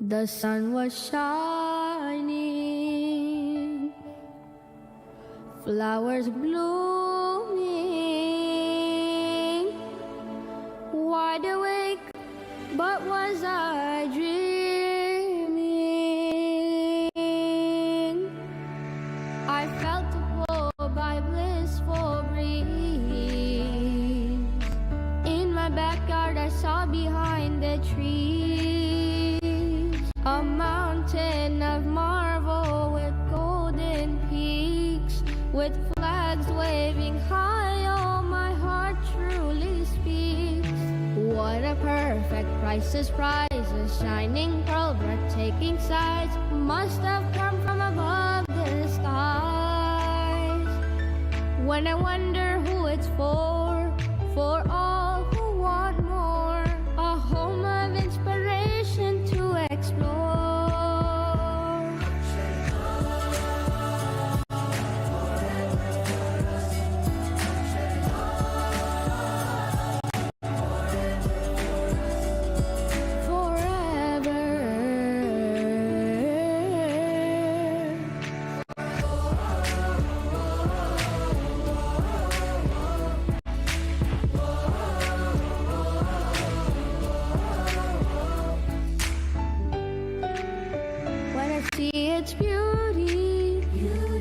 The sun was shining, flowers blooming, wide awake, but was I dreaming? I felt a pull by blissful breeze. In my backyard I saw behind the trees a mountain of marvel with golden peaks, with flags waving high. Oh, my heart truly speaks. What a perfect priceless prize, a shining pearl, breathtaking sights, must have come from above the skies. When I wonder who it's for all who want more, a home of inspiration to explore. Its beauty,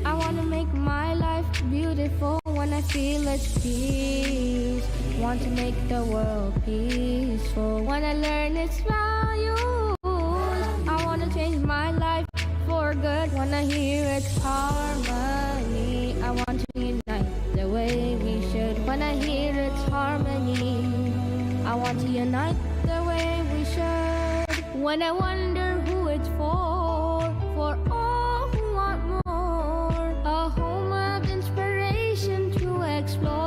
I want to make my life beautiful. When I feel its peace, want to make the world peaceful. When I learn its values, I want to change my life for good. When I hear its harmony, I want to unite the way we should. When I hear its harmony, I want to unite the way we should. When I wonder who it's for all who want more, a home of inspiration to explore.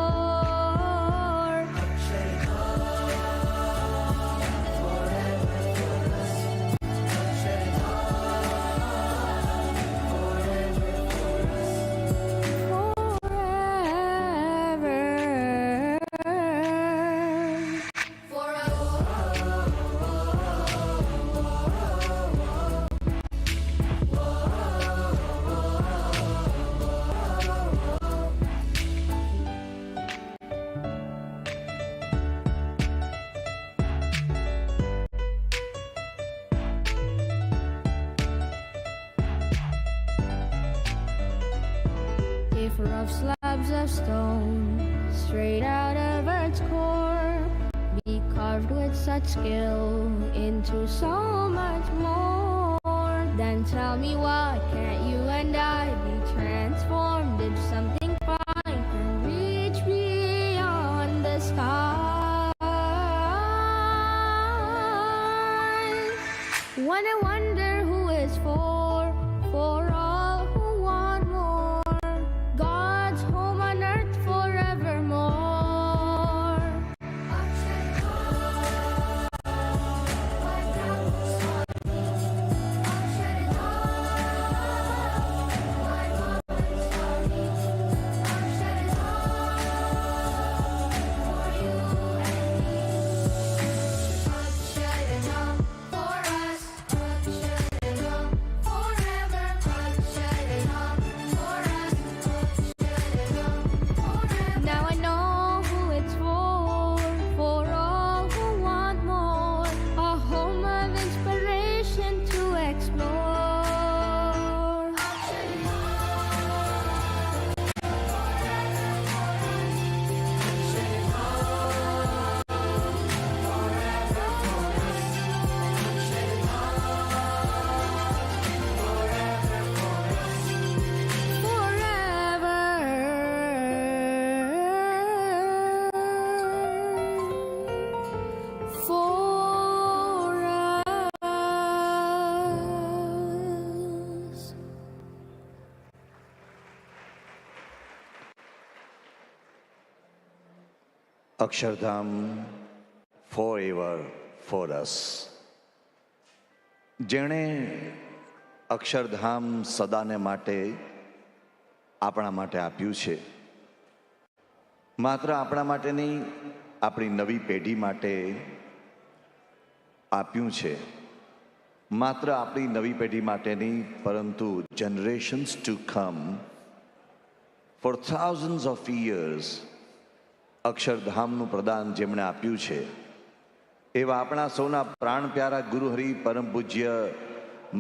If rough slabs of stone, straight out of earth's core, be carved with such skill into so much more, then tell me why can't you and I be transformed into something fine and reach beyond the sky? When I wonder who it's for all who want more, God's home on earth forevermore. Now I know who it's for all who want more, a home of inspiration to explore. Akshardham forever for us. જેણે અક્ષરધામ સદાને માટે આપણા માટે આપ્યું છે, માત્ર આપણા માટે નહીં, આપણી નવી પેઢી માટે આપ્યું છે. માત્ર આપણી નવી પેઢી માટે નહીં, પરંતુ generations to come, four thousands of years અક્ષરધામનું પ્રદાન જેમણે આપ્યું છે, એવા આપણા સૌના પ્રાણ પ્યારા ગુરુહરિ પરમ પૂજ્ય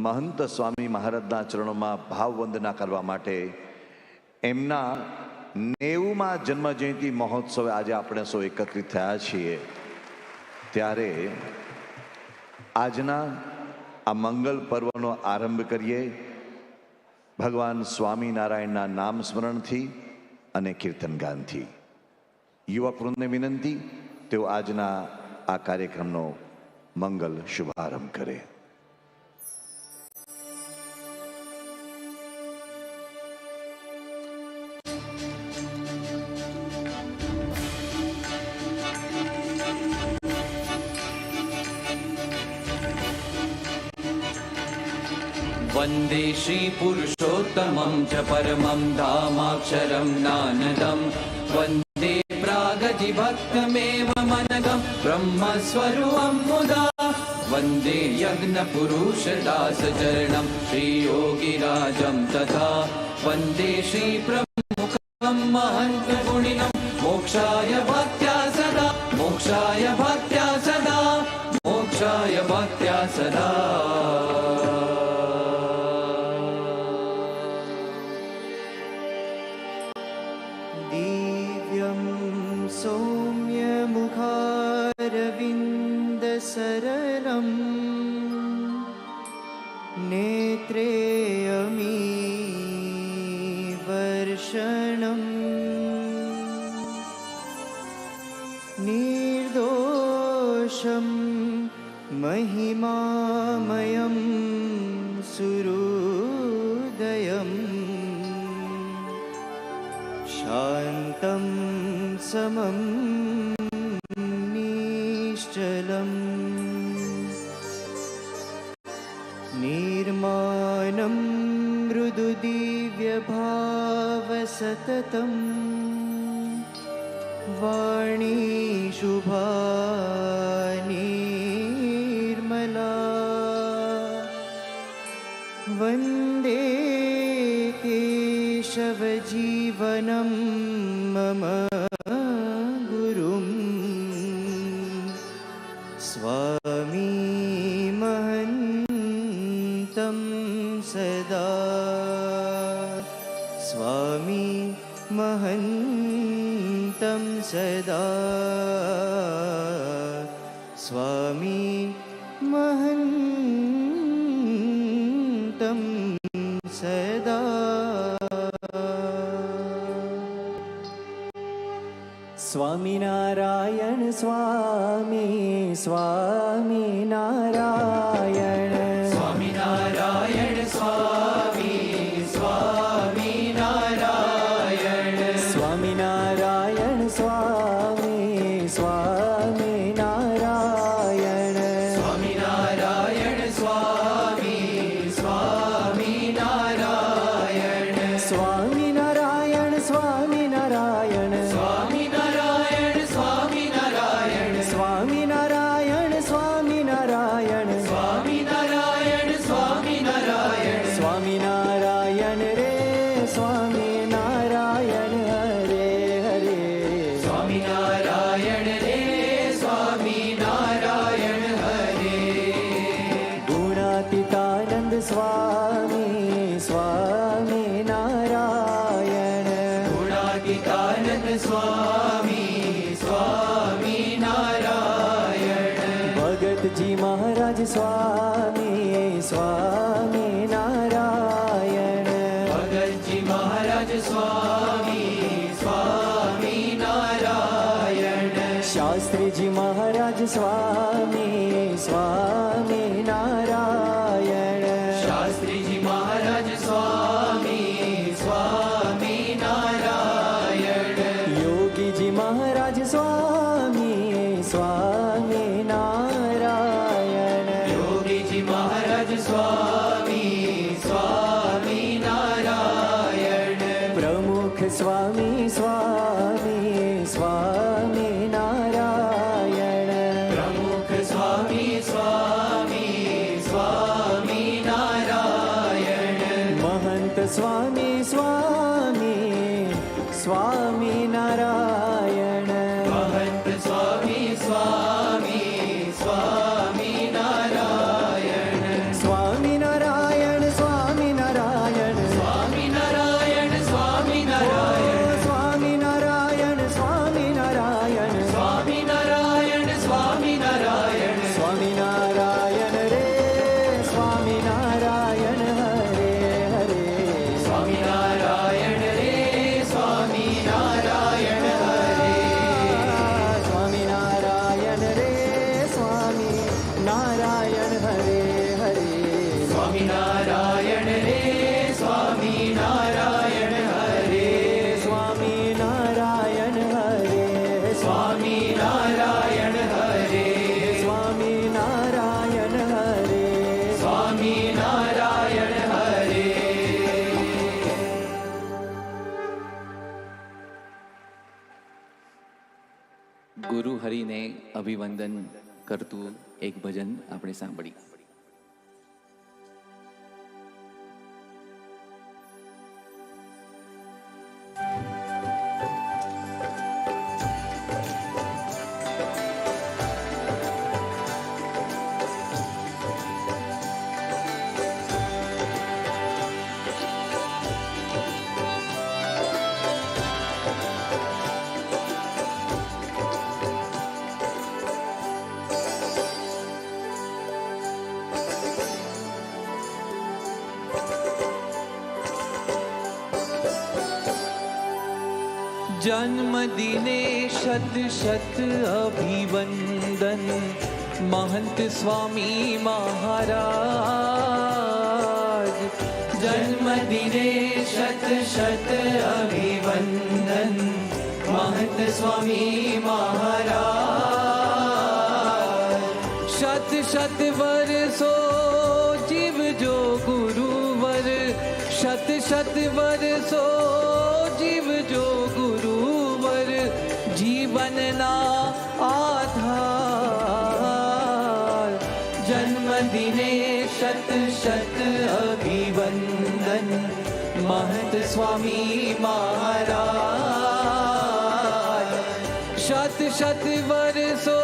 મહંત સ્વામી મહારાજના ચરણોમાં ભાવવંદના કરવા માટે એમના 90મા જન્મજયંતિ મહોત્સવે આજે આપણે સૌ એકત્રિત થયા છીએ. ત્યારે આજના આ મંગલ પર્વનો આરંભ કરીએ ભગવાન સ્વામિનારાયણના નામ સ્મરણથી અને કીર્તન ગાનથી. યુવક વૃંદને વિનંતી, તેઓ આજના આ કાર્યક્રમનો મંગલ શુભારંભ કરે. वन्दे श्रीपुरुषोत्तमं च परमं धामाक्षरं नानदं वन्दे प्रागजिभक्तमेव मनगं ब्रह्मस्वरूपं मुदा वन्दे यज्ञपुरुषदासचरणं श्रीयोगिराजं तथा वन्दे श्रीप्रमुखं महन्तगुणिनं मोक्षाय भक्त्या सदा मोक्षाय भक्त्या सदा मोक्षाय भक्त्या सदा. सरलं नेत्रे अमी वर्षणं निर्दोषं महिमामयं सुहृदयं शान्तं समं निश्चलम् निर्माणं मृदु दिव्यभावसततं वाणी शुभा निर्मला वन्दे केशवजीवनं मम गुरुं स्वामी महन्तं सदा स्वामी महन्तं सदा स्वामी महन्तं सदा. स्वामिनारायण स्वामी स्वामिनारायण स्वामिनारायण स्वामी स्वामिनारायण स्वामिनारायण स्वामी स्वामिनारायण स्वामिनारायण स्वामी स्वामिनारायण स्वामिनारायण स्वामिनारायण स्वामिनारायण स्वामिनारायण स्वामिनारायण स्वामिनारायण स्वामिनारायण स्वामिनारायण स्वामिनारायण रे स्वामिनारायण हरे हरे स्वामिनारायण रे स्वामिनारायण हरे गुणातीतानंद स्वामी स्वामिनारायण गुणातीतानंद स्वामी स्वामिनारायण भगत जी महाराज स्वामी स्वामिनारायण भगत जी महाराज स्वामी स्वामिनारायण शास्त्री जी महाराज स्वामी स्वामिनारायण शास्त्री जी महाराज स्वामी स्वामिनारायण योगी जी महाराज स्वामी स्वामिनारायण योगी जी महाराज स्वामी स्वामी स्वामी स्वामी नारायण महंत स्वामी स्वामी स्वामी नारायण स्वामी नारायण स्वामी नारायण स्वामी नारायण स्वामी नारायण स्वामी नारायण स्वामी नारायण स्वामी नारायण स्वामी नारायण स्वामी नारायण रे स्वामी नारायण हरे हरे स्वामी नारायण रे स्वामी नारायण हरे स्वामी नारायण रे स्वामी नारायण हरे हरे स्वामी नारायण रे स्वामी नारायण हरे स्वामी नारायण हरे स्वामी नारायण हरे स्वामी नारायण हरे स्वामी नारायण हरे ગુરુ હરિને અભિવંદન કરતું એક ભજન આપણે સાંભળી. जन्मदिने शत शत अभिवंदन महंत स्वामी महाराज. जन्मदिने शत शत अभिवंदन महंत स्वामी महाराज. शत शत वर्षो जीव जो गुरुवर शत शत वर्षो जीव जो गुरुवर जीवन ना आधार. जन्मदिने शत शत अभिवंदन महंत स्वामी महाराज. शत शत वर्षो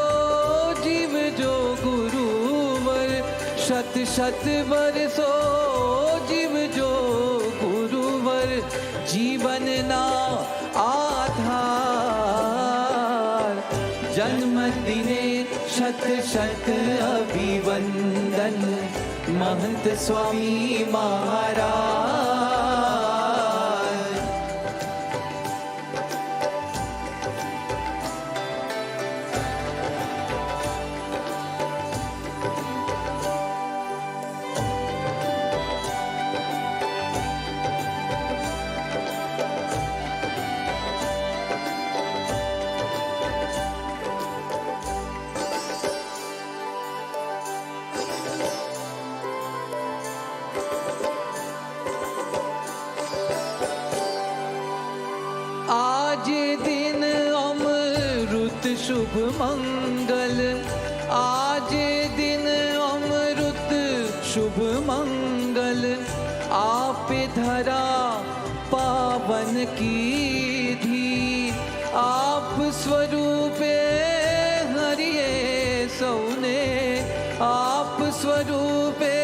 जीव जो गुरुवर शत शत वर्षो जीव जो गुरुवर जीवन ना आधार. जन्मदिने शत शत अभिवंदन महंत स्वामी महाराज. आज दिन अमृत शुभ मंगल आज दिन अमृत शुभ मंगल आप धरा पावन की धी. आप स्वरूपे हरिये सौने आप स्वरूपे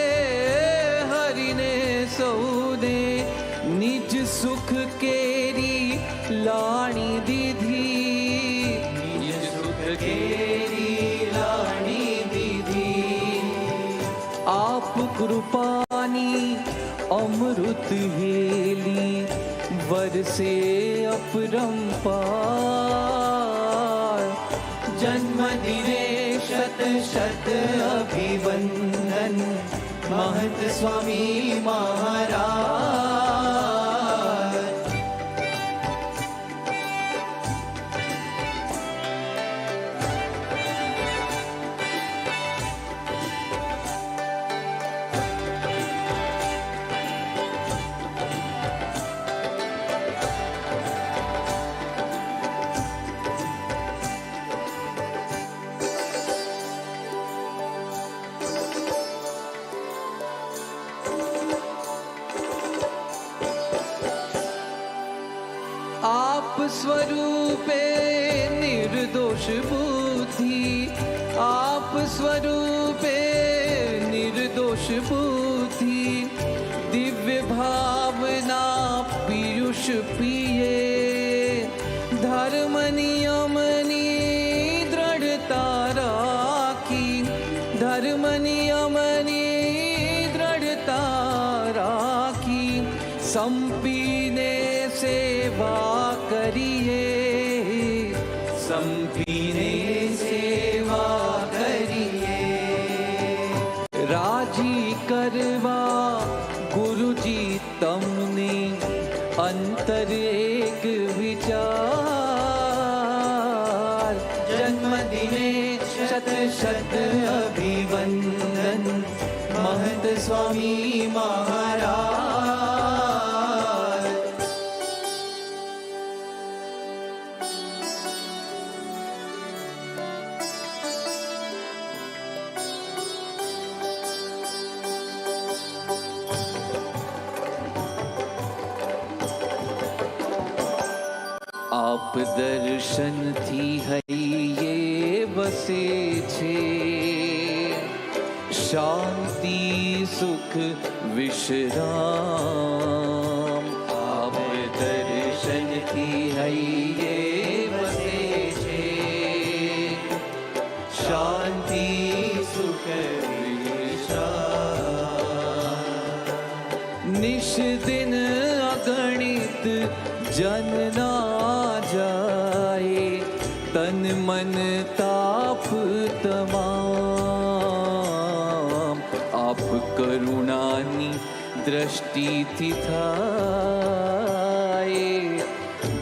हरिने सौने निज सुख केरी लाणी दीधी. निज सुख केरी लाणी दीधी. आप कृपानी अमृत हेली वरसे अपरंपार. जन्मदिने शत शत अभिवंदन महंत स्वामी महाराज. बुद्धि दिव्य भावना पीयूष पिए धर्म नियमनी दृढ़ता राखी धर्म नियमनी दृढ़ता राखी संपीने सेवा करिए संपीने सेवा करिए राजी करवा गुरु जी तमने अंतर एक विचार जन्मदिने शत शत अभिवंदन महंत स्वामी महाराज। आप दर्शन थी हइये बसे छे शांति सुख विश्राम आप दर्शन थी हइये बसे छे शांति सुख विश्राम निश दिन अगणित जन ना जाए तन मन ताप तमाम आप करुणानी दृष्टि थी थाए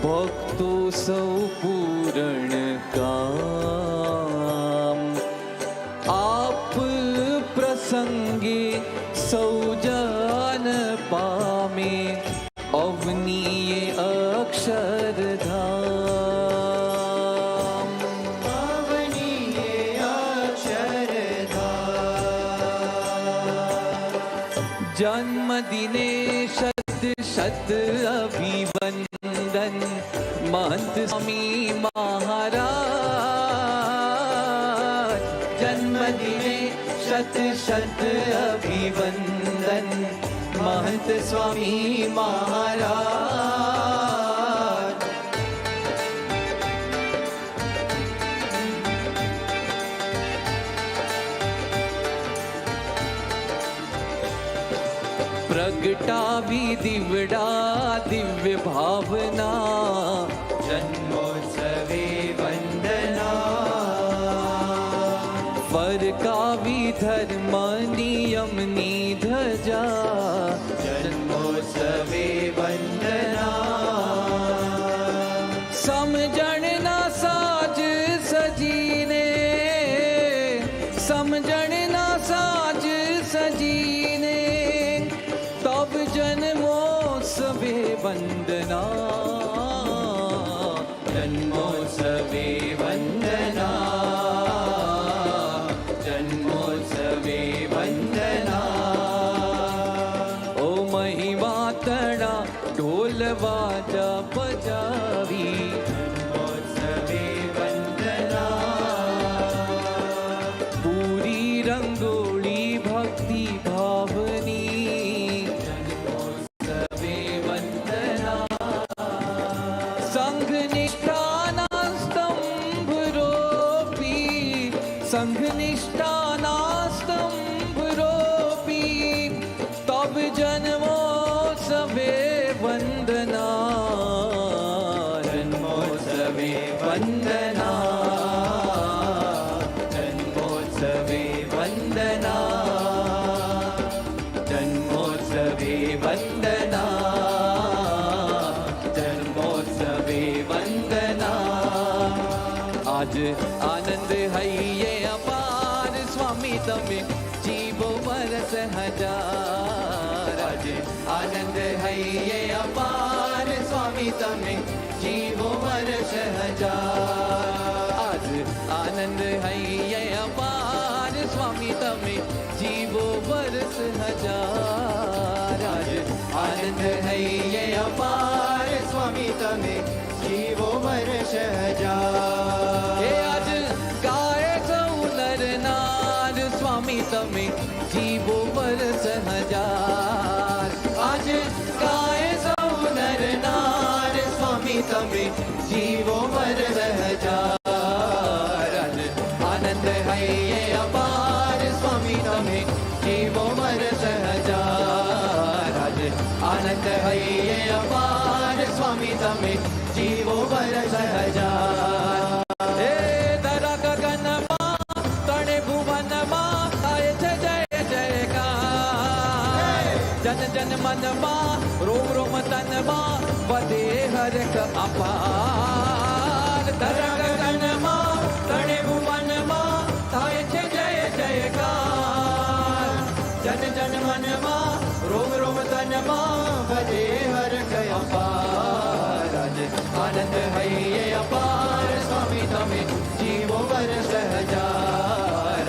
भक्तो सौ पूर्ण काम आप प्रसंगे सौ जन पामे अवनीय अक्षरधाम अवनीय अक्षरधाम जन्मदिने शत शत अभिवंदन महंत स्वामी महाराज जन्मदिने शत शत अभिवंदन महंत स्वामी महाराज। प्रगटावी दिवड़ा दिव्य भावना जन्मोत्सवे वंदना फरकावी धर्म नियम ध्वजा जन्मोत्सवे वंदना समझण ना साज सजीने समझण ना साज सजीने तब जन्मोत्सवे वंदना जन्मोत्सवे वंदना जन्मोत्सवे वंदना ओ महिमा तड़ा ढोल बाजा बजावी जन्मोत्सवे वंदना पूरी रंगोली भक्ति भावनी जन्मोत्सवे वंदना संघ निष्ठा ना स्तंभ रोपी संघ निष्ठा ना स्तंभ रोपी तब जन्मोत्सवे वंदना जन्मोत्सवे वंदना जन्मोत्सवे वंदना जन्मोत्सवे वंदना जन्मोत्सवे वंदना आज आनंद है ये अपार स्वामी तमे जीवो बरस हजार आज आनंद है ये अपार स्वामी तमे जीवो वर्ष हजार। आज आनंद है ये अपार स्वामी तमे जीवो बरस हजार आज आनंद है ये अपार स्वामी तमे जीवो वर्ष हजार। हे आज गाय सौ नर नार स्वामी तमे તમે જીવો વર્ષ હજાર. આજે ગાય સૌ નર નાર સ્વામી તમે જીવો વર્ષ હજાર. આજે આનંદ હૈયે અપાર સ્વામી તમે જીવો વર્ષ હજાર. આજે આનંદ હૈયે અપાર સ્વામી તમે જીવો વર્ષ હજાર. હે ધરા ગગનમાં તણે ભુવનમાં થાય છે જય જયકાર. જન જન મનમાં રોમ રોમ તનમાં વધે હરખ અપાર. ધરા ગગનમાં તણે ભુવનમાં થાય છે જય જયકાર. જન જન મનમાં રોમ રોમ તનમાં વધે હરખ અપાર. આનંદ હૈયે અપાર સ્વામી તમે જીવો વર્ષ હજાર.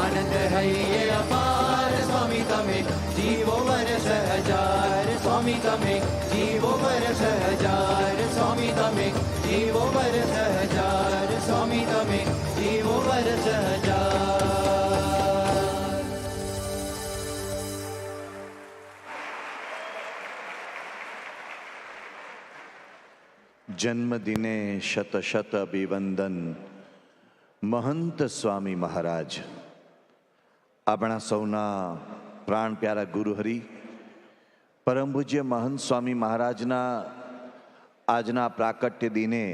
આનંદ હૈયે અપાર સ્વામી તમે જીવો વર્ષ હજાર. સ્વામી તમે જીવો વર્ષ હજાર. સ્વામી તમે જીવો વર્ષ હજાર. સ્વામી તમે જીવો વર્ષ હજાર. જન્મદિને શત શત અભિવંદન મહંત સ્વામી મહારાજ. આપણા સૌના પ્રાણ પ્યારા ગુરુહરિ પરમ પૂજ્ય મહંત સ્વામી મહારાજના આજના પ્રાકટ્ય દિને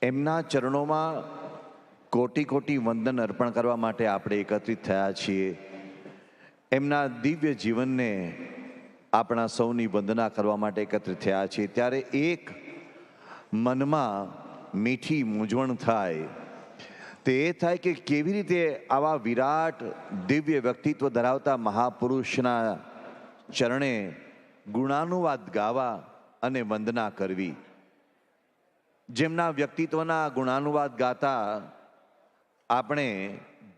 એમના ચરણોમાં કોટી કોટી વંદન અર્પણ કરવા માટે આપણે એકત્રિત થયા છીએ. એમના દિવ્ય જીવનને આપણા સૌની વંદના કરવા માટે એકત્રિત થયા છીએ. ત્યારે એક મનમાં મીઠી મૂંઝવણ થાય તે એ થાય કે કેવી રીતે આવા વિરાટ દિવ્ય વ્યક્તિત્વ ધરાવતા મહાપુરુષના ચરણે ગુણાનુવાદ ગાવા અને વંદના કરવી. જેમના વ્યક્તિત્વના ગુણાનુવાદ ગાતા આપણે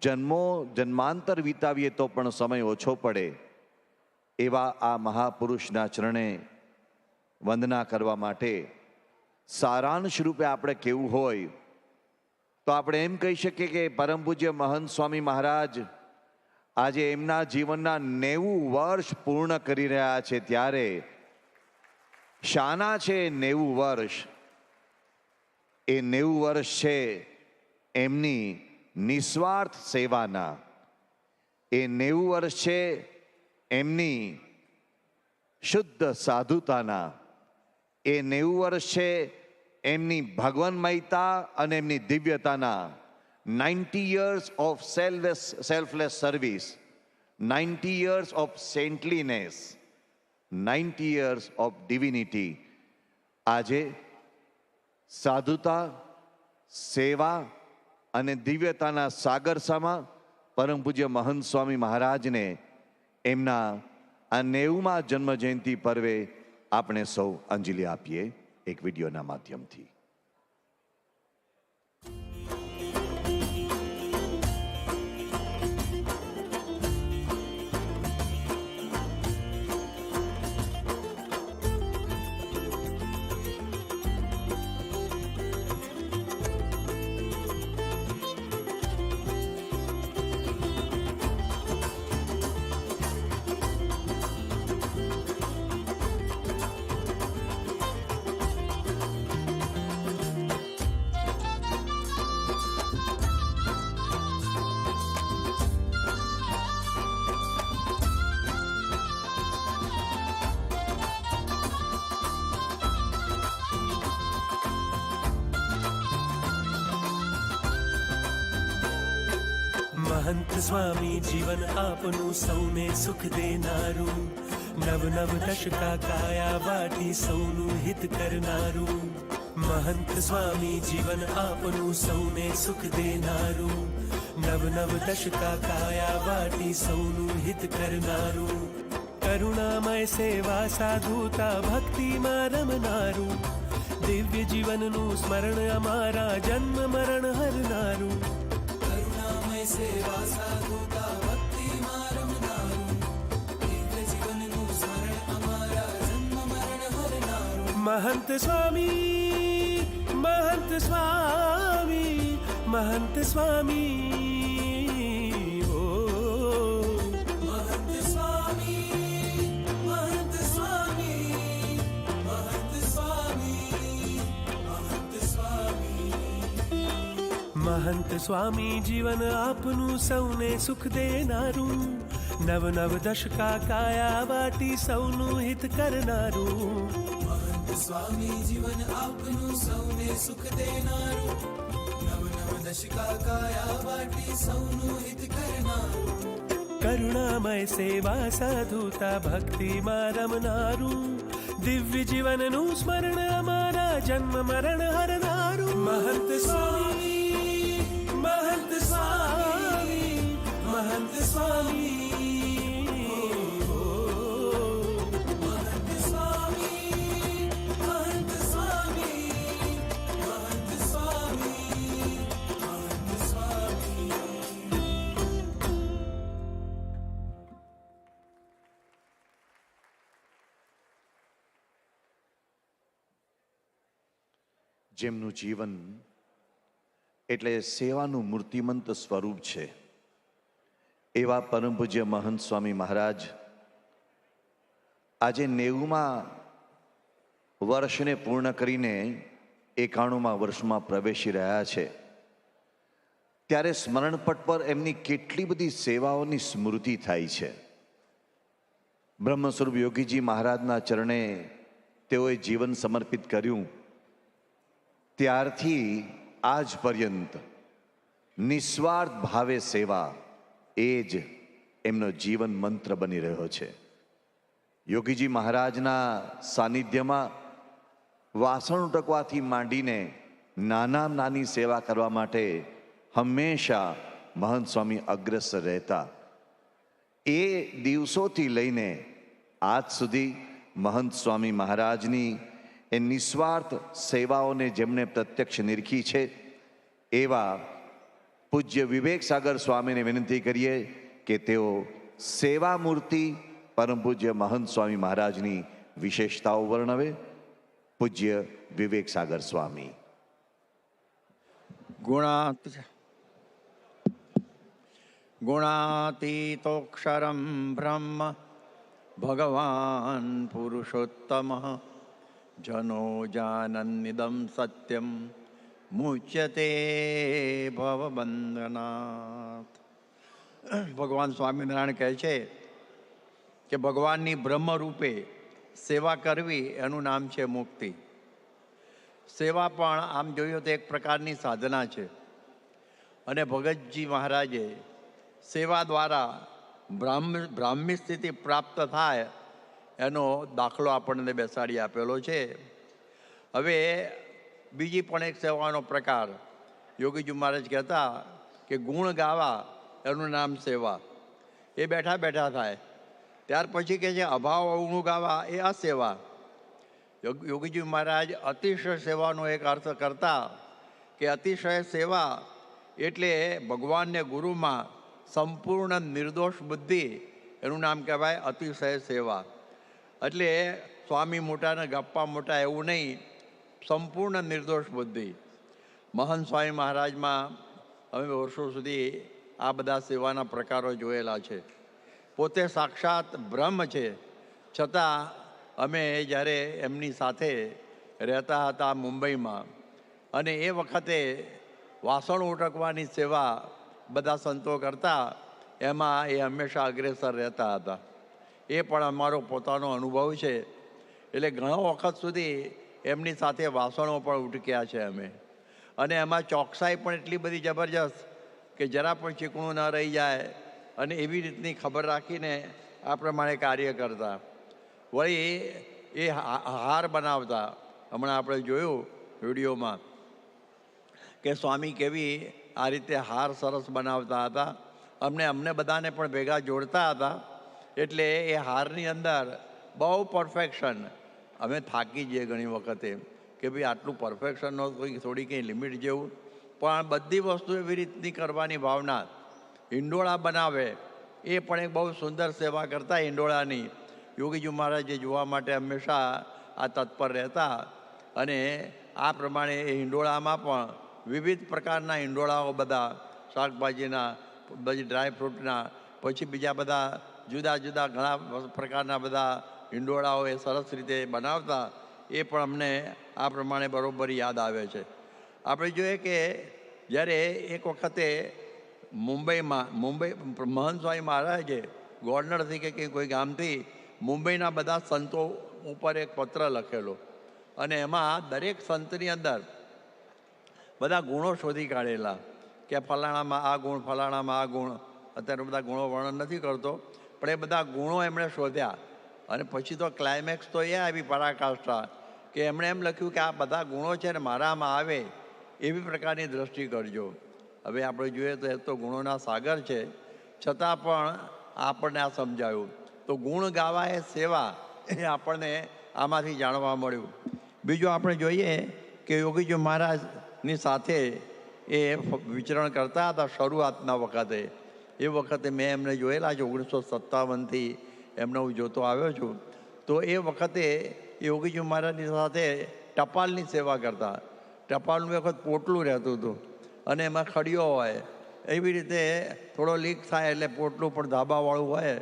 જન્માંતર વિતાવીએ તો પણ સમય ઓછો પડે એવા આ મહાપુરુષના ચરણે વંદના કરવા માટે સારાંશ રૂપે આપણે કેવું હોય તો આપણે એમ કહી શકીએ કે પરમ પૂજ્ય મહંત સ્વામી મહારાજ આજે એમના જીવનના 90 વર્ષ પૂર્ણ કરી રહ્યા છે. ત્યારે શાના છે 90 વર્ષ? એ 90 વર્ષ છે એમની નિસ્વાર્થ સેવાના. એ 90 વર્ષ છે એમની શુદ્ધ સાધુતાના. એ 90 વર્ષ છે એમની ભગવન્મયતા અને એમની દિવ્યતાના. 90 years of selfless service, 90 years of saintliness, 90 years of divinity. આજે સાધુતા, સેવા અને દિવ્યતાના સાગરસામાં પરમ પૂજ્ય મહંત સ્વામી મહારાજને એમના આ 90મા જન્મ જયંતિ પર્વે આપણે સૌ અંજલિ આપીએ એક વિડીયોના માધ્યમથી. महंत स्वामी जीवन आपनु सौने सुख देनारू नव नव दशका काया वाटी सौनु हित करनारू महंत स्वामी जीवन आपनु सौने सुख देनारू नव नव दशका काया वाटी सौनु हित करनारू करुणामय सेवा साधुता भक्ति में रमनारू दिव्य जीवन नु स्मरण अमारा जन्म मरण हरनारू सेवा साधुता भक्ति मारमनारू दिव्य जीवन नु स्मरण अमारा जन्म मरण हरनारू महंत स्वामी महंत स्वामी महंत स्वामी ओ महंत स्वामी जीवन आपनु सौने सुख देनारू नव नव दशका काया वाटी सौनु हित करनारू महंत स्वामी जीवन आपनु सौने सुख देनारू नव नव दशका काया वाटी सौनु हित करनारू करुणामय सेवा साधुता भक्ति में रमनारू दिव्य जीवन नु स्मरण अमारा जन्म मरण हरनारू महंत स्वामी महंत स्वामी महंत स्वामी महंत स्वामी महंत स्वामी महंत स्वामी महंत स्वामी જેમનું જીવન એટલે સેવાનું મૂર્તિમંત સ્વરૂપ છે એવા પરમ પૂજ્ય મહંત સ્વામી મહારાજ આજે 90મા વર્ષને પૂર્ણ કરીને 91મા વર્ષમાં પ્રવેશી રહ્યા છે ત્યારે સ્મરણપટ પર એમની કેટલી બધી સેવાઓની સ્મૃતિ થાય છે. બ્રહ્મ સ્વરૂપ યોગીજી મહારાજના ચરણે તેઓએ જીવન સમર્પિત કર્યું. ત્યારથી આજ પર્યંત નિસ્વાર્થ ભાવે સેવા એ જ એમનો જીવન મંત્ર બની રહ્યો છે. યોગીજી મહારાજના સાનિધ્યમાં વાસણ ઉટકવાથી માંડીને નાનામાં નાની સેવા કરવા માટે હંમેશા મહંત સ્વામી અગ્રસર રહેતા. એ દિવસોથી લઈને આજ સુધી મહંત સ્વામી મહારાજની એ નિસ્વાર્થ સેવાઓને જેમણે પ્રત્યક્ષ નિરખી છે એવા પૂજ્ય વિવેક સાગર સ્વામીને વિનંતી કરીએ કે તેઓ સેવા મૂર્તિ પરમ પૂજ્ય મહંત સ્વામી મહારાજની વિશેષતાઓ વર્ણવે. પૂજ્ય વિવેક સાગર સ્વામી. ગુણાતીતોક્ષરમ બ્રહ્મ ભગવાન પુરુષોત્તમ જનો જાનન્નિદમ સત્યમ મુચ્યતે ભવબંધનાથ. ભગવાન સ્વામિનારાયણ કહે છે કે ભગવાનની બ્રહ્મરૂપે સેવા કરવી એનું નામ છે મુક્તિ. સેવા પણ આમ જોઈએ તો એક પ્રકારની સાધના છે અને ભગતજી મહારાજે સેવા દ્વારા બ્રાહ્મી સ્થિતિ પ્રાપ્ત થાય એનો દાખલો આપણને બેસાડી આપેલો છે. હવે બીજી પણ એક સેવાનો પ્રકાર યોગીજી મહારાજ કહેતા કે ગુણ ગાવા એનું નામ સેવા, એ બેઠા બેઠા થાય. ત્યાર પછી કે છે અભાવ અવગુણ ગાવા એ અસેવા. યોગીજી મહારાજ અતિશય સેવાનો એક અર્થ કરતા કે અતિશય સેવા એટલે ભગવાનને ગુરુમાં સંપૂર્ણ નિર્દોષ બુદ્ધિ, એનું નામ કહેવાય અતિશય સેવા. એટલે સ્વામી મોટા ને ગપ્પા મોટા એવું નહીં, સંપૂર્ણ નિર્દોષ બુદ્ધિ. મહંત સ્વામી મહારાજમાં અમે વર્ષો સુધી આ બધા સેવાના પ્રકારો જોયેલા છે. પોતે સાક્ષાત બ્રહ્મ છે, છતાં અમે જ્યારે એમની સાથે રહેતા હતા મુંબઈમાં, અને એ વખતે વાસણ ઉટકવાની સેવા બધા સંતો કરતા, એમાં એ હંમેશા અગ્રેસર રહેતા હતા. એ પણ અમારો પોતાનો અનુભવ છે. એટલે ઘણો વખત સુધી એમની સાથે વાસણો પણ ઉટક્યા છે અમે. અને એમાં ચોકસાઈ પણ એટલી બધી જબરજસ્ત કે જરા પણ ચીકણું ન રહી જાય, અને એવી રીતની ખબર રાખીને આ પ્રમાણે કાર્ય કરતા. વળી એ હાર બનાવતા. હમણાં આપણે જોયું વિડીયોમાં કે સ્વામી કેવી આ રીતે હાર સરસ બનાવતા હતા. અમને બધાને પણ ભેગા જોડતા હતા. એટલે એ હારની અંદર બહુ પરફેક્શન. અમે થાકી જઈએ ઘણી વખતે કે ભાઈ આટલું પરફેક્શનનો કોઈ થોડી કંઈ લિમિટ જેવું, પણ બધી વસ્તુ એવી રીતની કરવાની ભાવના. હિંડોળા બનાવે એ પણ એક બહુ સુંદર સેવા કરતા હિંડોળાની. યોગીજી મહારાજે જોવા માટે હંમેશા આ તત્પર રહેતા. અને આ પ્રમાણે એ હિંડોળામાં પણ વિવિધ પ્રકારના હિંડોળાઓ, બધા શાકભાજીના, બધી ડ્રાયફ્રૂટના, પછી બીજા બધા જુદા જુદા ઘણા પ્રકારના બધા હિંડોળાઓ એ સરસ રીતે બનાવતા. એ પણ અમને આ પ્રમાણે બરોબર યાદ આવે છે. આપણે જોઈએ કે જ્યારે એક વખતે મુંબઈ મહંત સ્વામી મહારાજે ગોર્નરથી કે કોઈ ગામથી મુંબઈના બધા સંતો ઉપર એક પત્ર લખેલો, અને એમાં દરેક સંતની અંદર બધા ગુણો શોધી કાઢેલા કે ફલાણામાં આ ગુણ, ફલાણામાં આ ગુણ. અત્યારે બધા ગુણો વર્ણન નથી કરતો, પણ એ બધા ગુણો એમણે શોધ્યા. અને પછી તો ક્લાઇમેક્સ તો એ આવી પરાકાષ્ઠા કે એમણે એમ લખ્યું કે આ બધા ગુણો છે ને મારામાં આવે એવી પ્રકારની દ્રષ્ટિ કરજો. હવે આપણે જોઈએ તો એ તો ગુણોના સાગર છે, છતાં પણ આપણને આ સમજાયું. તો ગુણ ગાવા એ સેવા, એ આપણને આમાંથી જાણવા મળ્યું. બીજું આપણે જોઈએ કે યોગીજી મહારાજની સાથે એ વિચરણ કરતા હતા શરૂઆતના વખતે. એ વખતે મેં એમને જોયેલા છે, 1957થી એમને હું જોતો આવ્યો છું. તો એ વખતે યોગીજી મહારાજની સાથે ટપાલની સેવા કરતા. ટપાલનું વખત પોટલું રહેતું હતું અને એમાં ખડીઓ હોય, એવી રીતે થોડો લીક થાય એટલે પોટલું પણ ધાબાવાળું હોય,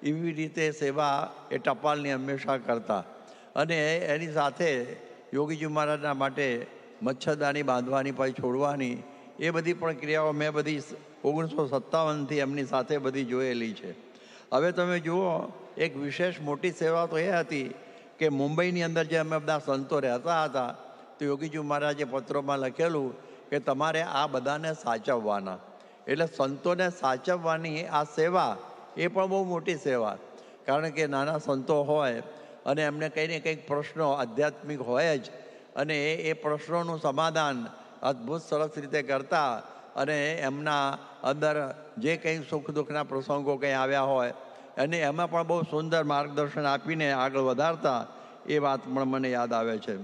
એવી રીતે સેવા એ ટપાલની હંમેશા કરતા. અને એની સાથે યોગીજી મહારાજના માટે મચ્છરદાની બાંધવાની, પછી છોડવાની, એ બધી પણ ક્રિયાઓ મેં બધી 1957થી એમની સાથે બધી જોયેલી છે. હવે તમે જુઓ, એક વિશેષ મોટી સેવા તો એ હતી કે મુંબઈની અંદર જે અમે બધા સંતો રહેતા હતા, તો યોગીજી મહારાજે પત્રોમાં લખેલું કે તમારે આ બધાને સાચવવાના. એટલે સંતોને સાચવવાની આ સેવા એ પણ બહુ મોટી સેવા. કારણ કે નાના સંતો હોય અને એમને કંઈ ને કંઈક પ્રશ્નો આધ્યાત્મિક હોય જ, અને એ પ્રશ્નોનું સમાધાન અદ્ભુત સરસ રીતે કરતા, અને એમના અંદર જે કંઈ સુખ દુઃખના પ્રસંગો કંઈ આવ્યા હોય અને એમાં પણ બહુ સુંદર માર્ગદર્શન આપીને આગળ વધારતા. એ વાત પણ મને યાદ આવે છે.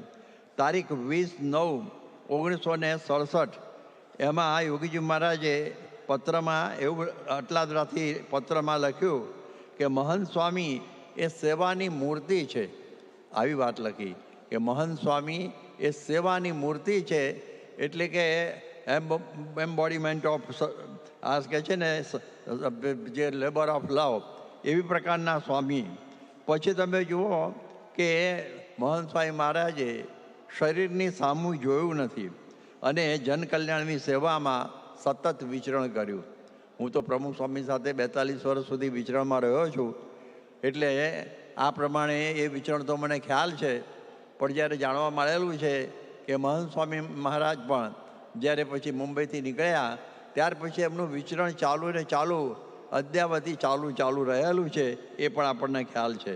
તારીખ 20/9/1967 એમાં યોગીજી મહારાજે પત્રમાં એવું અટલાદરાથી પત્રમાં લખ્યું કે મહંત સ્વામી એ સેવાની મૂર્તિ છે. આવી વાત લખી કે મહંત સ્વામી એ સેવાની મૂર્તિ છે, એટલે કે એમ્બોડીમેન્ટ ઓફ આ કહે છે ને જે લેબર ઓફ લવ, એવી પ્રકારના સ્વામી. પછી તમે જુઓ કે મહંત સ્વામી મહારાજે શરીરની સામું જોયું નથી અને જનકલ્યાણની સેવામાં સતત વિચરણ કર્યું. હું તો પ્રમુખ સ્વામી સાથે 42 વર્ષ સુધી વિચરણમાં રહ્યો છું, એટલે આ પ્રમાણે એ વિચરણ તો મને ખ્યાલ છે. પણ જ્યારે જાણવા મળેલું છે કે મહંત સ્વામી મહારાજ પણ જ્યારે પછી મુંબઈથી નીકળ્યા, ત્યાર પછી એમનું વિચરણ ચાલુ ને ચાલુ, અદ્યાવધિ ચાલુ રહેલું છે, એ પણ આપણને ખ્યાલ છે.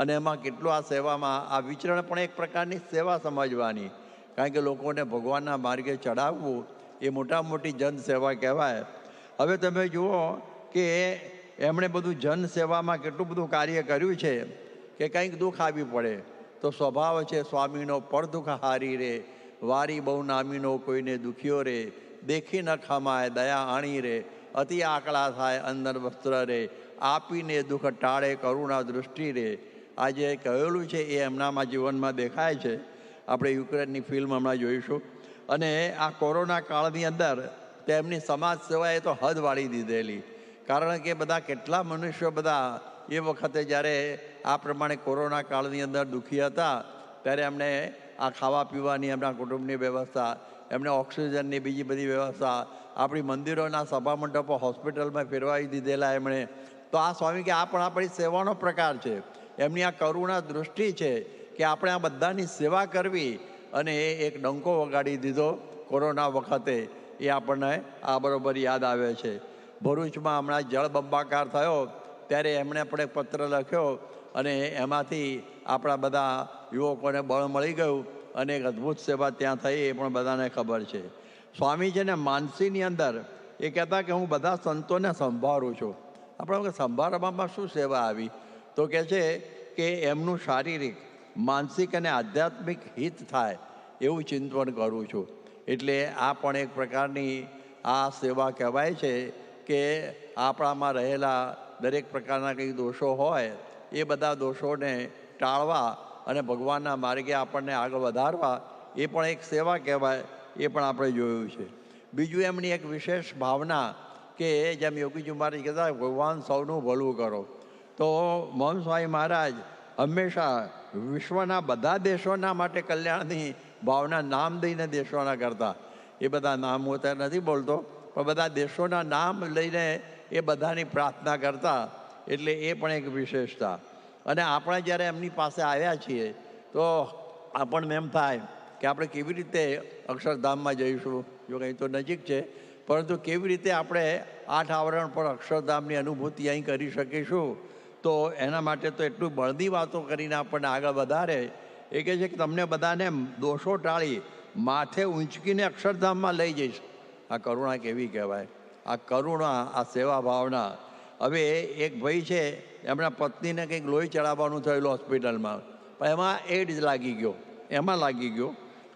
અને એમાં કેટલું આ સેવામાં આ વિચરણ પણ એક પ્રકારની સેવા સમજવાની, કારણ કે લોકોને ભગવાનના માર્ગે ચડાવવું એ મોટી જન સેવા કહેવાય. હવે તમે જુઓ કે એમણે બધું જન સેવામાં કેટલું બધું કાર્ય કર્યું છે કે કંઈક દુઃખ આવી પડે તો સ્વભાવ છે સ્વામીનો પર દુઃખ હારી રે, વારી બહુ નામીનો કોઈને દુખ્યો રે, દેખી ન ખમાય દયા આણી રે, અતિ આકળા થાય અંદર વસ્ત્ર રે, આપીને દુઃખ ટાળે કરુણા દૃષ્ટિ રે. આ જે કહેલું છે એ એમનામાં જીવનમાં દેખાય છે. આપણે યુક્રેનની ફિલ્મ હમણાં જોઈશું. અને આ કોરોના કાળની અંદર તેમની સમાજ સેવા એ તો હદ વાળી દીધેલી, કારણ કે બધા કેટલા મનુષ્યો બધા એ વખતે જ્યારે આ પ્રમાણે કોરોના કાળની અંદર દુઃખી હતા, ત્યારે એમણે આ ખાવા પીવાની, એમના કુટુંબની વ્યવસ્થા, એમણે ઓક્સિજનની બીજી બધી વ્યવસ્થા, આપણી મંદિરોના સભા મંડપો હોસ્પિટલમાં ફેરવાઈ દીધેલા એમણે. તો આ સ્વામી કે આ પણ આપણી સેવાનો પ્રકાર છે. એમની આ કરુણા દૃષ્ટિ છે કે આપણે આ બધાની સેવા કરવી, અને એ એક ડંકો વગાડી દીધો કોરોના વખતે. એ આપણને આ બરોબર યાદ આવે છે. ભરૂચમાં હમણાં જળબંબાકાર થયો ત્યારે એમણે પણ એક પત્ર લખ્યો અને એમાંથી આપણા બધા યુવકોને બળ મળી ગયું અને એક અદ્ભુત સેવા ત્યાં થઈ, એ પણ બધાને ખબર છે. સ્વામી છે ને માનસીની અંદર એ કહેતા કે હું બધા સંતોને સંભાળું છું. આપણે સંભાળવામાં શું સેવા આવી? તો કહે છે કે એમનું શારીરિક, માનસિક અને આધ્યાત્મિક હિત થાય એવું ચિંતન કરું છું. એટલે આ પણ એક પ્રકારની આ સેવા કહેવાય છે કે આપણામાં રહેલા દરેક પ્રકારના કંઈક દોષો હોય એ બધા દોષોને ટાળવા અને ભગવાનના માર્ગે આપણને આગળ વધારવા, એ પણ એક સેવા કહેવાય. એ પણ આપણે જોયું છે. બીજું એમની એક વિશેષ ભાવના કે જેમ યોગીજી મહારાજ કહેતા ભગવાન સૌનું ભલું કરો. તો મહંત સ્વામી મહારાજ હંમેશા વિશ્વના બધા દેશોના માટે કલ્યાણની ભાવના નામ દઈને દેશોના કરતા. એ બધા નામ હું અત્યારે નથી બોલતો, પણ બધા દેશોના નામ લઈને એ બધાની પ્રાર્થના કરતા, એટલે એ પણ એક વિશેષતા. અને આપણે જ્યારે એમની પાસે આવ્યા છીએ તો આપણને એમ થાય કે આપણે કેવી રીતે અક્ષરધામમાં જઈશું. જો કંઈ તો નજીક છે, પરંતુ કેવી રીતે આપણે 8 આવરણ પર અક્ષરધામની અનુભૂતિ અહીં કરી શકીશું. તો એના માટે તો એટલું બળદી વાતો કરીને આપણને આગળ વધારે. એ કહે છે કે તમને બધાને દોષો ટાળી માથે ઊંચકીને અક્ષરધામમાં લઈ જઈશ. આ કરુણા કેવી કહેવાય, આ કરુણા, આ સેવા ભાવના. હવે એક ભાઈ છે, એમના પત્નીને કંઈક લોહી ચડાવવાનું થયેલું હોસ્પિટલમાં, પણ એમાં એડ્સ લાગી ગયો, એમાં લાગી ગયો.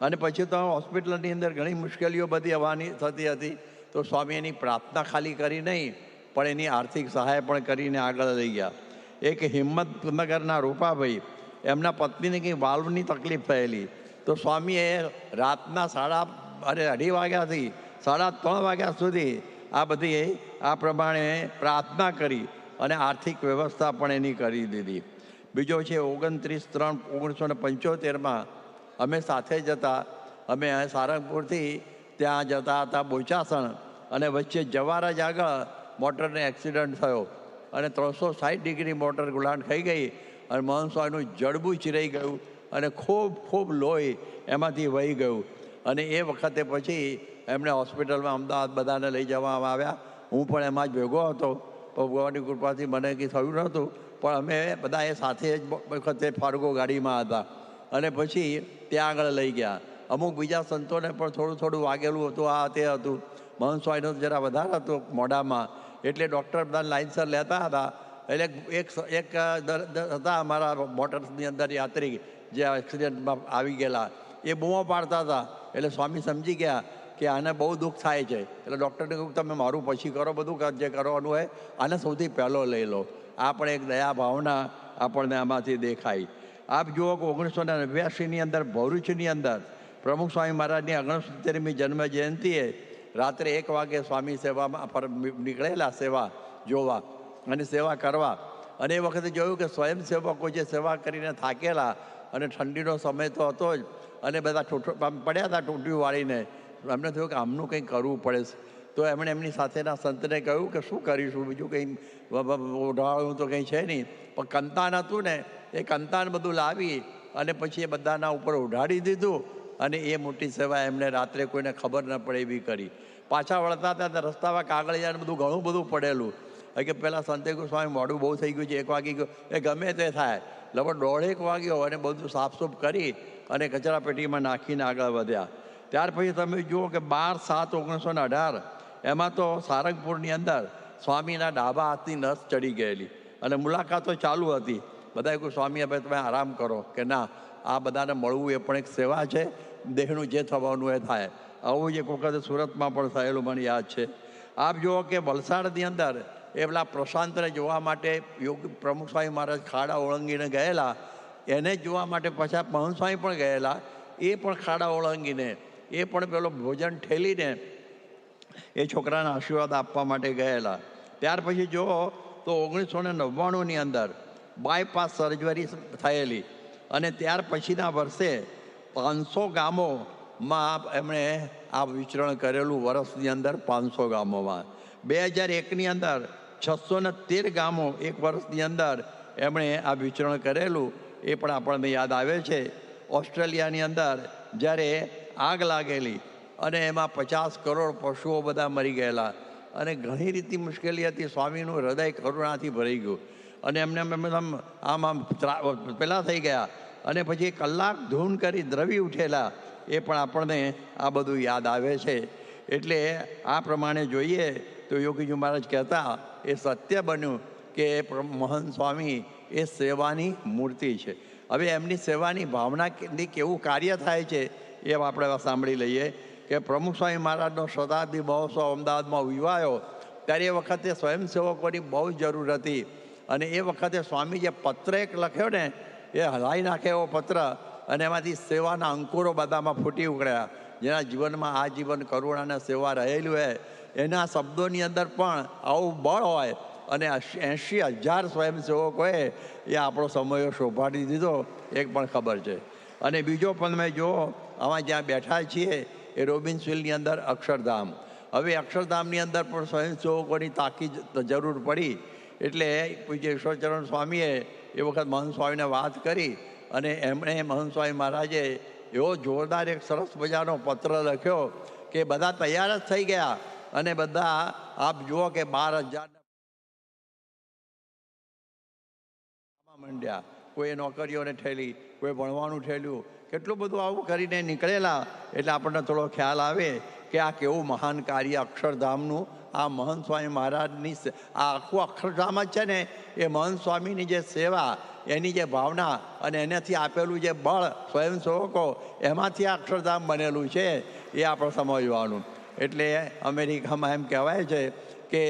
અને પછી તો હોસ્પિટલની અંદર ઘણી મુશ્કેલીઓ બધી આવવાની થતી હતી. તો સ્વામી એની પ્રાર્થના ખાલી કરી નહીં, પણ એની આર્થિક સહાય પણ કરીને આગળ લઈ ગયા. એક હિંમતનગરના રૂપાભાઈ, એમના પત્નીને કંઈ વાલ્વની તકલીફ થયેલી, તો સ્વામીએ રાતના 2:30 વાગ્યાથી 3:30 વાગ્યા સુધી આ બધી આ પ્રમાણે પ્રાર્થના કરી અને આર્થિક વ્યવસ્થા પણ એની કરી દીધી. બીજો છે 29/3/1975 અમે સાથે જતા. અમે સારંગપુરથી ત્યાં જતા હતા બોચાસણ, અને વચ્ચે જવારા જ આગળ મોટરને એક્સિડન્ટ થયો અને 360 ડિગ્રી મોટર ગુલાણ થઈ ગઈ અને મહંત સ્વામીનું જડબું ચીરાઈ ગયું અને ખૂબ લોહી એમાંથી વહી ગયું. અને એ વખતે પછી એમણે હોસ્પિટલમાં અમદાવાદ બધાને લઈ જવામાં આવ્યા. હું પણ એમાં જ ભેગો હતો. ભગવાનની કૃપાથી મને કંઈ થયું નહોતું, પણ અમે બધા એ સાથે જ વખતે ફાર્ગો ગાડીમાં હતા. અને પછી ત્યાં આગળ લઈ ગયા. અમુક બીજા સંતોને પણ થોડું વાગેલું હતું, આ તે હતું. મહંત સ્વામીનું જરા વધારે હતું મોઢામાં, એટલે ડૉક્ટર બધા લાઇનસર લેતા હતા. એટલે એક હતા અમારા મોટર્સની અંદર યાત્રી જે એક્સિડન્ટમાં આવી ગયેલા, એ બૂમો પાડતા હતા. એટલે સ્વામી સમજી ગયા કે આને બહુ દુઃખ થાય છે. એટલે ડૉક્ટરને કહ્યું તમે મારું પછી કરો, બધું જે કરવાનું હોય, આને સૌથી પહેલો લઈ લો. આ પણ એક દયા ભાવના આપણને આમાંથી દેખાય. આપ જુઓ કે 1989ની અંદર ભરૂચની અંદર પ્રમુખ સ્વામી મહારાજની 69મી જન્મ જયંતિએ રાત્રે 1 વાગે સ્વામી સેવામાં નીકળેલા, સેવા જોવા અને સેવા કરવા. અને એ વખતે જોયું કે સ્વયંસેવકો જે સેવા કરીને થાકેલા, અને ઠંડીનો સમય તો હતો જ, અને બધા પડ્યા હતા ટોટીઓ વાળીને. એમને થયું કે આમનું કંઈક કરવું પડે. તો એમણે એમની સાથેના સંતને કહ્યું કે શું કરીશું, બીજું કંઈ ઓઢાળવું તો કંઈ છે નહીં, પણ કંતાન હતું ને, એ કંતાન બધું લાવી અને પછી એ બધાના ઉપર ઓઢાડી દીધું. અને એ મોટી સેવા એમણે રાત્રે કોઈને ખબર ન પડે એવી કરી. પાછા વળતા હતા રસ્તામાં કાગળિયાને બધું ઘણું બધું પડેલું. કે પહેલાં સંતે સ્વામી મોડું બહુ થઈ ગયું છે, 1 વાગી ગયો, એ ગમે તે થાય, લગભગ 1:30 વાગ્યો અને બધું સાફસૂફ કરી અને કચરા પેટીમાં નાખીને આગળ વધ્યા. ત્યાર પછી તમે જુઓ કે 12/7/1918 એમાં તો સારંગપુરની અંદર સ્વામીના ડાબા હાથની નસ ચડી ગયેલી અને મુલાકાતો ચાલુ હતી. બધાએ કહ્યું સ્વામી હવે તમે આરામ કરો. કે ના, આ બધાને મળવું એ પણ એક સેવા છે, દેહનું જે થવાનું એ થાય. આવું જ એક વખતે સુરતમાં પણ થયેલું મને યાદ છે. આપ જુઓ કે વલસાડની અંદર એ પેલા પ્રશાંતને જોવા માટે યોગ પ્રમુખ સ્વામી મહારાજ ખાડા ઓળંગીને ગયેલા, એને જ જોવા માટે પાછા મહંત સ્વામી પણ ગયેલા. એ પણ ખાડા ઓળંગીને, એ પણ પેલો ભોજન ઠેલીને એ છોકરાના આશીર્વાદ આપવા માટે ગયેલા. ત્યાર પછી જુઓ તો 1999ની અંદર બાયપાસ સર્જરી થયેલી, અને ત્યાર પછીના વર્ષે 500 ગામોમાં એમણે આ વિચરણ કરેલું. વર્ષની અંદર 500 ગામોમાં. 2001ની અંદર 613 ગામો એક વર્ષની અંદર એમણે આ વિચરણ કરેલું. એ પણ આપણને યાદ આવે છે. ઓસ્ટ્રેલિયાની અંદર જ્યારે આગ લાગેલી અને એમાં 50 કરોડ પશુઓ બધા મરી ગયેલા, અને ઘણી રીતની મુશ્કેલી હતી. સ્વામીનું હૃદય કરુણાથી ભરાઈ ગયું અને એમને આમ પેલા થઈ ગયા, અને પછી કલાક ધૂન કરી દ્રવી ઉઠેલા. એ પણ આપણને આ બધું યાદ આવે છે. એટલે આ પ્રમાણે જોઈએ તો યોગીજી મહારાજ કહેતા એ સત્ય બન્યું કે મહંત સ્વામી એ સેવાની મૂર્તિ છે. હવે એમની સેવાની ભાવનાની કેવું કાર્ય થાય છે એ આપણે સાંભળી લઈએ. કે પ્રમુખ સ્વામી મહારાજનો શતાબ્દી મહોત્સવ અમદાવાદમાં ઉજવાયો ત્યારે એ વખતે સ્વયંસેવકોની બહુ જરૂર હતી. અને એ વખતે સ્વામી જે પત્ર એક લખ્યો ને, એ હલાવી નાખે એવો પત્ર, અને એમાંથી સેવાના અંકુરો બધામાં ફૂટી ઉકળ્યા. જેના જીવનમાં આ જીવન કરુણાના સેવા રહેલું હોય, એના શબ્દોની અંદર પણ આવું બળ હોય. અને 80,000 સ્વયંસેવકોએ એ આપણો સમયો શોભાડી દીધો, એક પણ ખબર છે. અને બીજો પણ મેં જુઓ, આમાં જ્યાં બેઠા છીએ એ રોબિન્સવિલની અંદર અક્ષરધામ. હવે અક્ષરધામની અંદર પણ સ્વયંસેવકોની તાકીદ જરૂર પડી એટલે પૂજ્ય ઈશ્વરચરણ સ્વામીએ એ વખત મહંત સ્વામીને વાત કરી અને એમણે મહંત સ્વામી મહારાજે એવો જોરદાર એક સરસ મજાનો પત્ર લખ્યો કે બધા તૈયાર જ થઈ ગયા અને બધા આપ જુઓ કે 12,000 માંડ્યા. કોઈ નોકરીઓને ઠેલી, કોઈ ભણવાનું ઠેલ્યું, કેટલું બધું આવું કરીને નીકળેલા. એટલે આપણને થોડો ખ્યાલ આવે કે આ કેવું મહાન કાર્ય અક્ષરધામનું આ મહંત સ્વામી મહારાજની આ આખું અક્ષરધામ જ છે ને એ મહંત સ્વામીની જે સેવા, એની જે ભાવના અને એનાથી આપેલું જે બળ સ્વયંસેવકો, એમાંથી આ અક્ષરધામ બનેલું છે એ આપણે સમજવાનું. એટલે અમેરિકામાં એમ કહેવાય છે કે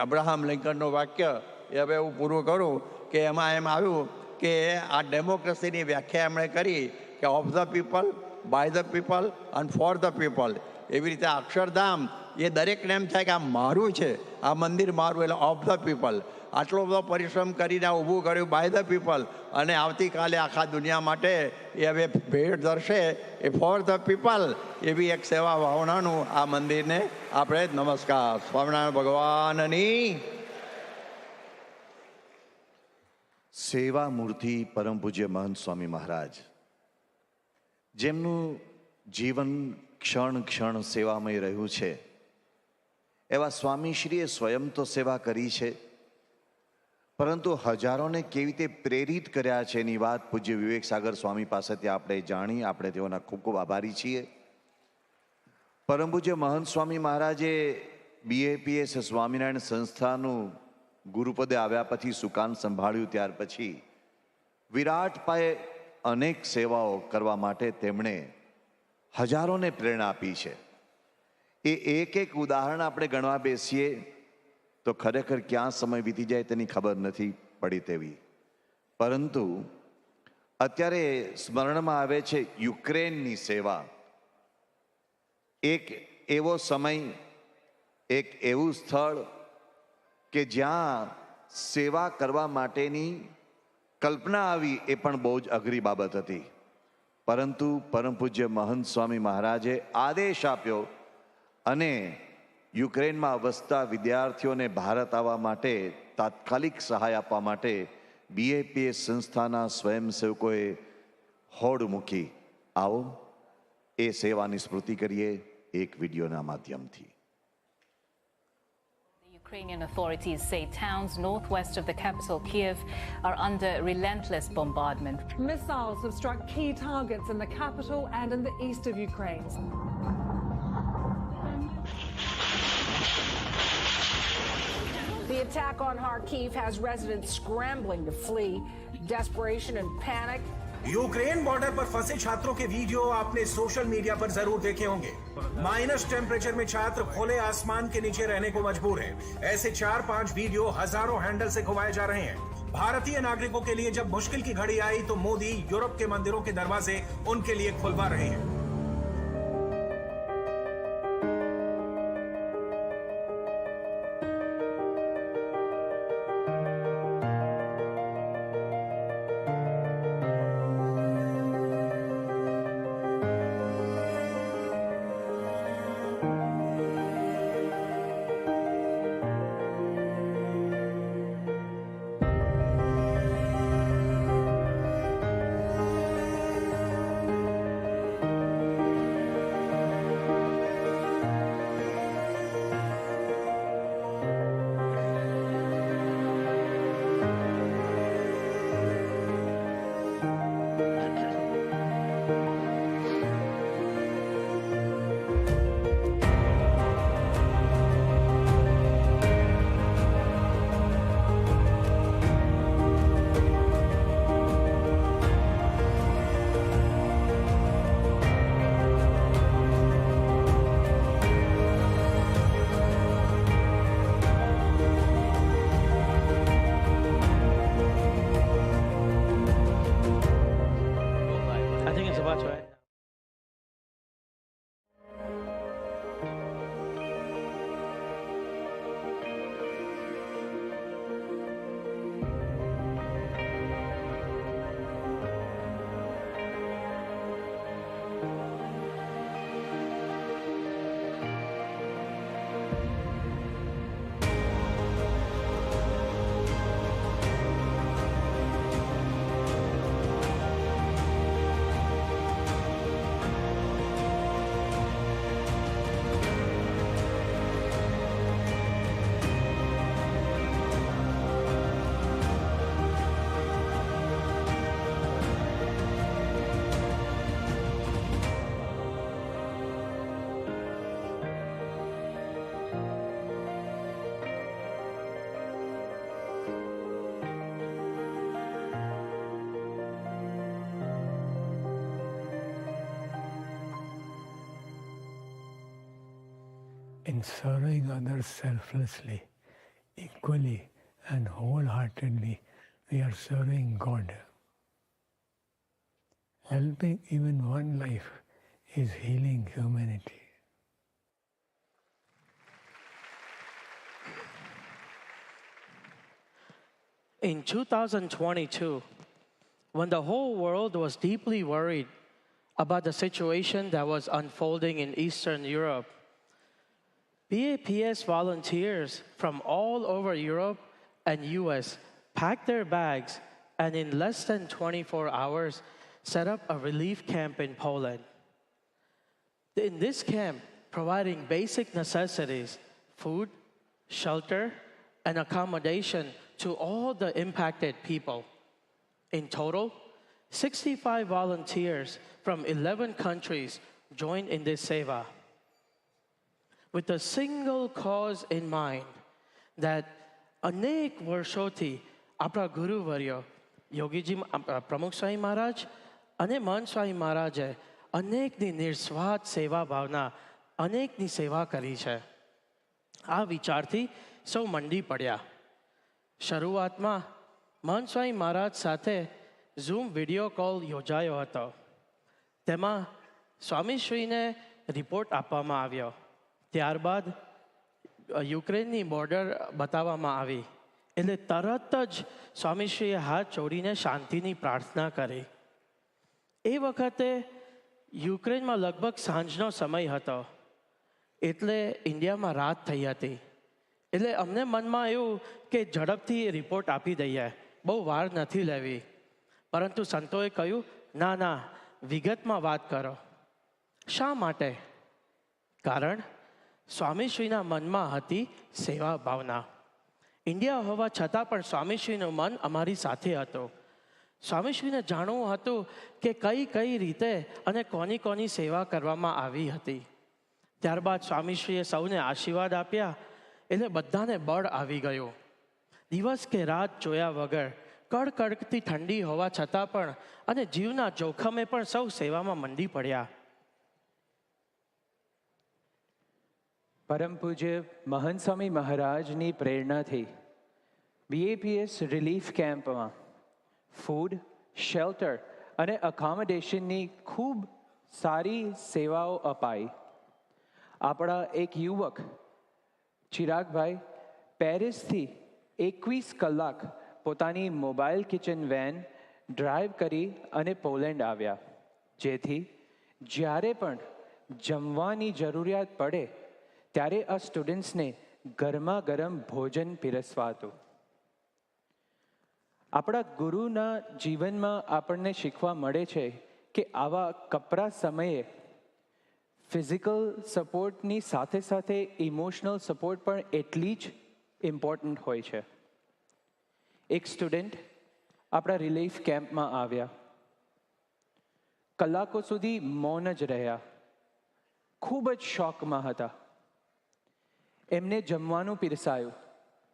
અબ્રાહમ લિંકનનું વાક્ય એ હવે હું પૂરું કરું કે એમાં એમ આવ્યું કે આ ડેમોક્રેસીની વ્યાખ્યા એમણે કરી કે of the people, by the people અને ફોર ધ પીપલ. એવી રીતે અક્ષરધામ એ દરેકને એમ થાય કે આ મારું છે, આ મંદિર મારું, એટલે ઓફ ધ પીપલ. આટલો બધો પરિશ્રમ કરીને ઊભું કર્યું બાય ધ પીપલ અને આવતીકાલે આખા દુનિયા માટે એ હવે ભેટ ધરશે એ ફોર ધ પીપલ. એવી એક સેવા ભાવનાનું આ મંદિરને આપણે નમસ્કાર. સ્વામિનારાયણ ભગવાનની સેવા મૂર્તિ પરમ પૂજ્ય મહંત સ્વામી મહારાજ, જેમનું જીવન ક્ષણ ક્ષણ સેવામય રહ્યું છે, એવા સ્વામીશ્રીએ સ્વયં તો સેવા કરી છે, પરંતુ હજારોને કેવી રીતે પ્રેરિત કર્યા છે એની વાત પૂજ્ય વિવેક સાગર સ્વામી પાસેથી આપણે જાણી. આપણે તેઓના ખૂબ ખૂબ આભારી છીએ. પરમ પૂજ્ય મહંત સ્વામી મહારાજે BAPS સ્વામિનારાયણ સંસ્થાનું ગુરુપદે આવ્યા પછી સુકાન સંભાળ્યું. ત્યાર પછી વિરાટ પાયે અનેક સેવાઓ કરવા માટે તેમણે હજારોને પ્રેરણા આપી છે. એ એક એક ઉદાહરણ આપણે ગણવા બેસીએ તો ખરેખર ક્યાં સમય વીતી જાય તેની ખબર નથી પડી તેવી. પરંતુ અત્યારે સ્મરણમાં આવે છે યુક્રેનની સેવા. એક એવો સમય, એક એવું સ્થળ કે જ્યાં સેવા કરવા માટેની કલ્પના આવી એ પણ બહુ જ અઘરી બાબત હતી. પરંતુ પરમ પૂજ્ય મહંત સ્વામી મહારાજે આદેશ આપ્યો અને યુક્રેનમાં વસતા વિદ્યાર્થીઓને ભારત આવવા માટે તાત્કાલિક સહાય આપવા માટે BAPS સંસ્થાના સ્વયંસેવકોએ હોડ મૂકી. આવો એ સેવાની સ્મૃતિ કરીએ એક વિડીયોના માધ્યમથી. Ukrainian authorities say towns northwest of the capital Kiev are under relentless bombardment. Missiles have struck key targets in the capital and in the east of Ukraine. The attack on Kharkiv has residents scrambling to flee. Desperation and panic. Ukraine border पर फंसे छात्रों के video आपने social media पर जरूर देखे होंगे। Minus temperature में छात्र खुले आसमान के नीचे रहने को मजबूर हैं। ऐसे 4-5 वीडियो हजारों हैंडल से खुलवाए जा रहे हैं। भारतीय नागरिकों के लिए जब मुश्किल की घड़ी आई तो मोदी यूरोप के मंदिरों के दरवाजे उनके लिए खुलवा रहे हैं। in serving others selflessly, equally and wholeheartedly, we are serving God. Helping even one life is healing humanity. In 2022, when the whole world was deeply worried about the situation that was unfolding in Eastern Europe, BAPS volunteers from all over Europe and US packed their bags and in less than 24 hours set up a relief camp in Poland. In this camp, providing basic necessities, food, shelter, and accommodation to all the impacted people. In total, 65 volunteers from 11 countries joined in this seva, with a single cause in mind, that અનેક વર્ષોથી આપણા ગુરુવર્યો યોગીજી પ્રમુખ સ્વામી મહારાજ અને મહંત સ્વામી મહારાજે અનેકની નિસ્વાર્થ સેવા ભાવના અનેકની સેવા કરી છે. આ વિચારથી સૌ મંડી પડ્યા. શરૂઆતમાં મહંત સ્વામી મહારાજ સાથે ઝૂમ વિડીયો કોલ યોજાયો હતો. તેમાં સ્વામીશ્રીને રિપોર્ટ આપવામાં આવ્યો. ત્યારબાદ યુક્રેનની બોર્ડર બતાવવામાં આવી એટલે તરત જ સ્વામીશ્રીએ હાથ જોડીને શાંતિની પ્રાર્થના કરી. એ વખતે યુક્રેનમાં લગભગ સાંજનો સમય હતો એટલે ઇન્ડિયામાં રાત થઈ હતી. એટલે અમને મનમાં આવ્યું કે ઝડપથી રિપોર્ટ આપી દઈએ, બહુ વાર નથી લેવી. પરંતુ સંતોએ કહ્યું ના ના, વિગતમાં વાત કરો. શા માટે? કારણ સ્વામીશ્રીના મનમાં હતી સેવા ભાવના. ઇન્ડિયા હોવા છતાં પણ સ્વામીશ્રીનું મન અમારી સાથે હતું. સ્વામીશ્રીને જાણવું હતું કે કઈ કઈ રીતે અને કોની કોની સેવા કરવામાં આવી હતી. ત્યારબાદ સ્વામીશ્રીએ સૌને આશીર્વાદ આપ્યા એટલે બધાને બળ આવી ગયું. દિવસ કે રાત જોયા વગર કડકડતી ઠંડી હોવા છતાં પણ અને જીવના જોખમે પણ સૌ સેવામાં મંડી પડ્યા. પરમ પૂજ્ય મહંત સ્વામી મહારાજની પ્રેરણાથી BAPS રિલીફ કેમ્પમાં ફૂડ, શેલ્ટર અને અકોમોડેશનની ખૂબ સારી સેવાઓ અપાઈ. આપણા એક યુવક ચિરાગભાઈ પેરિસથી 21 કલાક પોતાની મોબાઈલ કિચન વેન ડ્રાઈવ કરી અને પોલેન્ડ આવ્યા, જેથી જ્યારે પણ જમવાની જરૂરિયાત પડે ત્યારે આ સ્ટુડન્ટ્સને ગરમા ગરમ ભોજન પીરસવાતું. આપણા ગુરુના જીવનમાં આપણને શીખવા મળે છે કે આવા કપરા સમયે ફિઝિકલ સપોર્ટની સાથે સાથે ઇમોશનલ સપોર્ટ પણ એટલી જ ઇમ્પોર્ટન્ટ હોય છે. એક સ્ટુડન્ટ આપણા રિલીફ કેમ્પમાં આવ્યા, કલાકો સુધી મૌન જ રહ્યા, ખૂબ જ શોકમાં હતા. એમને જમવાનું પીરસાયું,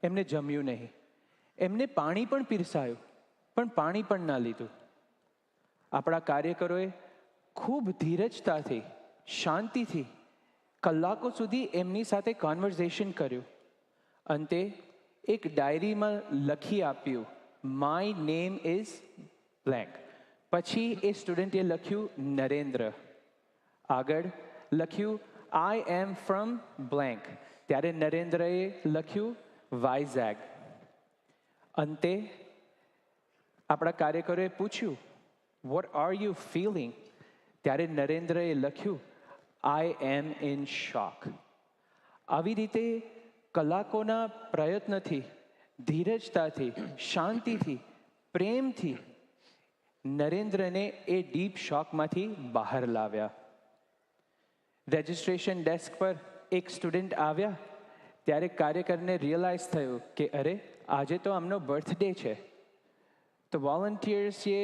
એમને જમ્યું નહીં. એમને પાણી પણ પીરસાયું પણ પાણી પણ ના લીધું. આપણા કાર્યકરોએ ખૂબ ધીરજતાથી, શાંતિથી કલાકો સુધી એમની સાથે કોન્વર્ઝેશન કર્યું. અંતે એક ડાયરીમાં લખી આપ્યું, માય નેમ ઇઝ બ્લેન્ક. પછી એ સ્ટુડન્ટે લખ્યું નરેન્દ્ર. આગળ લખ્યું I am from blank. ત્યારે નરેન્દ્રએ લખ્યું વાઇઝેગ. અંતે આપણા કાર્યકરોએ પૂછ્યું વોટ આર યુ ફીલિંગ? ત્યારે નરેન્દ્રએ લખ્યું I am in shock. આવી રીતે કલાકોના પ્રયત્નથી, ધીરજતાથી, શાંતિથી, પ્રેમથી નરેન્દ્રને એ ડીપ શોકમાંથી બહાર લાવ્યા. રજિસ્ટ્રેશન ડેસ્ક પર એક સ્ટુડન્ટ આવ્યા ત્યારે કાર્યકરને રિયલાઇઝ થયું કે અરે આજે તો આમનો બર્થડે છે. તો વોલન્ટિયર્સે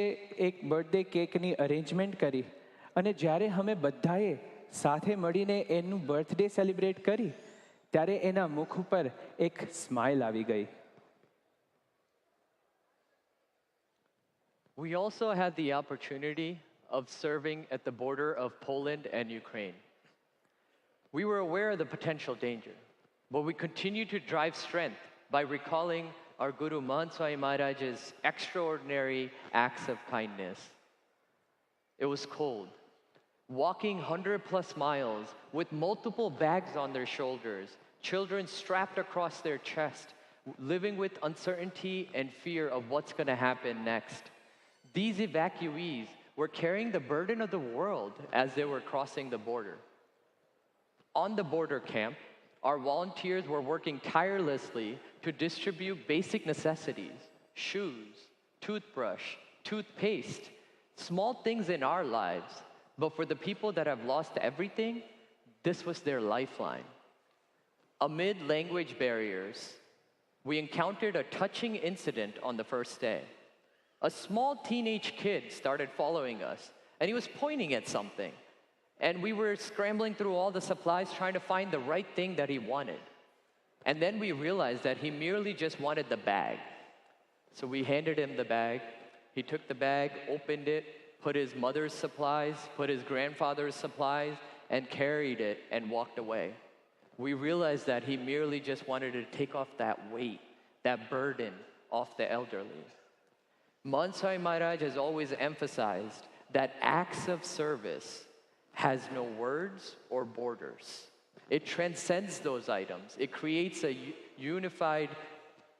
એક બર્થડે કેકની અરેન્જમેન્ટ કરી અને જ્યારે અમે બધાએ સાથે મળીને એનું બર્થડે સેલિબ્રેટ કરી ત્યારે એના મુખ ઉપર એક સ્માઇલ આવી ગઈ. We also had the opportunity of serving at the border of Poland and Ukraine. We were aware of the potential danger, but we continued to drive strength by recalling our Guru Mahant Swami Maharaj's extraordinary acts of kindness. It was cold. Walking 100+ miles with multiple bags on their shoulders, children strapped across their chest, living with uncertainty and fear of what's going to happen next. These evacuees were carrying the burden of the world as they were crossing the border. On the border camp, our volunteers were working tirelessly to distribute basic necessities, shoes, toothbrush, toothpaste, small things in our lives. But for the people that have lost everything, this was their lifeline. Amid language barriers, we encountered a touching incident on the first day. A small teenage kid started following us, and he was pointing at something. And we were scrambling through all the supplies trying to find the right thing that he wanted. And then we realized that he merely just wanted the bag. So we handed him the bag. He took the bag, opened it, put his mother's supplies, put his grandfather's supplies, and carried it and walked away. We realized that he merely just wanted to take off that weight, that burden off the elderly. Mahant Swami Maharaj has always emphasized that acts of service has no words or borders. It transcends those items. It creates a unified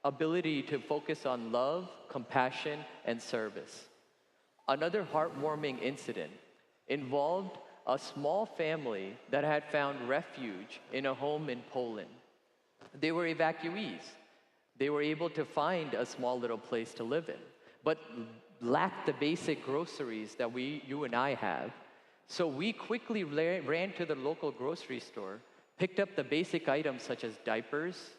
ability to focus on love, compassion, and service. Another heartwarming incident involved a small family that had found refuge in a home in Poland. They were evacuees. They were able to find a small little place to live in, but lacked the basic groceries that you and I have. So we quickly ran to the local grocery store, picked up the basic items such as diapers,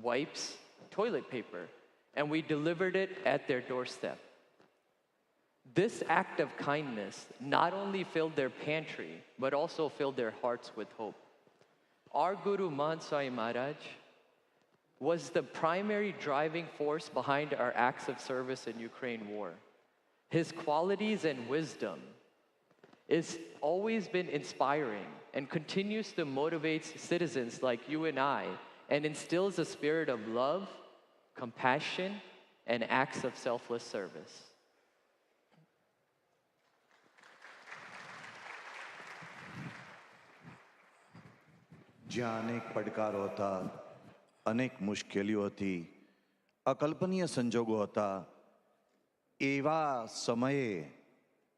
wipes, toilet paper, and we delivered it at their doorstep. This act of kindness not only filled their pantry, but also filled their hearts with hope. Our Guru Mahant Swami Maharaj was the primary driving force behind our acts of service in Ukraine war. His qualities and wisdom has always been inspiring and continues to motivate citizens like you and I, and instills a spirit of love, compassion, and acts of selfless service. જ્યાં અનેક પડકારો હતા, અનેક મુશ્કેલીઓ હતી, અકલ્પનીય સંજોગો હતા, એવા સમયે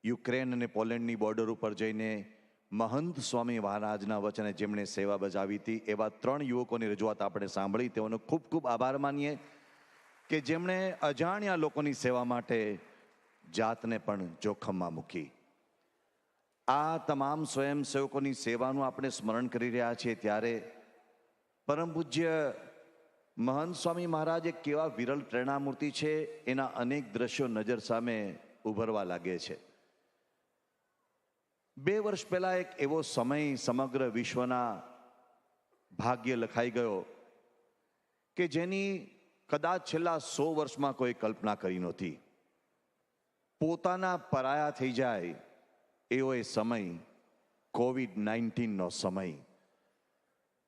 યુક્રેન અને પોલેન્ડની બોર્ડર ઉપર જઈને મહંત સ્વામી મહારાજના વચને જેમણે સેવા બજાવી હતી, એવા 3 યુવકોની રજૂઆત આપણે સાંભળી. તેઓનો ખૂબ ખૂબ આભાર માનીએ કે જેમણે અજાણ્યા લોકોની સેવા માટે જાતને પણ જોખમમાં મૂકી. આ તમામ સ્વયંસેવકોની સેવાનું આપણે સ્મરણ કરી રહ્યા છીએ ત્યારે પરમ પૂજ્ય મહંત સ્વામી મહારાજ એક કેવા વિરલ પ્રેરણામૂર્તિ છે, એના અનેક દ્રશ્યો નજર સામે ઉભરવા લાગે છે. 2 વર્ષ પહેલા એક એવો સમય સમગ્ર વિશ્વના ભાગ્ય લખાઈ ગયો કે જેની કદાચ છેલ્લા 100 વર્ષમાં કોઈ કલ્પના કરી નહોતી. પોતાના પરાયા થઈ જાય એવો એ સમય કોવિડ-19નો સમય.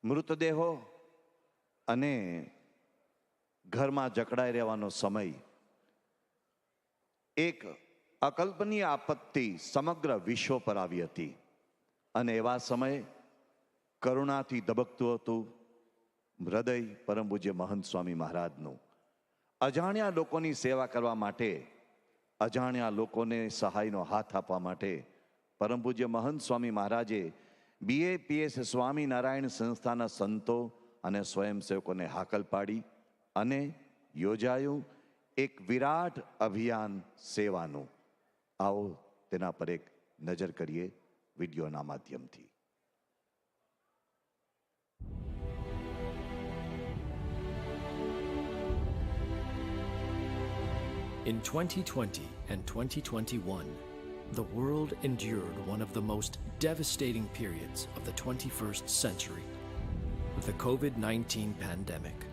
મૃતદેહો અને ઘરમાં જકડાઈ રહેવાનો સમય. એક અકલ્પનીય આપત્તિ સમગ્ર વિશ્વ પર આવી હતી અને એવા સમયે કરુણાથી ધબકતું હતું હૃદય પરમ પૂજ્ય મહંત સ્વામી મહારાજનું. અજાણ્યા લોકોની સેવા કરવા માટે, અજાણ્યા લોકોને સહાયનો હાથ આપવા માટે પરમ પૂજ્ય મહંત સ્વામી મહારાજે BAPS સ્વામિનારાયણ સંસ્થાના સંતો અને સ્વયંસેવકોને હાકલ પાડી અને યોજાયું એક વિરાટ અભિયાન સેવાનું. आओ तेना पर एक नजर करिए वीडियोना माध्यमथी. In 2020 and 2021, the world endured one of the most devastating periods of the 21st century, the COVID-19 pandemic.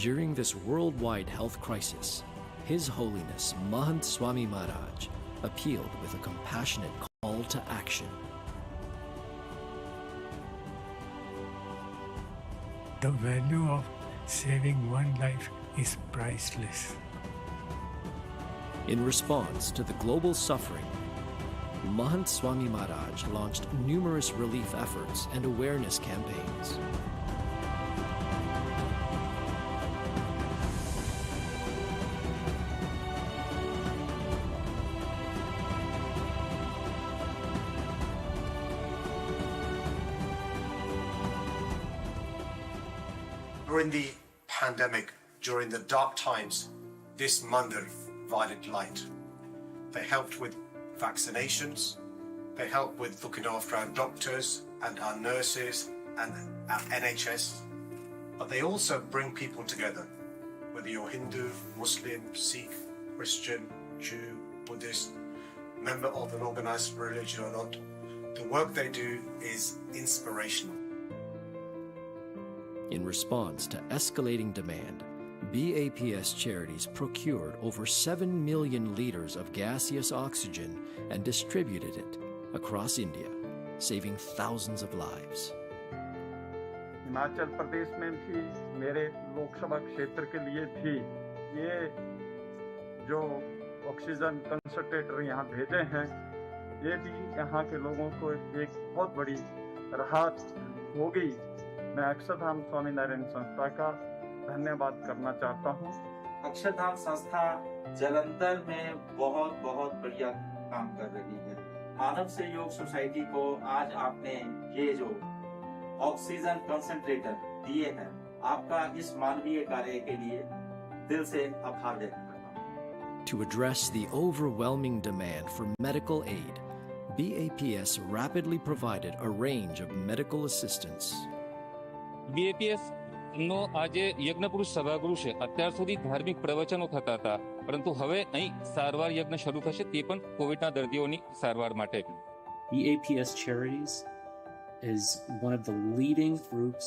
During this worldwide health crisis, His Holiness Mahant Swami Maharaj appealed with a compassionate call to action. The value of saving one life is priceless. In response to the global suffering, Mahant Swami Maharaj launched numerous relief efforts and awareness campaigns. During the pandemic, during the dark times, this mandir provided light. They helped with vaccinations, they help with looking after our doctors and our nurses and our NHS, but they also bring people together, whether you're Hindu, Muslim, Sikh, Christian, Jew, Buddhist, member of an organized religion or not. The work they do is inspirational. In response to escalating demand, BAPS charities procured over 7 million liters of gaseous oxygen and distributed it across India, saving thousands of lives. Himachal Pradesh में भी मेरे लोकसभा क्षेत्र के लिए भी ये जो oxygen concentrator यहाँ भेजे हैं, ये भी यहाँ के लोगों को एक बहुत बड़ी राहत होगी। मैं अक्षरधाम स्वामीनारायण संस्था का धन्यवाद करना चाहता हूँ। अक्षरधाम संस्था जलंधर में बहुत बहुत बढ़िया काम कर रही है। मानव सहयोग सोसाइटी को आज आपने ये जो ऑक्सीजन कंसंट्रेटर दिए हैं, आपका इस मानवीय कार्य के लिए दिल से आभार व्यक्त करता हूँ। To address the overwhelming demand for medical aid, BAPS rapidly provided a range of medical assistance. BAPS નો આજે યજ્ઞપુરુષ સભાગૃહ છે. અત્યાર સુધી ધાર્મિક પ્રવચનો થતા હતા, પરંતુ હવે અહીં સારવાર યજ્ઞ શરૂ થશે, તે પણ કોવિડના દર્દીઓની સારવાર માટે. BAPS Charities is one of the leading groups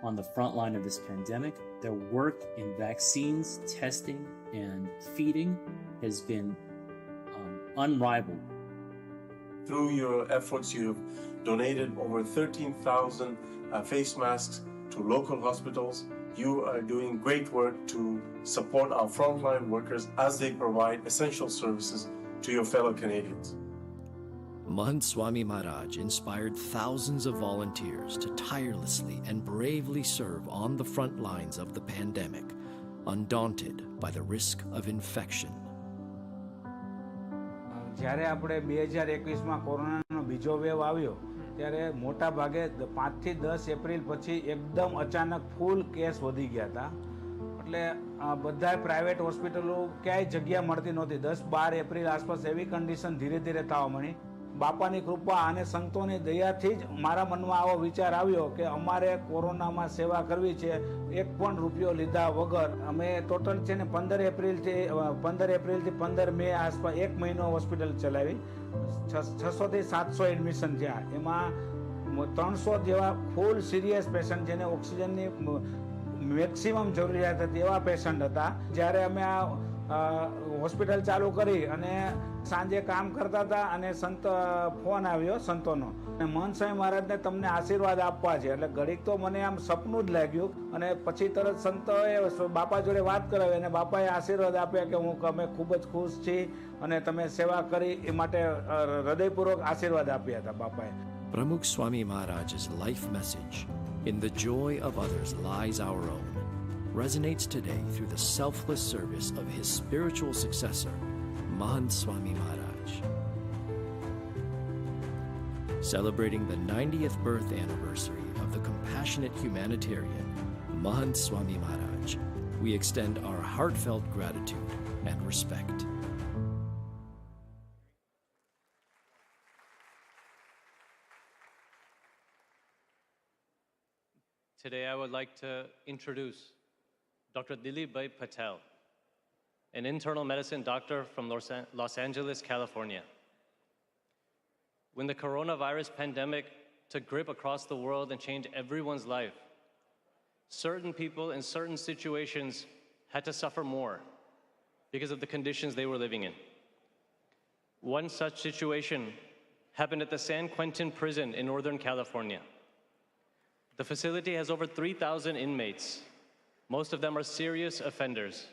on the front line of this pandemic. Their work in vaccines, testing, and feeding has been unrivaled. Through your efforts, you've donated over 13,000 face masks to local hospitals. You are doing great work to support our frontline workers as they provide essential services to your fellow Canadians. Mahant Swami Maharaj inspired thousands of volunteers to tirelessly and bravely serve on the front lines of the pandemic, undaunted by the risk of infection. જ્યારે આપણે 2021માં કોરોનાનો બીજો wave આવ્યો ત્યારે મોટા ભાગે 5 થી 10 April પછી એકદમ અચાનક ફૂલ કેસ વધી ગયા હતા. એટલે બધા પ્રાઇવેટ હોસ્પિટલો ક્યાંય જગ્યા મળતી નહોતી. 10-12 એપ્રિલ આસપાસ એવી કન્ડિશન ધીરે ધીરે થવા મળી. બાપાની કૃપા અને સંતોની દયાથી જ મારા મનમાં આવો વિચાર આવ્યો કે અમારે કોરોનામાં સેવા કરવી છે. 1 પણ રૂપિયો લીધા વગર અમે ટોટલ છે ને 15 એપ્રિલથી 15 મે આસપાસ 1 મહિનો હોસ્પિટલ ચલાવી. 600 થી 700 એડમિશન થયા. એમાં 300 જેવા ફૂલ સિરિયસ પેશન્ટ જેને ઓક્સિજનની મેક્સિમમ જરૂરિયાત હતી એવા પેશન્ટ હતા. જ્યારે અમે આ હોસ્પિટલ ચાલુ કરી અને સાંજે કામ કરતા હતા અને સંત ફોન આવ્યો સંતોનો, મહંત સ્વામી મહારાજને તમને આશીર્વાદ આપવા છે. એટલે ઘડીક તો મને આમ સપનું જ લાગ્યું અને પછી તરત સંતોએ બાપા જોડે વાત કરાવી અને બાપાએ આશીર્વાદ આપ્યા કે અમે ખૂબ જ ખુશ છીએ અને તમે સેવા કરી એ માટે હૃદયપૂર્વક આશીર્વાદ આપ્યા હતા બાપાએ. Pramukh Swami Maharaj's life message, "In the joy of others lies our own," resonates today through the selfless service of his spiritual successor, Mahant Swami Maharaj. Celebrating the 90th birth anniversary of the compassionate humanitarian, Mahant Swami Maharaj, we extend our heartfelt gratitude and respect. Today I would like to introduce Dr. Dilip Bhai Patel, an internal medicine doctor from Los Angeles, California. When the coronavirus pandemic took grip across the world and changed everyone's life, certain people in certain situations had to suffer more because of the conditions they were living in. One such situation happened at the San Quentin prison in Northern California. The facility has over 3,000 inmates. Most of them are serious offenders.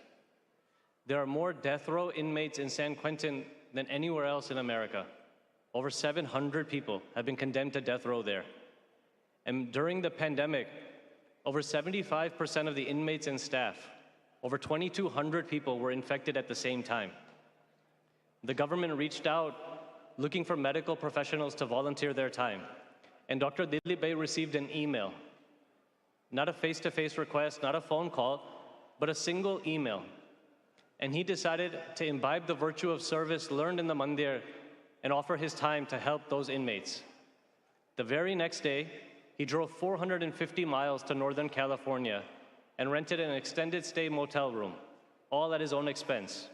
There are more death row inmates in San Quentin than anywhere else in America. Over 700 people have been condemned to death row there. And during the pandemic, over 75% of the inmates and staff, over 2,200 people were infected at the same time. The government reached out looking for medical professionals to volunteer their time. And Dr. Dilip Bhai received an email, not a face-to-face request, not a phone call, but a single email. And he decided to imbibe the virtue of service learned in the mandir and offer his time to help those inmates. The very next day, he drove 450 miles to Northern California and rented an extended stay motel room, all at his own expense.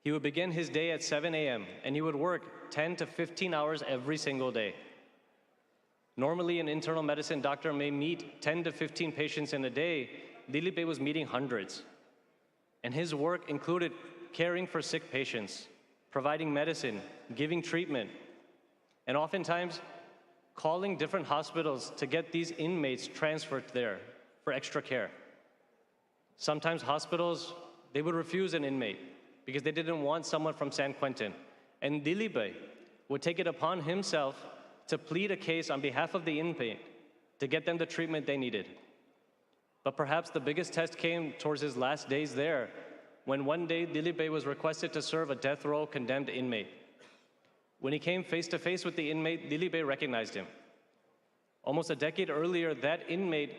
He would begin his day at 7 a.m. and he would work 10 to 15 hours every single day. Normally, an internal medicine doctor may meet 10 to 15 patients in a day. Dilip Bhai was meeting hundreds. And his work included caring for sick patients, providing medicine, giving treatment, and oftentimes calling different hospitals to get these inmates transferred there for extra care. Sometimes hospitals, they would refuse an inmate because they didn't want someone from San Quentin. And Dilip Bhai would take it upon himself to plead a case on behalf of the inmate to get them the treatment they needed. But perhaps the biggest test came towards his last days there, when one day Dilip Bhai was requested to serve a death row condemned inmate. When he came face to face with the inmate, Dilip Bhai recognized him. Almost a decade earlier, that inmate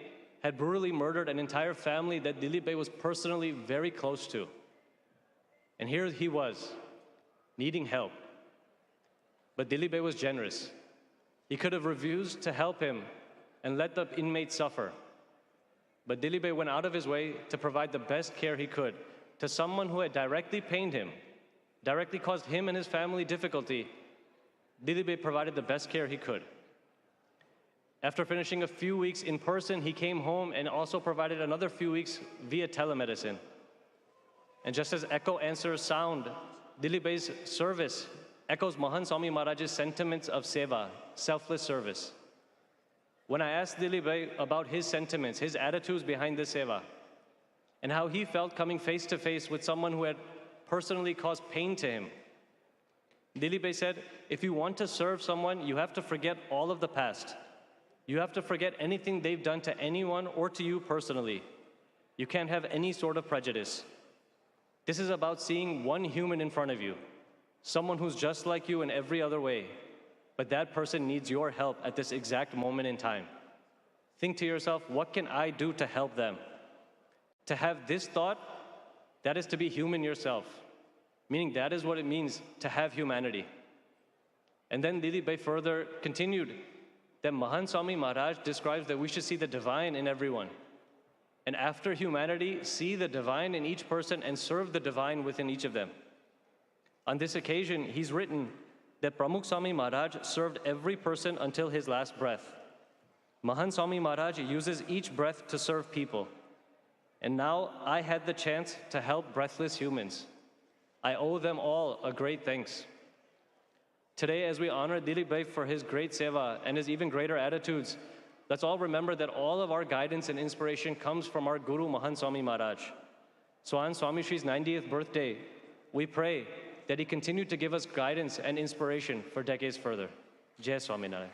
had brutally murdered an entire family that Dilip Bhai was personally very close to. And here he was, needing help. But Dilip Bhai was generous. He could have refused to help him and let the inmate suffer. But Dilip Bhai went out of his way to provide the best care he could to someone who had directly pained him, directly caused him and his family difficulty. Dilip Bhai provided the best care he could. After finishing a few weeks in person, he came home and also provided another few weeks via telemedicine. And just as echo answers sound, Dilip Bhai's service echoes Mahant Swami Maharaj's sentiments of seva, selfless service. When I asked Dilip Bhai about his sentiments, his attitudes behind this seva, and how he felt coming face to face with someone who had personally caused pain to him, Dilip Bhai said, if you want to serve someone, you have to forget all of the past. You have to forget anything they've done to anyone or to you personally. You can't have any sort of prejudice. This is about seeing one human in front of you, someone who's just like you in every other way, but that person needs your help at this exact moment in time. Think to yourself, what can I do to help them? To have this thought, that is to be human yourself, meaning that is what it means to have humanity. And then Dilip Bhai further continued that Mahant Swami Maharaj describes that we should see the divine in everyone. And after humanity, see the divine in each person and serve the divine within each of them. On this occasion, he's written that Pramukh Swami Maharaj served every person until his last breath. Mahant Swami Maharaj uses each breath to serve people. And now I had the chance to help breathless humans. I owe them all a great thanks. Today, as we honor Dilip Bhai for his great seva and his even greater attitudes, let's all remember that all of our guidance and inspiration comes from our Guru Mahant Swami Maharaj. So on Swami Shri's 90th birthday, we pray that he continue to give us guidance and inspiration for decades further. Jai Swaminarayan.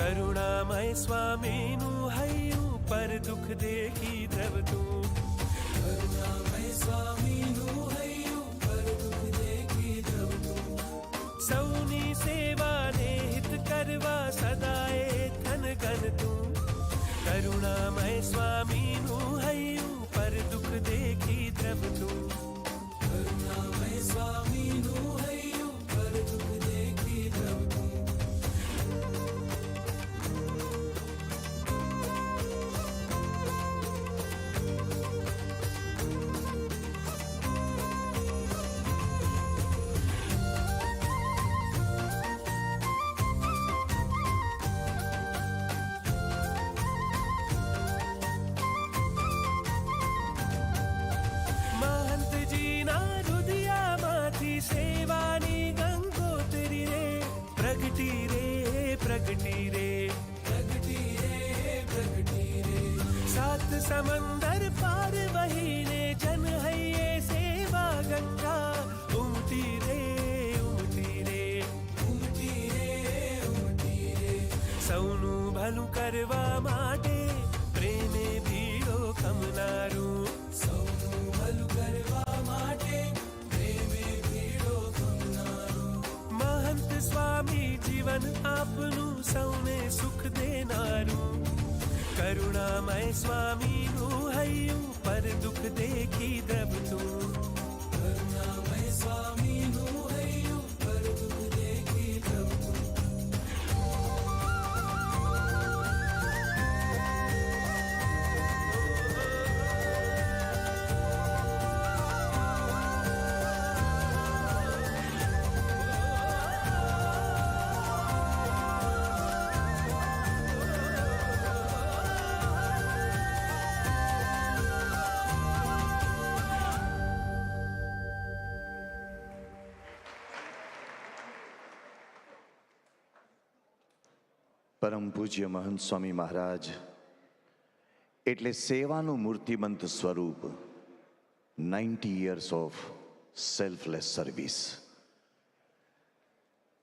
करुणामय स्वामी नु हयू पर दुख देखी द्रव तू करुणामय स्वामी नु हयू पर दुख देखी द्रव तू सौनी सेवा ने हित करवा सदाए थन गन तू करुणामय स्वामी नु प्रगटी रे सात समंदर पार वहीने जन है ये सेवा गंगा उमटी रे सौनु भलु करवा माटे प्रेमे भीड़ो कमनारू सौनु भलु करवा माटे प्रेमे भीड़ो कमनारू महंत स्वामी जीवन आपनु सौने सुख देनारू करुणामय स्वामी नु हयु पर दुख देखी द्रवतु करुणामय स्वामी नु हयु पर दुख देखी द्रवतु પરમ પૂજ્ય મહંત સ્વામી મહારાજ એટલે સેવાનું મૂર્તિમંત સ્વરૂપ. 90 years ઓફ સેલ્ફલેસ સર્વિસ.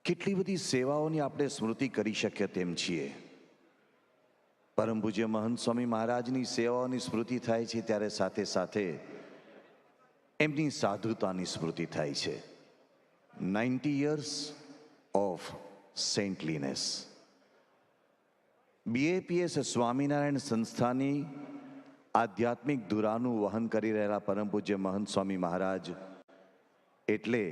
કેટલી બધી સેવાઓની આપણે સ્મૃતિ કરી શકીએ તેમ છીએ. પરમ પૂજ્ય મહંત સ્વામી મહારાજની સેવાઓની સ્મૃતિ થાય છે ત્યારે સાથે સાથે એમની સાધુતાની સ્મૃતિ થાય છે. 90 years ઓફ સેન્ટલીનેસ. BAPS સ્વામિનારાયણ સંસ્થાની આધ્યાત્મિક ધુરાનું વહન કરી રહેલા પરમ પૂજ્ય મહંત સ્વામી મહારાજ એટલે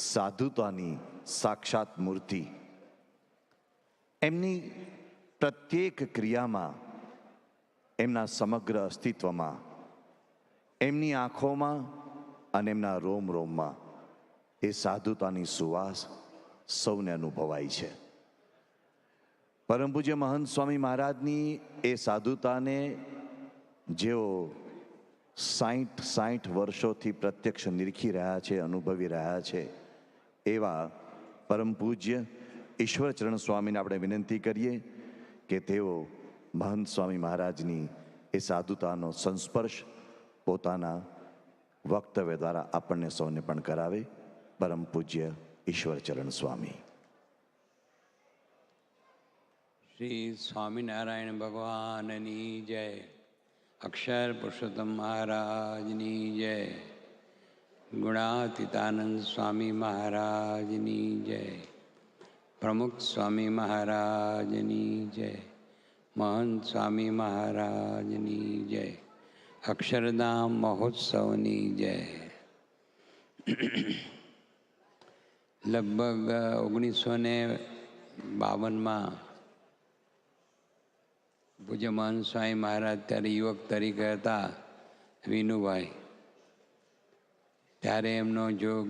સાધુતાની સાક્ષાત મૂર્તિ. એમની પ્રત્યેક ક્રિયામાં, એમના સમગ્ર અસ્તિત્વમાં, એમની આંખોમાં અને એમના રોમ રોમમાં એ સાધુતાની સુવાસ સૌને અનુભવાય છે. પરમ પૂજ્ય મહંત સ્વામી મહારાજની એ સાધુતાને જેઓ 60 વર્ષોથી પ્રત્યક્ષ નિરખી રહ્યા છે, અનુભવી રહ્યા છે, એવા પરમ પૂજ્ય ઈશ્વરચરણ સ્વામીને આપણે વિનંતી કરીએ કે તેઓ મહંત સ્વામી મહારાજની એ સાધુતાનો સંસ્પર્શ પોતાના વક્તવ્ય દ્વારા આપણને સૌને પણ કરાવે. પરમ પૂજ્ય ઈશ્વરચરણ સ્વામી. શ્રી સ્વામિનારાયણ ભગવાનની જય. અક્ષર પુરુષોત્તમ મહારાજની જય. ગુણાતીતાનંદ સ્વામી મહારાજની જય. પ્રમુખ સ્વામી મહારાજની જય. મહંત સ્વામી મહારાજની જય. અક્ષરધામ મહોત્સવની જય. લગભગ 1952માં પૂજ્ય મહંત સ્વામી મહારાજ ત્યારે યુવક તરીકે હતા, વિનુભાઈ. ત્યારે એમનો જોગ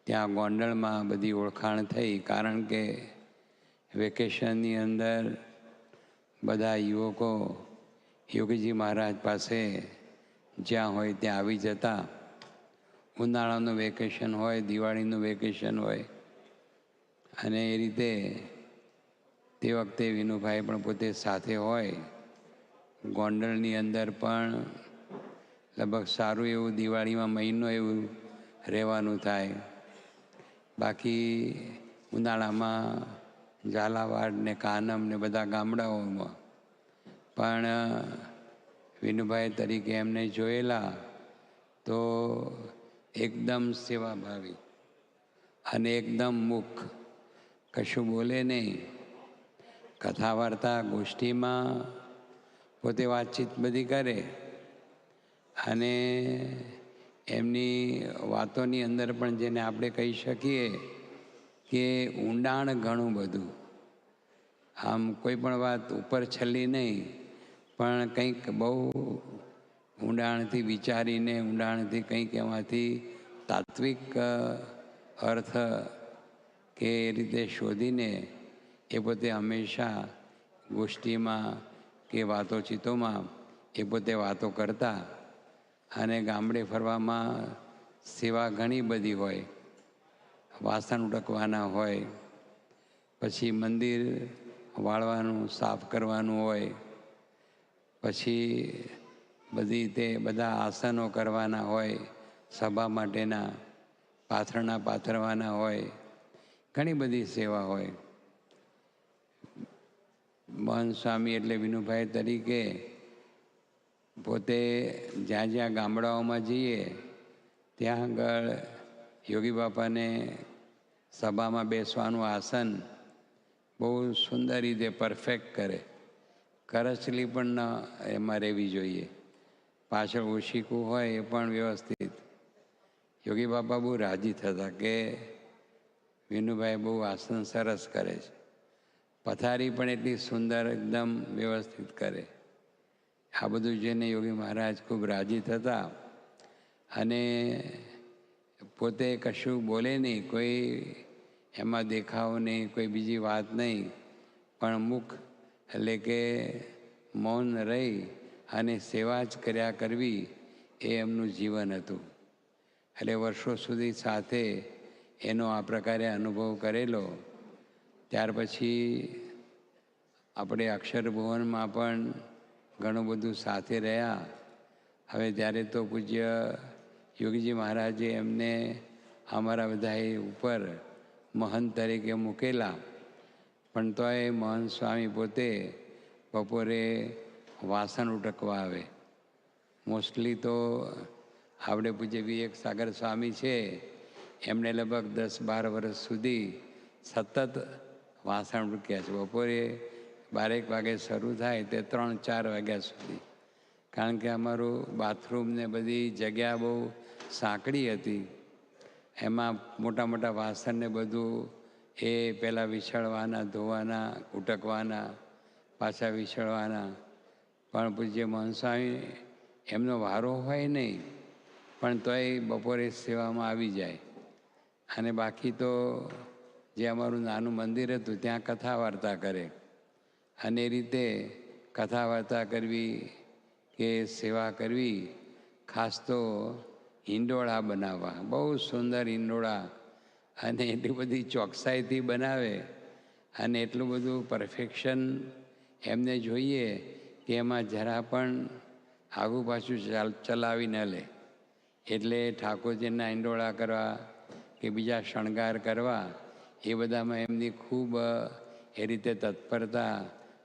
ત્યાં ગોંડલમાં બધી ઓળખાણ થઈ, કારણ કે વેકેશનની અંદર બધા યુવકો યોગીજી મહારાજ પાસે જ્યાં હોય ત્યાં આવી જતા. ઉનાળાનું વેકેશન હોય, દિવાળીનું વેકેશન હોય, અને એ રીતે તે વખતે વિનુભાઈ પણ પોતે સાથે હોય. ગોંડલની અંદર પણ લગભગ સારું એવું દિવાળીમાં મહિનો એવું રહેવાનું થાય. બાકી ઉનાળામાં ઝાલાવાડ ને કાનમ ને બધા ગામડાઓમાં પણ વિનુભાઈ તરીકે એમને જોયેલા તો એકદમ સેવાભાવી અને એકદમ મુખ, કશું બોલે નહીં. કથા વાર્તા ગોષ્ઠીમાં પોતે વાતચીત બધી કરે, અને એમની વાતોની અંદર પણ જેને આપણે કહી શકીએ કે ઊંડાણ ઘણું બધું. આમ કોઈ પણ વાત ઉપર છલ્લી નહીં, પણ કંઈક બહુ ઊંડાણથી વિચારીને, ઊંડાણથી કંઈક એમાંથી તાત્વિક અર્થ કે એ રીતે શોધીને એ પોતે હંમેશા ગોષ્ઠીમાં કે વાતોચીતોમાં એ પોતે વાતો કરતા. અને ગામડે ફરવામાં સેવા ઘણી બધી હોય. વાસણ ઉટકવાના હોય, પછી મંદિર વાળવાનું, સાફ કરવાનું હોય, પછી બધા આસનો કરવાના હોય, સભા માટેના પાથરણા પાથરવાના હોય, ઘણી બધી સેવા હોય. મહંત સ્વામી એટલે વિનુભાઈ તરીકે પોતે જ્યાં જ્યાં ગામડાઓમાં જઈએ ત્યાં આગળ યોગી બાપાને સભામાં બેસવાનું આસન બહુ સુંદર રીતે પરફેક્ટ કરે. કરચલી પણ એમાં રહેવી જોઈએ, પાછળ ઓશીકું હોય એ પણ વ્યવસ્થિત. યોગી બાપા બહુ રાજી થતા કે વિનુભાઈ બહુ આસન સરસ કરે છે. પથારી પણ એટલી સુંદર એકદમ વ્યવસ્થિત કરે. આ બધું જોઈને યોગી મહારાજ ખૂબ રાજી થતા અને પોતે કશું બોલે નહીં, કોઈ એમાં દેખાવ નહીં, કોઈ બીજી વાત નહીં, પણ મુખ એટલે કે મૌન રહી અને સેવા જ કર્યા કરવી એ એમનું જીવન હતું. એટલે વર્ષો સુધી સાથે એનો આ પ્રકારે અનુભવ કરેલો. ત્યાર પછી આપણે અક્ષરભુવનમાં પણ ઘણું બધું સાથે રહ્યા. હવે ત્યારે તો પૂજ્ય યોગીજી મહારાજે એમને અમારા બધાએ ઉપર મહંત તરીકે મૂકેલા, પણ તોય મહંત સ્વામી પોતે બપોરે વાસણ ઉટકવા આવે. મોસ્ટલી તો આપણે પૂજ્ય વિવેક સાગર સ્વામી છે, એમણે લગભગ 10-12 વર્ષ સુધી સતત વાસણ ઉટક્યા છે. બપોરે 12 વાગે શરૂ થાય તે 3-4 વાગ્યા સુધી. કારણ કે અમારું બાથરૂમ ને બધી જગ્યા બહુ સાંકડી હતી. એમાં મોટા મોટા વાસણને બધું એ પહેલાં વિછળવાના, ધોવાના, ઉટકવાના, પાછા વિછળવાના. પણ પૂજ્ય મહંત સ્વામી એમનો વારો હોય નહીં, પણ તોય બપોરે સેવામાં આવી જાય. અને બાકી તો જે અમારું નાનું મંદિર હતું ત્યાં કથા વાર્તા કરે. અને એ રીતે કથા વાર્તા કરવી કે સેવા કરવી, ખાસ તો ઈંડોળા બનાવવા, બહુ સુંદર ઈંડોળા, અને એટલી બધી ચોકસાઈથી બનાવે અને એટલું બધું પરફેક્શન એમને જોઈએ કે એમાં જરા પણ આગું પાછું ચલાવી ન લે. એટલે ઠાકોરજીના ઈંડોળા કરવા કે બીજા શણગાર કરવા એ બધામાં એમની ખૂબ એ રીતે તત્પરતા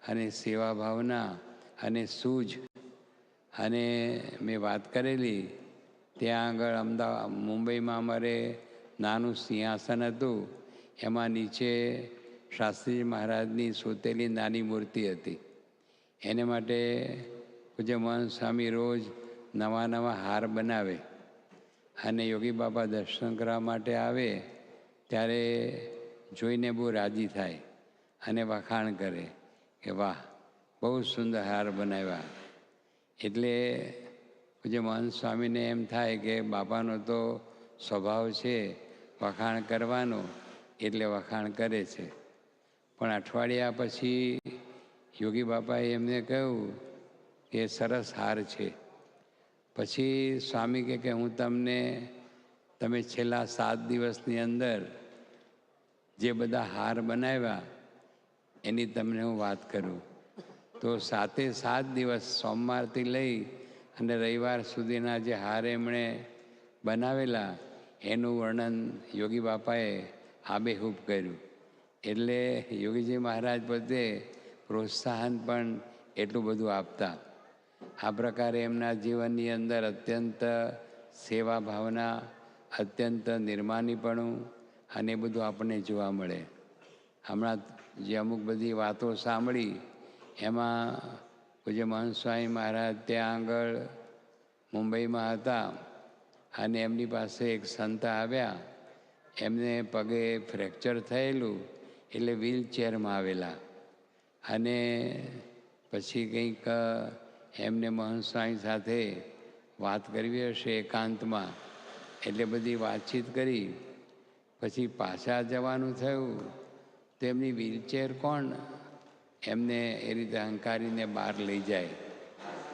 અને સેવા ભાવના અને સૂઝ. અને મેં વાત કરેલી ત્યાં આગળ મુંબઈમાં અમારે નાનું સિંહાસન હતું, એમાં નીચે શાસ્ત્રીજી મહારાજની સોતેલી નાની મૂર્તિ હતી. એને માટે પૂજ્ય મહંત સ્વામી રોજ નવા નવા હાર બનાવે અને યોગી બાપા દર્શન કરવા માટે આવે ત્યારે જોઈને બહુ રાજી થાય અને વખાણ કરે કે વાહ, બહુ સુંદર હાર બનાવ્યા. એટલે પૂજ્ય મહંત સ્વામીને એમ થાય કે બાપાનો તો સ્વભાવ છે વખાણ કરવાનો, એટલે વખાણ કરે છે. પણ અઠવાડિયા પછી યોગી બાપાએ એમને કહ્યું કે સરસ હાર છે. પછી સ્વામી કહે કે હું તમે છેલ્લા 7 દિવસની અંદર જે બધા હાર બનાવ્યા એની તમને હું વાત કરું. તો 7 દિવસ સોમવારથી લઈ અને રવિવાર સુધીના જે હાર એમણે બનાવેલા એનું વર્ણન યોગી બાપાએ આબેહૂબ કર્યું. એટલે યોગીજી મહારાજ પોતે પ્રોત્સાહન પણ એટલું બધું આપતા. આ પ્રકારે એમના જીવનની અંદર અત્યંત સેવા ભાવના, અત્યંત નિર્માનીપણું અને બધું આપણને જોવા મળે. હમણાં જે અમુક બધી વાતો સાંભળી એમાં પૂજ્ય મહંત સ્વામી મહારાજ ત્યાં આગળ મુંબઈમાં હતા અને એમની પાસે એક સંત આવ્યા. એમને પગે ફ્રેક્ચર થયેલું એટલે વ્હીલચેરમાં આવેલા. અને પછી કંઈક એમને મહંત સ્વામી સાથે વાત કરવી હશે એકાંતમાં, એટલે બધી વાતચીત કરી. પછી પાછા જવાનું થયું તો એમની વ્હીલચેર કોણ એમને એ રીતે હંકારીને બહાર લઈ જાય.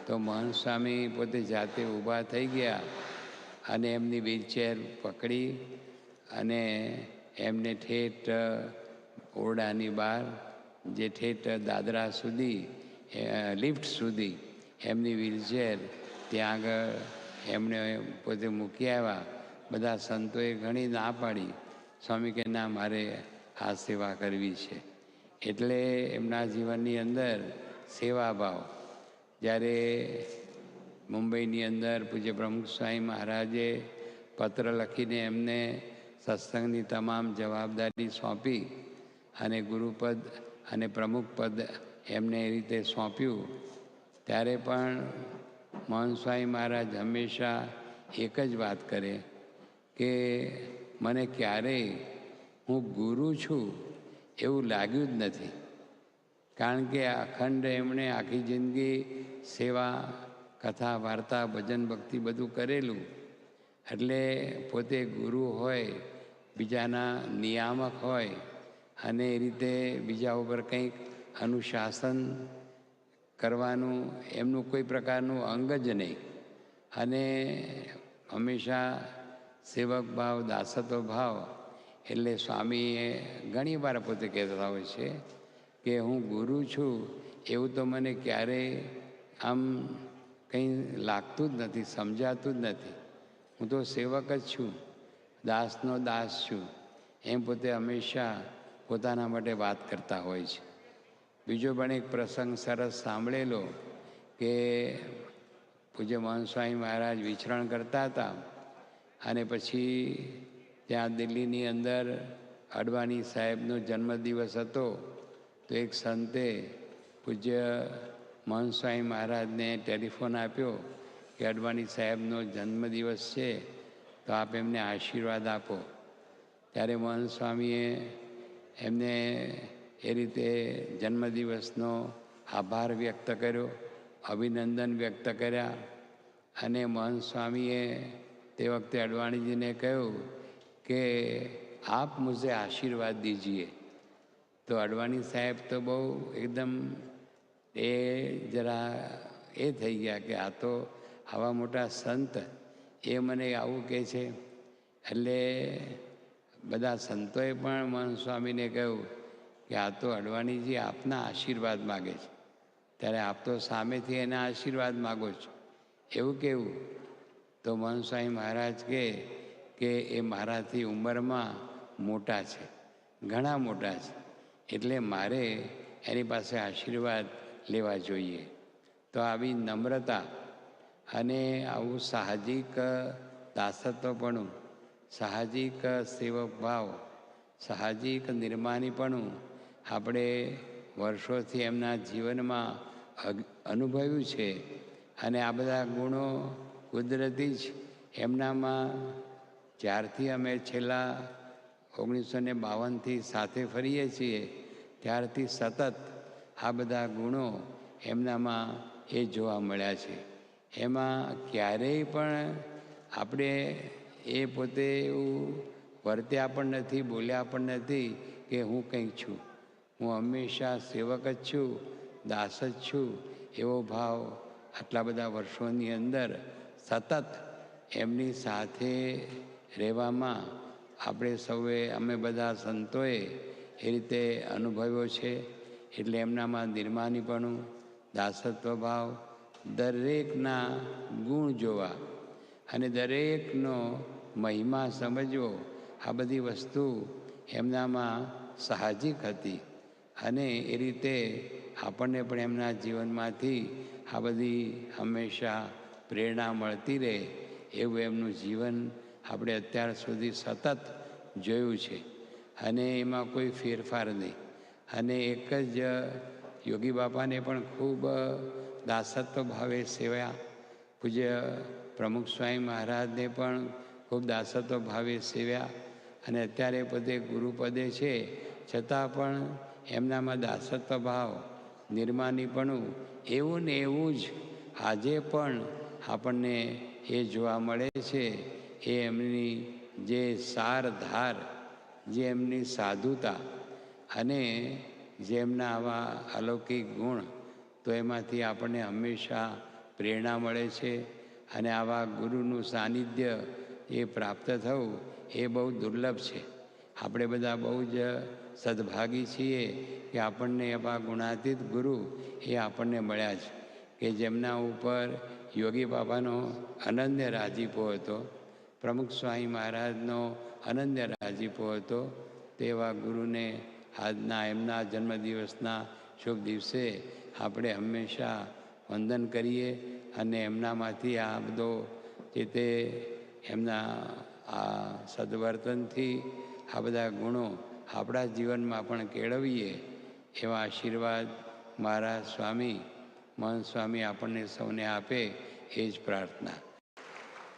તો મહંત સ્વામી પોતે જાતે ઊભા થઈ ગયા અને એમની વ્હીલચેર પકડી અને એમને ઠેઠ ઓરડાની બહાર જે ઠેઠ દાદરા સુધી લિફ્ટ સુધી એમની વ્હીલચેર ત્યાં આગળ એમણે પોતે મૂકી આવ્યા. બધા સંતોએ ઘણી ના પાડી. સ્વામી કે ના, મારે આ સેવા કરવી છે. એટલે એમના જીવનની અંદર સેવાભાવ. જ્યારે મુંબઈની અંદર પૂજ્ય પ્રમુખ સ્વામી મહારાજે પત્ર લખીને એમને સત્સંગની તમામ જવાબદારી સોંપી અને ગુરુપદ અને પ્રમુખ પદ એમને એ રીતે સોંપ્યું, ત્યારે પણ મહંત સ્વામી મહારાજ હંમેશા એક જ વાત કરે કે મને ક્યારેય હું ગુરુ છું એવું લાગ્યું જ નથી. કારણ કે અખંડ એમણે આખી જિંદગી સેવા, કથા, વાર્તા, ભજન, ભક્તિ બધું કરેલું. એટલે પોતે ગુરુ હોય, બીજાના નિયામક હોય અને એ રીતે બીજા ઉપર કંઈક અનુશાસન કરવાનું એમનું કોઈ પ્રકારનું અંગ જ નહીં. અને હંમેશા સેવક ભાવ, દાસત્વ ભાવ. એટલે સ્વામીએ ઘણી વાર પોતે કહેતા હોય છે કે હું ગુરુ છું એવું તો મને ક્યારેય આમ કંઈ લાગતું જ નથી, સમજાતું જ નથી. હું તો સેવક જ છું, દાસનો દાસ છું, એમ પોતે હંમેશા પોતાના માટે વાત કરતા હોય છે. બીજો પણ એક પ્રસંગ સરસ સાંભળેલો કે પૂજ્ય મહંત સ્વામી મહારાજ વિચરણ કરતા હતા અને પછી ત્યાં દિલ્હીની અંદર અડવાણી સાહેબનો જન્મદિવસ હતો. તો એક સંતે પૂજ્ય મહંત સ્વામી મહારાજને ટેલિફોન આપ્યો કે અડવાણી સાહેબનો જન્મદિવસ છે, તો આપ એમને આશીર્વાદ આપો. ત્યારે મહંત સ્વામીએ એમને એ રીતે જન્મદિવસનો આભાર વ્યક્ત કર્યો, અભિનંદન વ્યક્ત કર્યા. અને મહંત સ્વામીએ તે વખતે અડવાણીજીને કહ્યું કે આપ મુझे આશીર્વાદ દીજીએ. તો અડવાણી સાહેબ તો બહુ એકદમ એ જરા એ થઈ ગયા કે આ તો આવા મોટા સંત એ મને આવું કહે છે. એટલે બધા સંતોએ પણ મહંત સ્વામીને કહ્યું કે આ તો અડવાણીજી આપના આશીર્વાદ માગે છે, ત્યારે આપ તો સામેથી એના આશીર્વાદ માગો છો, એવું કેવું? તો મહંત સ્વામી મહારાજ કહે કે એ મારાથી ઉંમરમાં મોટા છે, ઘણા મોટા છે, એટલે મારે એની પાસે આશીર્વાદ લેવા જોઈએ. તો આવી નમ્રતા અને આવું સાહજિક દાસત્વપણું, સાહજિક સેવક ભાવ, સાહજિક નિર્માનીપણું આપણે વર્ષોથી એમના જીવનમાં અનુભવ્યું છે. અને આ બધા ગુણો કુદરતી જ એમનામાં જ્યારથી અમે છેલ્લા 1952થી સાથે ફરીએ છીએ ત્યારથી સતત આ બધા ગુણો એમનામાં એ જોવા મળ્યા છે. એમાં ક્યારેય પણ આપણે એ પોતે એવું વર્ત્યા પણ નથી, બોલ્યા પણ નથી કે હું કંઈક છું. હું હંમેશા સેવક જ છું, દાસ જ છું, એવો ભાવ આટલા બધા વર્ષોની અંદર સતત એમની સાથે રહેવામાં આપણે સૌએ, અમે બધા સંતોએ એ રીતે અનુભવ્યો છે. એટલે એમનામાં નિર્માનીપણું, દાસત્વ ભાવ, દરેકના ગુણ જોવા અને દરેકનો મહિમા સમજવો, આ બધી વસ્તુ એમનામાં સાહજિક હતી. અને એ રીતે આપણને પણ એમના જીવનમાંથી આ બધી હંમેશા પ્રેરણા મળતી રહે એવું એમનું જીવન આપણે અત્યાર સુધી સતત જોયું છે. અને એમાં કોઈ ફેરફાર નહીં. અને એક જ યોગી બાપાને પણ ખૂબ દાસત્વ ભાવે સેવા, પૂજ્ય પ્રમુખ સ્વામી મહારાજને પણ ખૂબ દાસત્વ ભાવે સેવ્યા. અને અત્યારે પોતે ગુરુપદે છે, છતાં પણ એમનામાં દાસત્વ ભાવ, નિર્માનીપણું એવું ને એવું જ આજે પણ આપણને એ જોવા મળે છે. એ એમની જે સારધાર, જે એમની સાધુતા અને જેમના આવા અલૌકિક ગુણ, તો એમાંથી આપણને હંમેશા પ્રેરણા મળે છે. અને આવા ગુરુનું સાનિધ્ય એ પ્રાપ્ત થવું એ બહુ દુર્લભ છે. આપણે બધા બહુ જ સદભાગી છીએ કે આપણને એવા ગુણાતીત ગુરુ એ આપણને મળ્યા છે કે જેમના ઉપર યોગી બાબાનો અનન્ય રાજીપો હતો, પ્રમુખ સ્વામી મહારાજનો અનન્ય રાજીપો હતો. તેવા ગુરુને આજના એમના જન્મદિવસના શુભ દિવસે આપણે હંમેશા વંદન કરીએ અને એમનામાંથી આ બધો જે તે એમના આ સદવર્તનથી આ બધા ગુણો આપણા જીવનમાં પણ કેળવીએ એવા આશીર્વાદ મારા સ્વામી મહંત સ્વામી આપણને સૌને આપે એ જ પ્રાર્થના.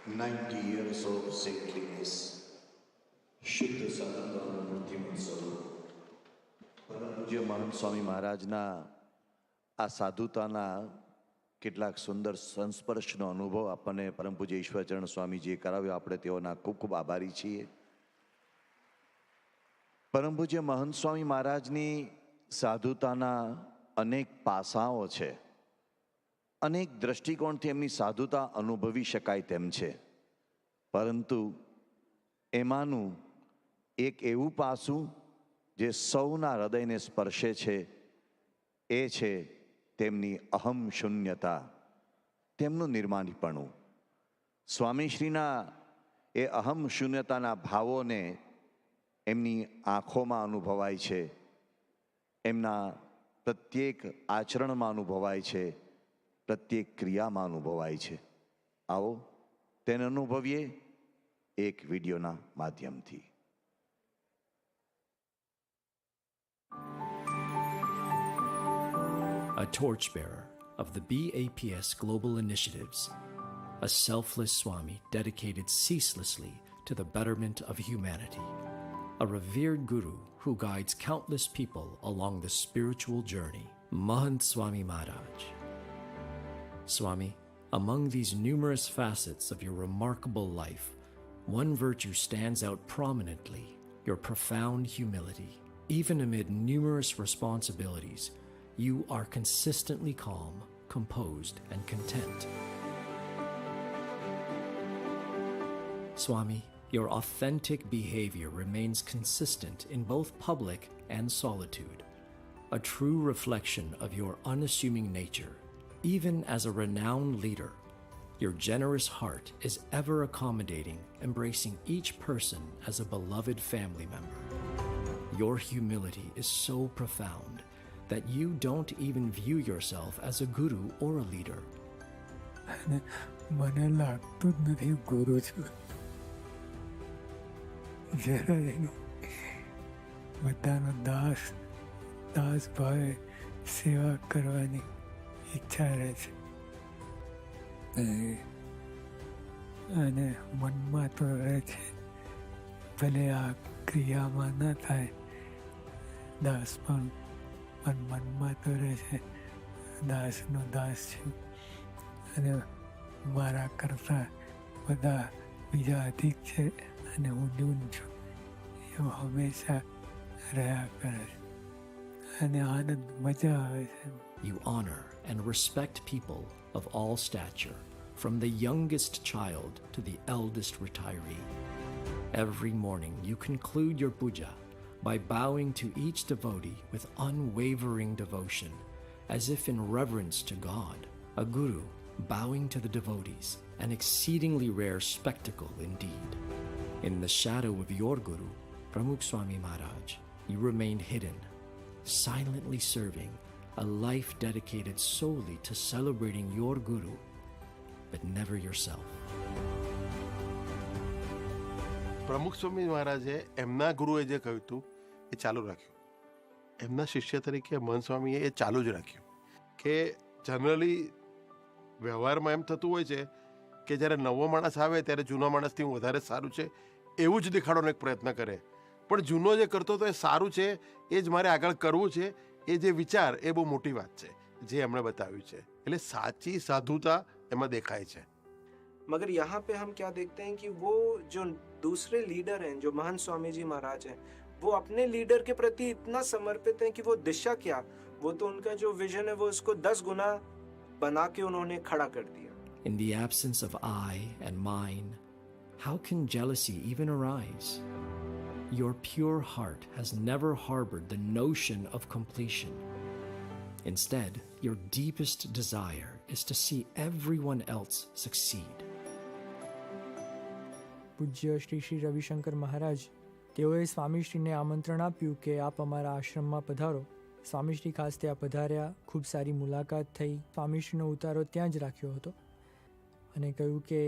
90 years of saintliness, શુદ્ધ સાધનાનું મૂર્તિમંત સ્વરૂપ પરમ પૂજ્ય મહંત સ્વામી મહારાજના આ સાધુતાના કેટલાક સુંદર સંસ્પર્શનો અનુભવ આપણને પરમ પૂજ્ય ઈશ્વરચરણ સ્વામીજીએ કરાવ્યો. આપણે તેઓના ખૂબ ખૂબ આભારી છીએ. પરમ પૂજ્ય મહંત સ્વામી મહારાજની સાધુતાના અનેક પાસાઓ છે. અનેક દ્રષ્ટિકોણથી એમની સાધુતા અનુભવી શકાય તેમ છે. પરંતુ એમાંનું એક એવું પાસું જે સૌના હૃદયને સ્પર્શે છે એ છે તેમની અહમ શૂન્યતા, તેમનું નિર્માણીપણું. સ્વામીશ્રીના એ અહમ શૂન્યતાના ભાવોને એમની આંખોમાં અનુભવાય છે, એમના પ્રત્યેક આચરણમાં અનુભવાય છે, પ્રત્યેક ક્રિયામાં અનુભવાય છે. આવો તેને અનુભવીએ એક વિડીયોના માધ્યમથી. A torchbearer of the BAPS global initiatives, a selfless Swami dedicated ceaselessly to the betterment of humanity, a revered guru who guides countless people along the spiritual journey, Mahant Swami Maharaj. Swami, among these numerous facets of your remarkable life, one virtue stands out prominently, your profound humility. Even amid numerous responsibilities, you are consistently calm, composed, and content. Swami, your authentic behavior remains consistent in both public and solitude, a true reflection of your unassuming nature. Even as a renowned leader, your generous heart is ever accommodating, embracing each person as a beloved family member. Your humility is so profound that you don't even view yourself as a guru or a leader. મને લાગતું જ નથી ગુરુ છું. જરા એનું બધાનો દાસ ભાવે સેવા કરવાની ઈચ્છા રહે છે અને મનમાં તો રહે છે, ભલે આ ક્રિયામાં ન થાય દાસ પણ મનમાં તો રહે છે દાસનો દાસ છું અને મારા કરતાં બધા બીજા અધિક છે અને હું ન્યૂન છું એવું હંમેશા રહ્યા કરે છે અને આનંદ મજા આવે છે. You honor and respect people of all stature, from the youngest child to the eldest retiree. Every morning you conclude your puja by bowing to each devotee with unwavering devotion, as if in reverence to God. A guru bowing to the devotees, an exceedingly rare spectacle indeed. In the shadow of your guru, Pramukh Swami Maharaj, you remained hidden, silently serving a life dedicated solely to celebrating your guru, but never yourself. પ્રમુખ સ્વામી મહારાજે એમના ગુરુએ જે કહ્યું હતું એ ચાલુ રાખ્યું. એમના શિષ્ય તરીકે મહંત સ્વામીએ એ ચાલુ જ રાખ્યું કે જનરલી વ્યવહારમાં એમ થતું હોય છે કે જ્યારે નવો માણસ આવે ત્યારે જૂના માણસથી હું વધારે સારું છે એવું જ દેખાડવાનો એક પ્રયત્ન કરે, પણ જૂનો જે કરતો હતો એ સારું છે, એ જ મારે આગળ કરવું છે, એ જે વિચાર એ બહુ મોટી વાત છે જે એમણે બતાવ્યું છે. એટલે સાચી સાધુતા એમાં દેખાય છે. मगर यहाँ पे हम क्या देखते हैं कि वो जो दूसरे लीडर हैं, जो महंत स्वामी जी महाराज हैं, वो अपने लीडर के प्रति इतना समर्पित हैं कि वो दिशा क्या, वो तो उनका जो विजन है वो उसको 10 गुना बना के उन्होंने खड़ा कर दिया. In the absence of I and mine, how can jealousy even arise? Your pure heart has never harbored the notion of completion. Instead, your deepest desire is to see everyone else succeed. પૂજ્ય શ્રી શ્રી રવિશંકર મહારાજ તેઓએ સ્વામીશ્રીને આમંત્રણ આપ્યું કે આપ અમારા આશ્રમમાં પધારો. સ્વામીશ્રી ખાસ ત્યાં પધાર્યા, ખૂબ સારી મુલાકાત થઈ. સ્વામીશ્રીનો ઉતારો ત્યાં જ રાખ્યો હતો અને કહ્યું કે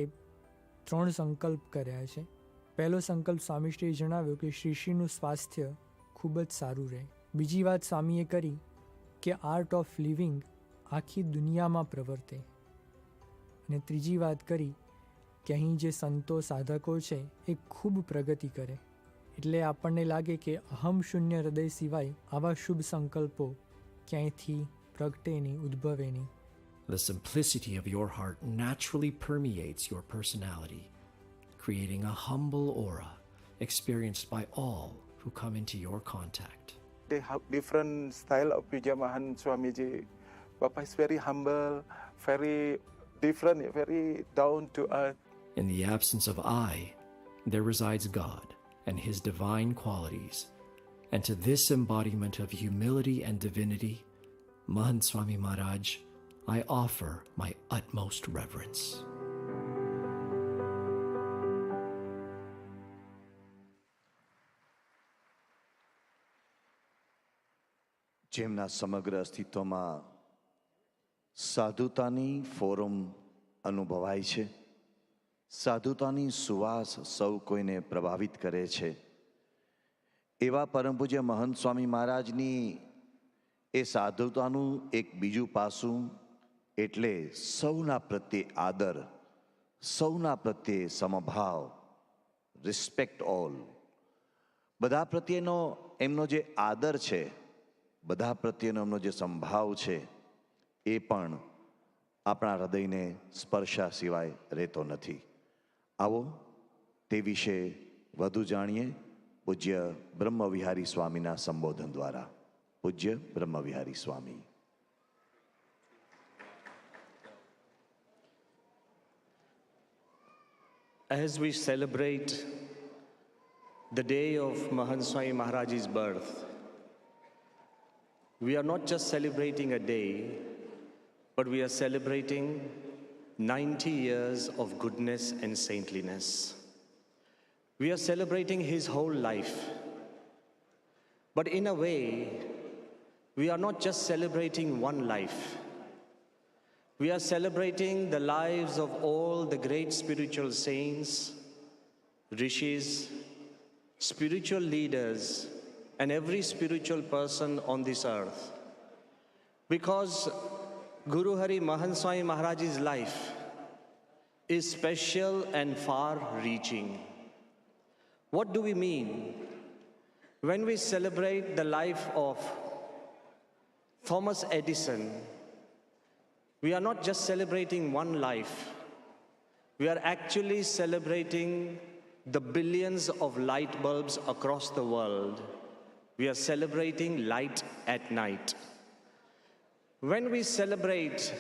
3 સંકલ્પ કર્યા છે. પહેલો સંકલ્પ સ્વામીશ્રીએ જણાવ્યો કે શ્રીશ્રીનું સ્વાસ્થ્ય ખૂબ જ સારું રહે. બીજી વાત સ્વામીએ કરી કે આર્ટ ઓફ લિવિંગ આખી દુનિયામાં પ્રવર્તે. અને ત્રીજી વાત કરી કે અહીં જે સંતો સાધકો છે એ ખૂબ પ્રગતિ કરે. એટલે આપણને લાગે કે અહમ શૂન્ય હૃદય સિવાય આવા શુભ સંકલ્પો ક્યાંયથી પ્રગટે નહીં, ઉદ્ભવે નહીં. The simplicity of your heart naturally permeates your personality, creating a humble aura experienced by all who come into your contact. They have different style of Puja Mahant Swamiji. Papa is very humble, very different, very down to earth. In the absence of I, there resides God and His divine qualities. And to this embodiment of humility and divinity, Mahant Swami Maharaj, I offer my utmost reverence. જેમના સમગ્ર અસ્તિત્વમાં સાધુતાની forum અનુભવાય છે, સાધુતાની સુવાસ સૌ કોઈને પ્રભાવિત કરે છે, એવા પરમ પૂજ્ય મહંત સ્વામી મહારાજની એ સાધુતાનું એક બીજું પાસું એટલે સૌના પ્રત્યે આદર, સૌના પ્રત્યે સમભાવ, રિસ્પેક્ટ ઓલ. બધા પ્રત્યેનો એમનો જે આદર છે, બધા પ્રત્યેનો એમનો જે સંભાવ છે, એ પણ આપણા હૃદયને સ્પર્શા સિવાય રહેતો નથી. આવો તે વિશે વધુ જાણીએ પૂજ્ય બ્રહ્મવિહારી સ્વામીના સંબોધન દ્વારા. પૂજ્ય બ્રહ્મવિહારી સ્વામી. As we celebrate the day of Mahant Swami Maharaj's birth, we are not just celebrating a day, but we are celebrating 90 years of goodness and saintliness. We are celebrating his whole life. But in a way, we are not just celebrating one life. We are celebrating the lives of all the great spiritual saints, rishis, spiritual leaders, and every spiritual person on this earth. Because Guru Hari Mahant Swami Maharaj's life is special and far-reaching. What do we mean? When we celebrate the life of Thomas Edison, we are not just celebrating one life. We are actually celebrating the billions of light bulbs across the world. We are celebrating light at night. When we celebrate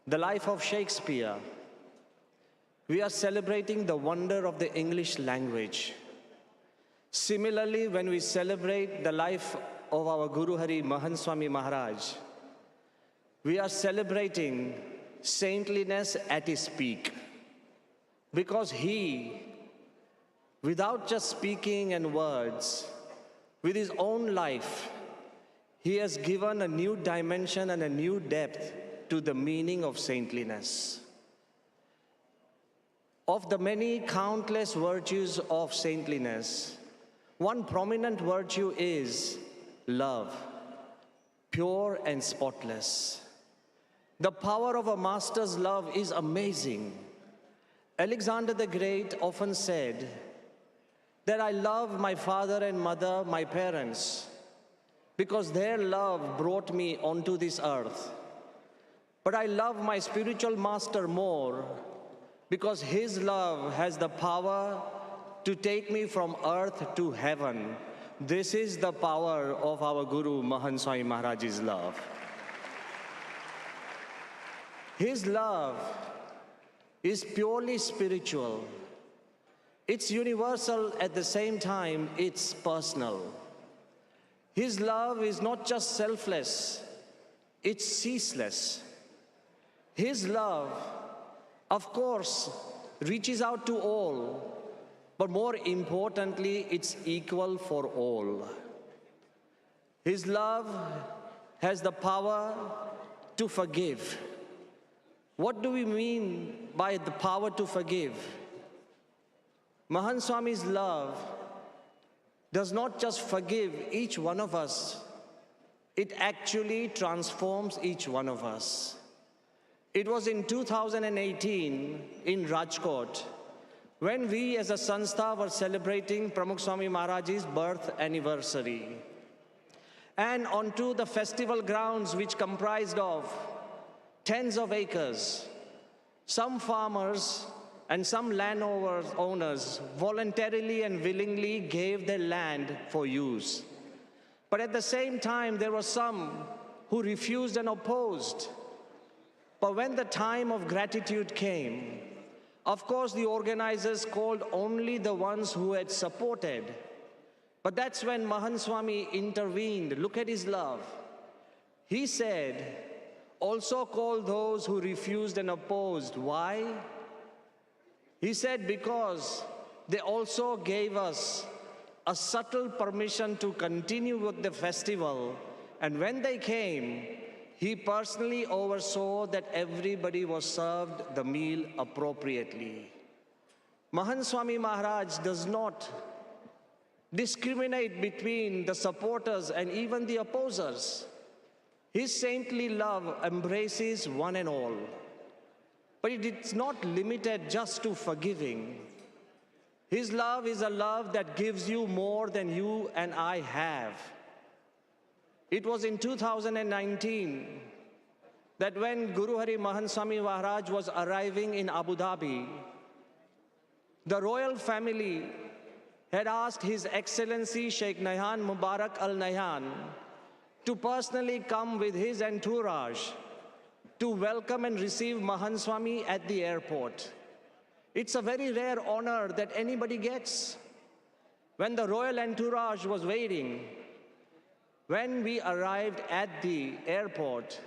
the life of Shakespeare, we are celebrating the wonder of the English language. Similarly, when we celebrate the life of our Guru Hari Mahant Swami Maharaj, we are celebrating saintliness at his peak. Because he, without just speaking in words, with his own life, he has given a new dimension and a new depth to the meaning of saintliness. Of the many countless virtues of saintliness, one prominent virtue is love, pure and spotless. The power of a master's love is amazing. Alexander the Great often said that I love my father and mother, my parents, because their love brought me onto this earth. But I love my spiritual master more because his love has the power to take me from earth to heaven. This is the power of our Guru Mahant Swami Maharaj's love. His love is purely spiritual. It's universal at the same time, it's personal. His love is not just selfless, it's ceaseless. His love, of course, reaches out to all, but more importantly, it's equal for all. His love has the power to forgive. What do we mean by the power to forgive? Mahant Swami's love does not just forgive each one of us, it actually transforms each one of us. It was in 2018 in Rajkot when we as a Sanstha were celebrating Pramukh Swami Maharaj's birth anniversary. And onto the festival grounds, which comprised of tens of acres, some farmers and some landowners voluntarily and willingly gave their land for use. But at the same time, there were some who refused and opposed. But when the time of gratitude came, of course the organizers called only the ones who had supported. But that's when Mahant Swami intervened. Look at his love. He said, also call those who refused and opposed. Why? He said, because they also gave us a subtle permission to continue with the festival. And when they came, he personally oversaw that everybody was served the meal appropriately. Mahant Swami Maharaj does not discriminate between the supporters and even the opposers. His saintly love embraces one and all. But it is not limited just to forgiving. His love is a love that gives you more than you and I have. It was in 2019 that when Guru Hari Mahant Swami Maharaj was arriving in Abu Dhabi, the royal family had asked His Excellency Sheikh Nahyan Mubarak Al Nahyan to personally come with his entourage to welcome and receive Mahant Swami at the airport. It's a very rare honor that anybody gets. When the royal entourage was waiting, when we arrived at the airport,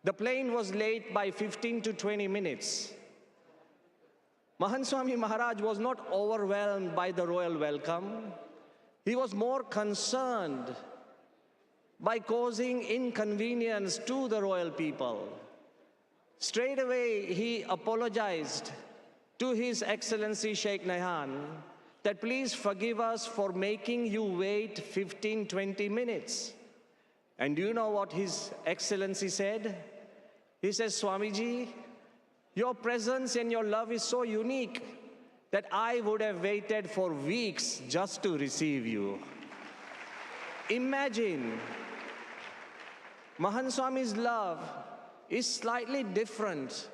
the plane was late by 15 to 20 minutes. Mahant Swami Maharaj was not overwhelmed by the royal welcome. He was more concerned by causing inconvenience to the royal people. Straight away, he apologized to His Excellency Sheikh Nahyan that please forgive us for making you wait 15-20 minutes. And do you know what His Excellency said? He says, Swamiji, your presence and your love is so unique that I would have waited for weeks just to receive you. Imagine, Mahant Swami's love is slightly different.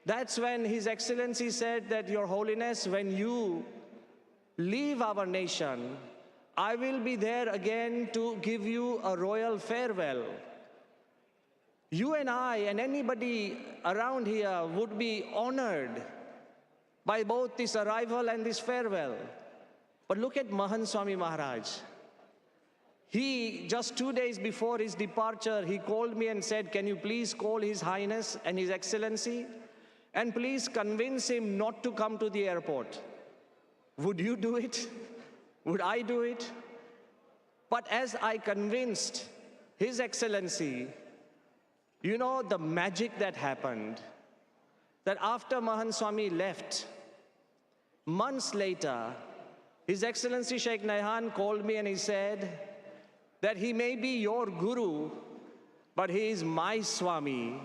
That's when His Excellency said that, Your Holiness, when you leave our nation, I will be there again to give you a royal farewell. You and I and anybody around here would be honored by both this arrival and this farewell. But look at Mahant Swami Maharaj. He, just 2 days before his departure, he called me and said, can you please call His Highness and His Excellency and please convince him not to come to the airport. Would you do it? Would I do it? But as I convinced His Excellency, you know the magic that happened, that after Mahant Swami left, months later, His Excellency Sheikh Nahyan called me and he said that he may be your Guru, but he is my Swami,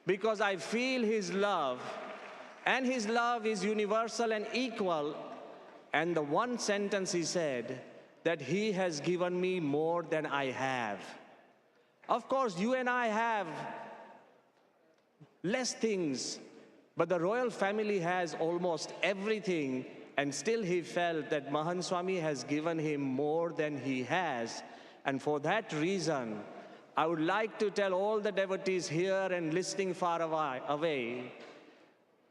because I feel his love, and his love is universal and equal. And the one sentence he said, that he has given me more than I have. Of course, you and I have less things, but the royal family has almost everything, and still he felt that Mahant Swami has given him more than he has. And for that reason, I would like to tell all the devotees here and listening far away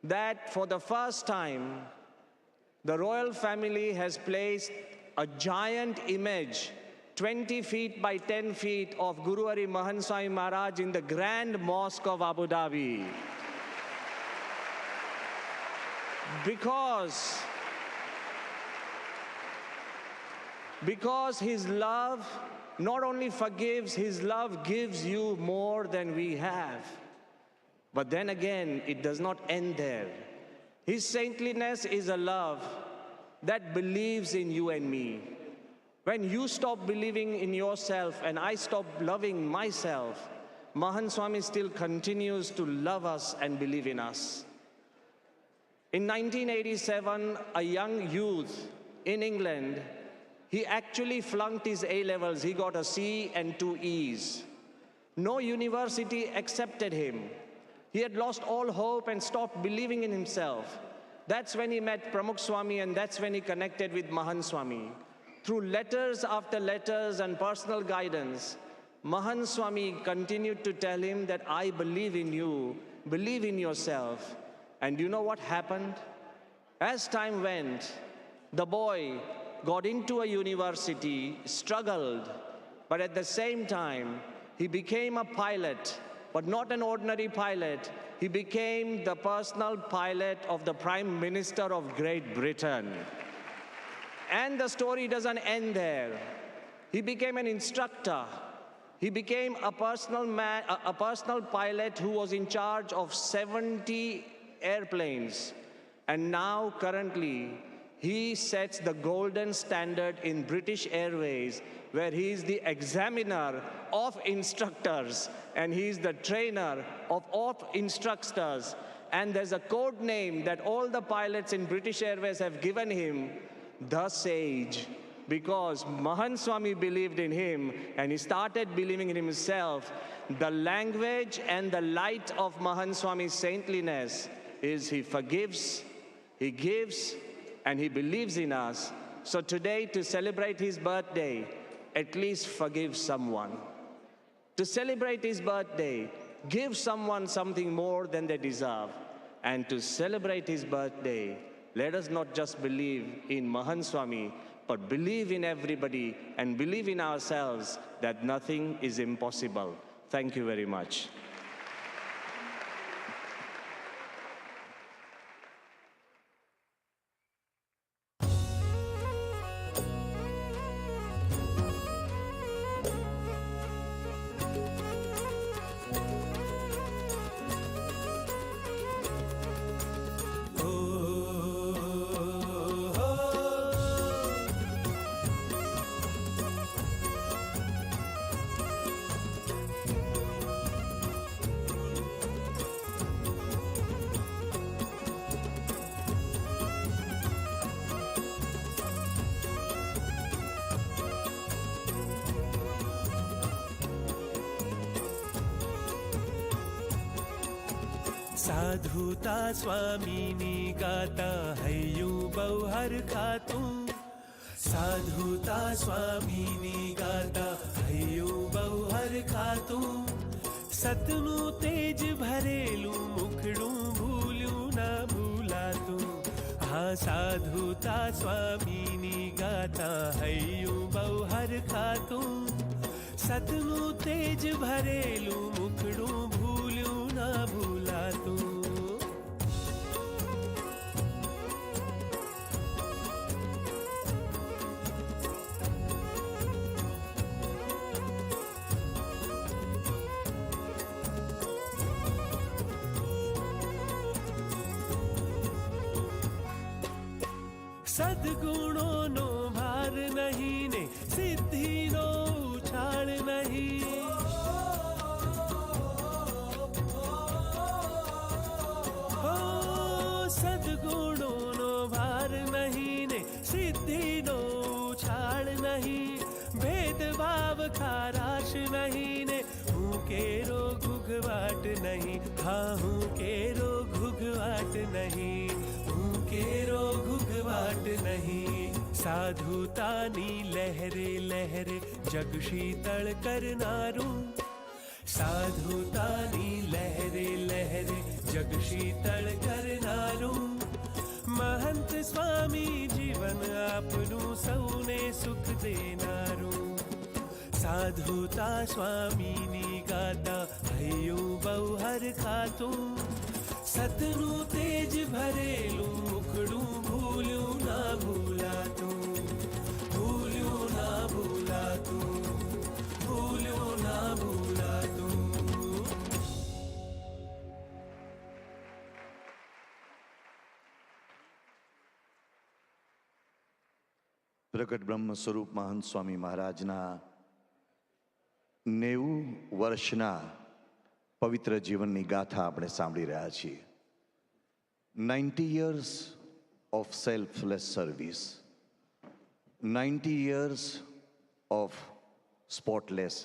that for the first time, the royal family has placed a giant image 20 feet by 10 feet of Guru Hari Mahant Swami Maharaj in the Grand Mosque of Abu Dhabi. Because his love not only forgives, his love gives you more than we have. But then again, it does not end there. His saintliness is a love that believes in you and me. When you stop believing in yourself and I stop loving myself, Mahant Swami still continues to love us and believe in us. In 1987, a young youth in England, he actually flunked his A-levels. He got a C and 2 E's. No university accepted him. He had lost all hope and stopped believing in himself. That's when he met Pramukh Swami, and that's when he connected with Mahant Swami. Through letters after letters and personal guidance, Mahant Swami continued to tell him that I believe in you, believe in yourself. And you know what happened? As time went, the boy got into a university, struggled, but at the same time, he became a pilot, but not an ordinary pilot. He became the personal pilot of the Prime Minister of Great Britain. And the story doesn't end there. He became an instructor. He became a personal pilot who was in charge of 70 airplanes. And now, currently, he sets the golden standard in British Airways, where he is the examiner of instructors and he is the trainer of all instructors. And there's a code name that all the pilots in British Airways have given him, the Sage, because Mahant Swami believed in him and he started believing in himself. The language and the light of Mahant Swami's saintliness is he forgives, he gives, and he believes in us. So today, to celebrate his birthday, at least forgive someone. To celebrate his birthday, give someone something more than they deserve. And to celebrate his birthday, let us not just believe in Mahant Swami, but believe in everybody and believe in ourselves that nothing is impossible. Thank you very much. साधुता स्वामीनी गाता हयू बहुहर खातू साधुता स्वामीनी गाता हयू बहुहर खातू सतनु तेज भरेलू मुखड़ू भूलू ना भूलातू हाँ साधुता स्वामीनी गाता हयू बहुहर खातू सतनु तेज भरेलू मुखड़ू भूलू ना भूलातू सद्गुणों नो भार नहीं ने सिद्धि नो उछाल नहीं हो सद्गुणों नो भार नहीं ने सिद्धि नो उछाल नहीं भेदभाव खाराश नहीं ने हूँ के रो घुघवाट नहीं हाँ हूँ के रो घुघवाट नहीं केरो घुघवाट नहीं साधुतानी लहरे लहरे जग शीतल करनारू साधुतानी लहरे लहरे जग शीतल करनारू महंत महंत स्वामी जीवन आपनु सौने सुख देनारू साधुता स्वामीनी गाता हयो बहु हर खातुं सतनु तेज भरेલું મુખડું ભૂલ્યું ના ભૂલાતું ભૂલ્યું ના ભૂલાતું ભૂલ્યું ના ભૂલાતું. પ્રગટ બ્રહ્મ સ્વરૂપ મહંત સ્વામી મહારાજના 90 વર્ષના પવિત્ર જીવનની ગાથા આપણે સાંભળી રહ્યા છીએ. 90 years of selfless service, 90 years of spotless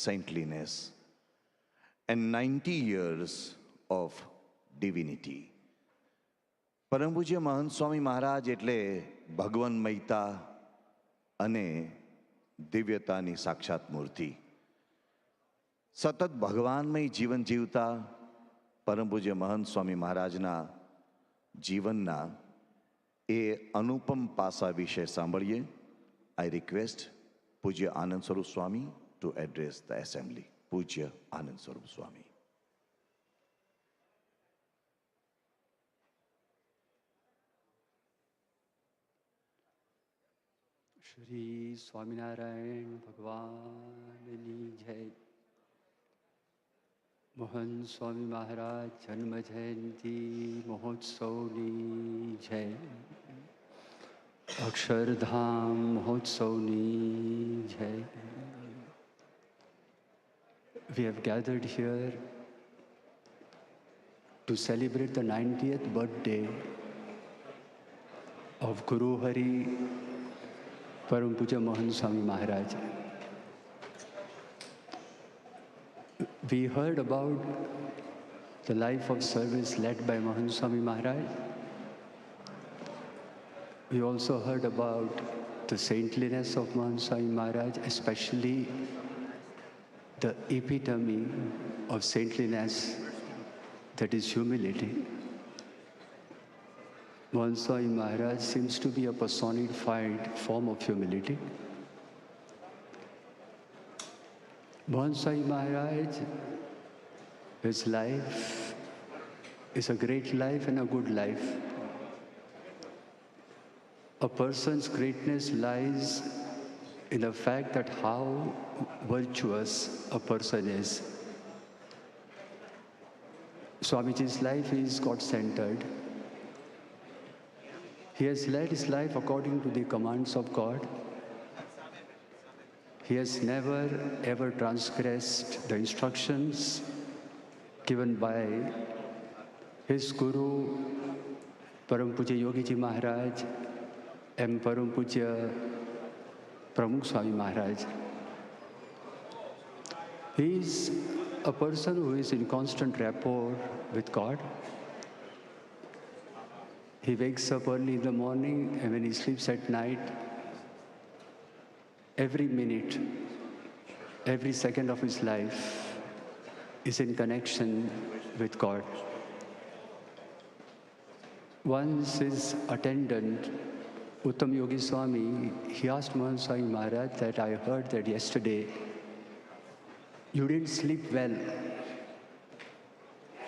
saintliness, and 90 years of divinity. પરમ પૂજ્ય મહંત સ્વામી મહારાજ એટલે ભગવન્મયતા અને દિવ્યતાની સાક્ષાત મૂર્તિ. સતત ભગવાનમય જીવન જીવતા પરમ પૂજ્ય મહંત સ્વામી મહારાજના જીવનના એ અનુપમ પાસા વિશે સાંભળીએ. આઈ રિક્વેસ્ટ પૂજ્ય આનંદ સ્વરૂપ સ્વામી ટુ એડ્રેસ ધ એસેમ્બલી. પૂજ્ય આનંદ સ્વરૂપ સ્વામી. શ્રી સ્વામિનારાયણ ભગવાનની જય. महंत स्वामी महाराज जन्म जयंती महोत्सवनी जय. अक्षरधाम महोत्सवनी जय. We have gathered here to celebrate the 90th birthday of Guru Hari Param Puja Mahant Swami Maharaj. We heard about the life of service led by Mahant Swami Maharaj. We also heard about the saintliness of Mahant Swami Maharaj, especially the epitome of saintliness, that is humility. Mahant Swami Maharaj seems to be a personified form of humility. Mahant Swami Maharaj, his life is a great life and a good life. A person's greatness lies in the fact that how virtuous a person is. Swamiji's life is God-centered. He has led his life according to the commands of God. He has never ever transgressed the instructions given by his Guru, Param Puja Yogiji Maharaj and Param Puja Pramukh Swami Maharaj. He is a person who is in constant rapport with God. He wakes up early in the morning and when he sleeps at night, every minute, every second of his life is in connection with God. Once his attendant, Uttam Yogi Swami, he asked Mahant Swami Maharaj that I heard that yesterday you didn't sleep well.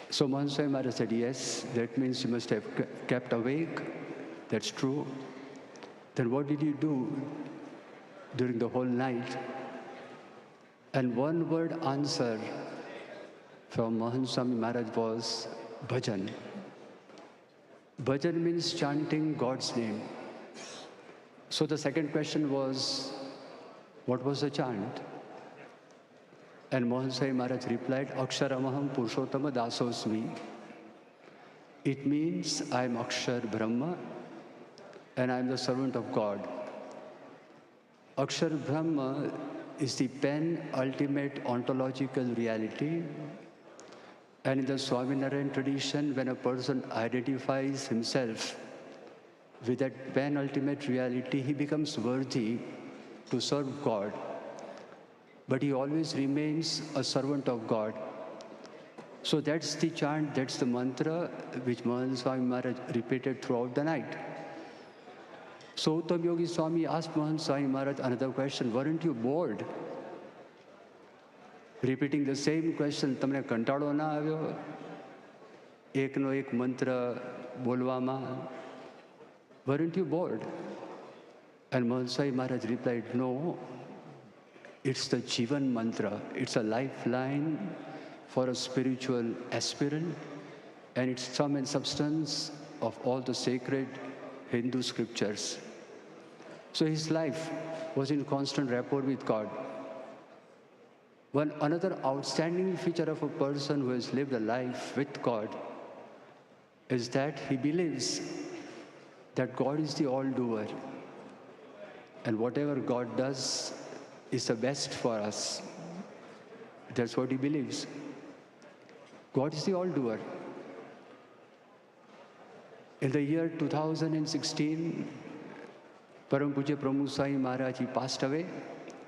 So Mahant Swami Maharaj said, yes, that means you must have kept awake. That's true. Then what did you do during the whole night? And one word answer from Mahant Swami Maharaj was bhajan. Bhajan means chanting God's name. So the second question was, what was the chant? And Mahant Swami Maharaj replied, Aksharamaham Purushottama Dasosmi. It means I am Akshar Brahma and I am the servant of God. Akshar Brahma is the penultimate ontological reality. And in the Swaminarayan tradition, when a person identifies himself with that penultimate reality, he becomes worthy to serve God. But he always remains a servant of God. So that's the chant, that's the mantra which Mahant Swami Maharaj repeated throughout the night. So Uttam Yogi Swami asked Mahant Swami Maharaj another question, weren't you bored? Repeating the same question, તમને કંટાળો ના આવ્યો એકનો એક મંત્ર બોલવામાં? Weren't you bored? And Mahant Swami Maharaj replied, no, it's the Jivan mantra. It's a lifeline for a spiritual aspirant, and it's sum and substance of all the sacred Hindu scriptures. So his life was in constant rapport with God. One another outstanding feature of a person who has lived a life with God is that he believes that God is the all-doer, and whatever God does is the best for us. That's what he believes. God is the all-doer. In the year 2016, Param Pujya Pramukh Swami Maharaj, he passed away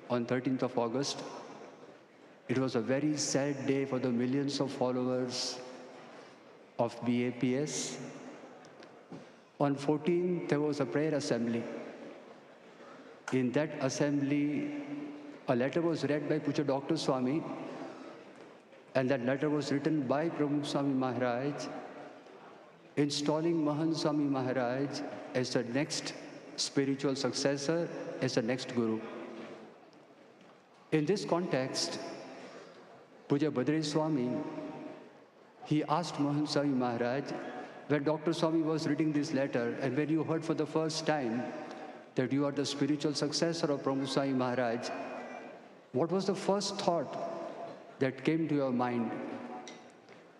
on 13th of August. It was a very sad day for the millions of followers of BAPS. On 14th, there was a prayer assembly. In that assembly, a letter was read by Puja Dr. Swami, and that letter was written by Pramukh Swami Maharaj, installing Mahant Swami Maharaj as the next spiritual successor, as the next Guru. In this context, Puja Bhadre Swami, he asked Mahant Swami Maharaj, when Dr. Swami was reading this letter, and when you heard for the first time that you are the spiritual successor of Pramukh Swami Maharaj, what was the first thought that came to your mind?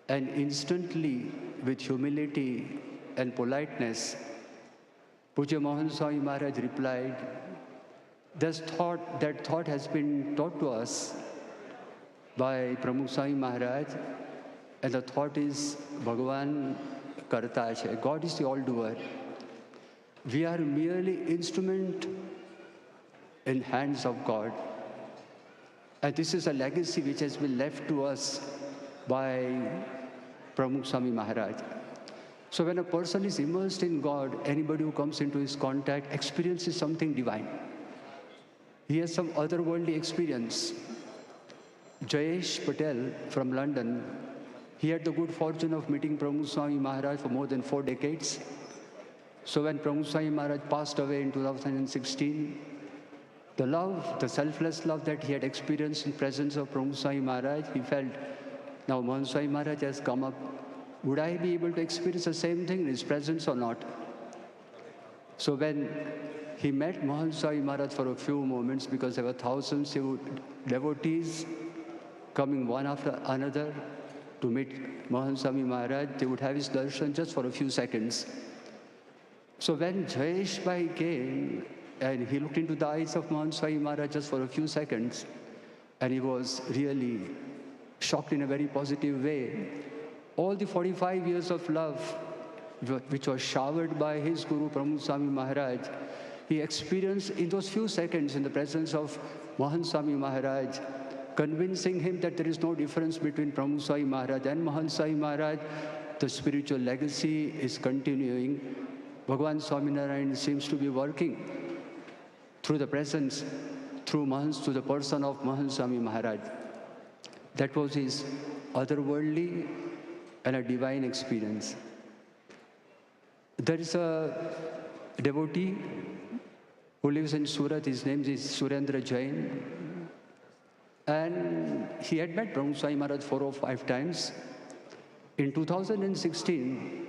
And instantly, with humility and politeness, Puja Mahant Swami Maharaj replied, that thought has been taught to us by Pramukh Swami Maharaj, and the thought is Bhagavan Karta hai. God is the all-doer. We are merely instrument in hands of God. And this is a legacy which has been left to us by Pramukh Swami Maharaj. So when a person is immersed in God, anybody who comes into his contact experiences something divine. He has some otherworldly experience. Jayesh Patel from London, he had the good fortune of meeting Pramukh Swami Maharaj for more than 4 decades. So when Pramukh Swami Maharaj passed away in 2016, the love, the selfless love that he had experienced in presence of Pramukh Swami Maharaj, he felt, now Mahant Swami Maharaj has come up, would I be able to experience the same thing in his presence or not? So when he met Mahant Swami Maharaj for a few moments, because there were thousands of devotees coming one after another to meet Mahant Swami Maharaj, they would have his darshan just for a few seconds. So when Jayesh Bhai came, and he looked into the eyes of Mahant Swami Maharaj just for a few seconds, and he was really shocked in a very positive way. All the 45 years of love, which was showered by his Guru Pramukh Swami Maharaj, he experienced in those few seconds in the presence of Mahant Swami Maharaj, convincing him that there is no difference between Pramukh Swami Maharaj and Mahant Swami Maharaj. The spiritual legacy is continuing. Bhagavan Swaminarayan seems to be working through the presence, through Mahant, to the person of Mahant Swami Maharaj. That was his otherworldly and a divine experience. There is a devotee who lives in Surat. His name is Surendra Jain. And he had met Pramukh Swami Maharaj 4 or 5 times. In 2016,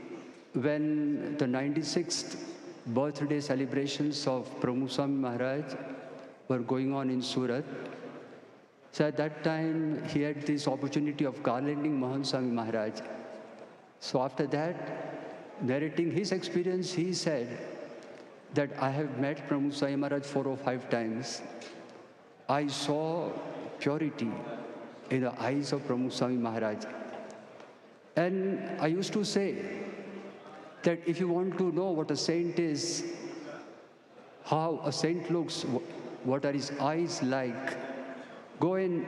when the 96th birthday celebrations of Pramukh Swami Maharaj were going on in Surat, so at that time, he had this opportunity of garlanding Mahant Swami Maharaj. So after that, narrating his experience, he said that I have met Pramukh Swami Maharaj 4 or 5 times. I saw purity in the eyes of Pramukh Swami Maharaj. And I used to say that if you want to know what a saint is, how a saint looks, what are his eyes like, go and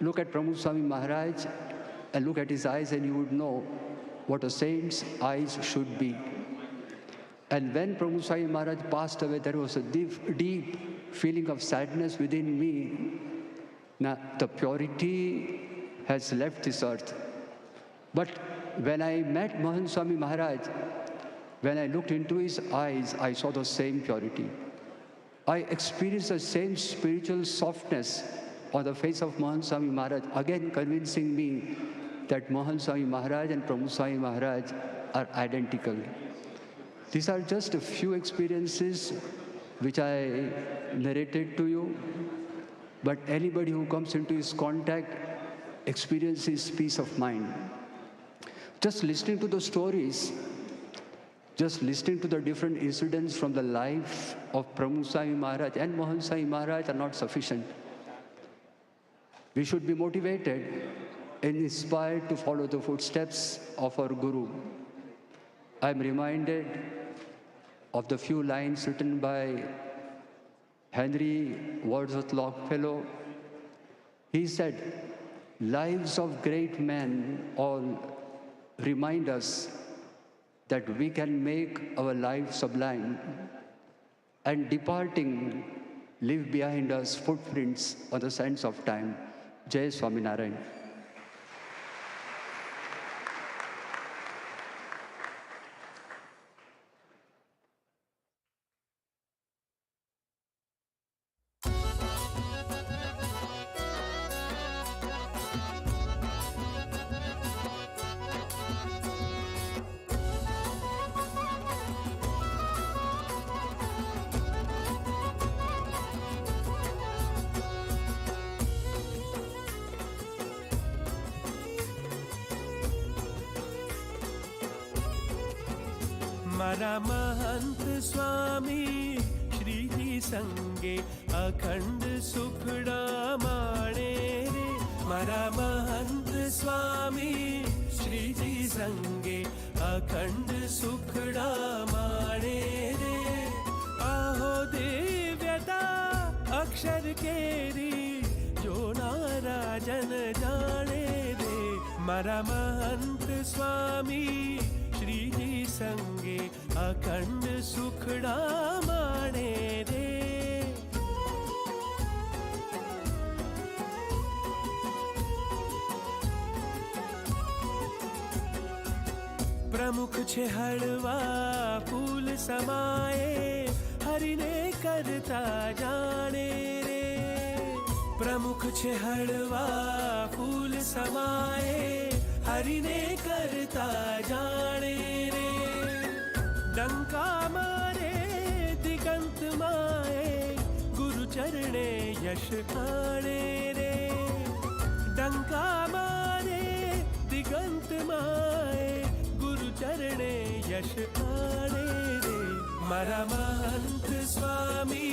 look at Pramukh Swami Maharaj and look at his eyes, and you would know what a saint's eyes should be. And when Prabhu Swami Maharaj passed away, there was a deep feeling of sadness within me. Now, the purity has left this earth. But when I met Mahant Swami Maharaj, when I looked into his eyes, I saw the same purity. I experienced the same spiritual softness on the face of Mahant Swami Maharaj, again convincing me that Mahant Swami Maharaj and Prabhu Swami Maharaj are identical. These are just a few experiences which I narrated to you, but anybody who comes into his contact experiences peace of mind. Just listening to the stories, just listening to the different incidents from the life of Prabhu Swami Maharaj and Mahant Swami Maharaj are not sufficient. We should be motivated and inspired to follow the footsteps of our Guru. I am reminded of the few lines written by Henry Wadsworth Longfellow. He said, "Lives of great men all remind us that we can make our life sublime, and departing, leave behind us footprints on the sands of time." Jai Swami Narayan. मारा महंत स्वामी श्रीजी संगे अखंड सुखड़ा माणे रे। मारा महंत स्वामी श्रीजी संगे अखंड सुखड़ा माणे रे। आहो दिव्यता अक्षर केरी जो नारा जन जाने रे। मारा महंत स्वामी श्रीजी संगे अखंड सुखड़ा माणे रे। प्रमुख छे हळवा फूल समाये हरिने करता जाने रे। प्रमुख छे हळवा फूल समाये हरिने करता जाने रे। डंका मारे दिगंत माए गुरु चरणे यश आणे रे। डंका मारे दिगंत माए गुरु चरणे यश आणे रे। मारा महंत स्वामी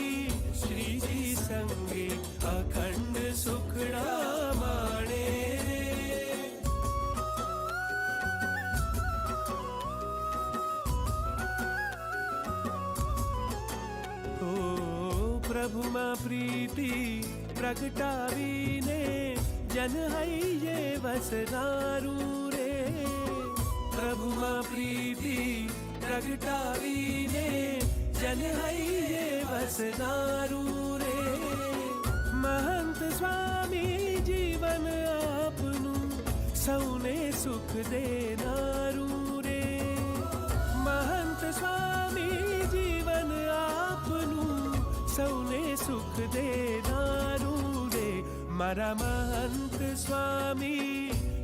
श्रीजी संगे अखंड सुखड़ा माणे रे। प्रभु मां प्रीति प्रगटावीने जन हइये वसनारू रे। प्रभु मां प्रीति प्रगटावीने जन हइये वसनारू रे। महंत स्वामी जीवन आपनु सौने सुख देनारू रे। महंत स्वामी जीवन आपनु सौने सुख देनारू रे। मारा महंत स्वामी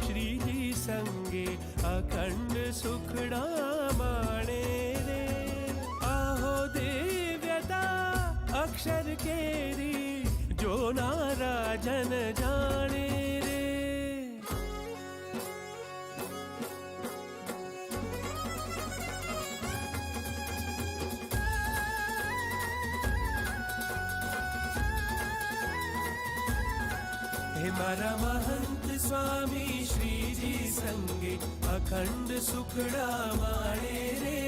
श्रीजी संगे अखंड सुखड़ा माणे रे। आहो दिव्यता अक्षर केरी जो नारा जन जाने रे। हे मारा महंत स्वामी श्रीजी संगे अखंड सुखड़ा माणे रे।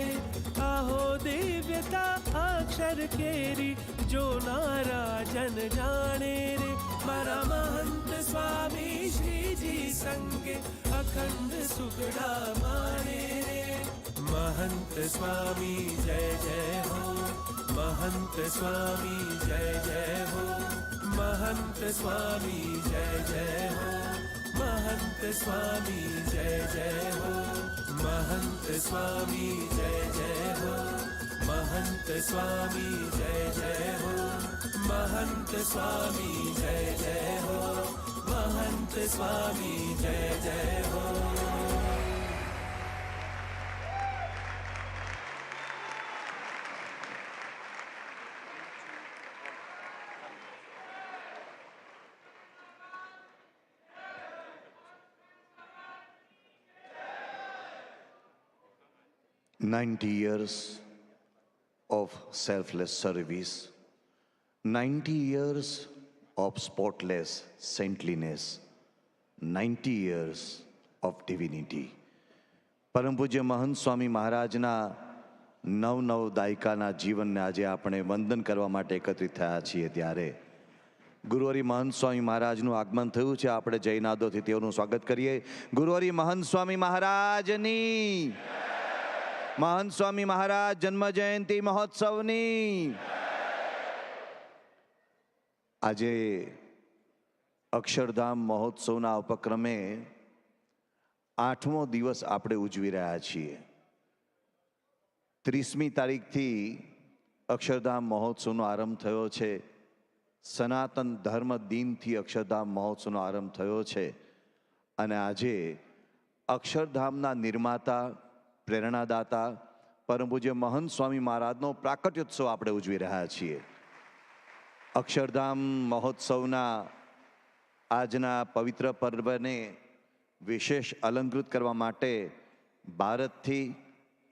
आहो दिव्यता अक्षर केरी जो नारा जन जाने रे। मारा महंत स्वामी श्रीजी संगे अखंड सुखड़ा माणे रे। महंत स्वामी जय जय हो, महंत स्वामी जय जय हो, महंत स्वामी जय जय हो, महंत स्वामी जय जय हो, महंत स्वामी जय जय हो, महंत स्वामी जय जय हो, महंत स्वामी जय जय हो, महंत स्वामी जय जय हो। "90 years of selfless service, 90 years of spotless saintliness, 90 years of divinity." પરમ પૂજ્ય મહંત સ્વામી મહારાજના નવ દાયકાના જીવનને આજે આપણે વંદન કરવા માટે એકત્રિત થયા છીએ ત્યારે ગુરુહરિ મહંત સ્વામી મહારાજનું આગમન થયું છે. આપણે જયનાદોથી તેઓનું સ્વાગત કરીએ. ગુરુહરિ મહંત સ્વામી મહારાજની, મહંત સ્વામી મહારાજ જન્મ જયંતિ મહોત્સવની. આજે અક્ષરધામ મહોત્સવના ઉપક્રમે 8મો દિવસ આપણે ઉજવી રહ્યા છીએ. 30મી તારીખથી અક્ષરધામ મહોત્સવનો આરંભ થયો છે. સનાતન ધર્મ દિનથી અક્ષરધામ મહોત્સવનો આરંભ થયો છે અને આજે અક્ષરધામના નિર્માતા, પ્રેરણાદાતા પરમ પૂજ્ય મહંત સ્વામી મહારાજનો પ્રાકટ્યોત્સવ આપણે ઉજવી રહ્યા છીએ. અક્ષરધામ મહોત્સવના આજના પવિત્ર પર્વને વિશેષ અલંકૃત કરવા માટે ભારતથી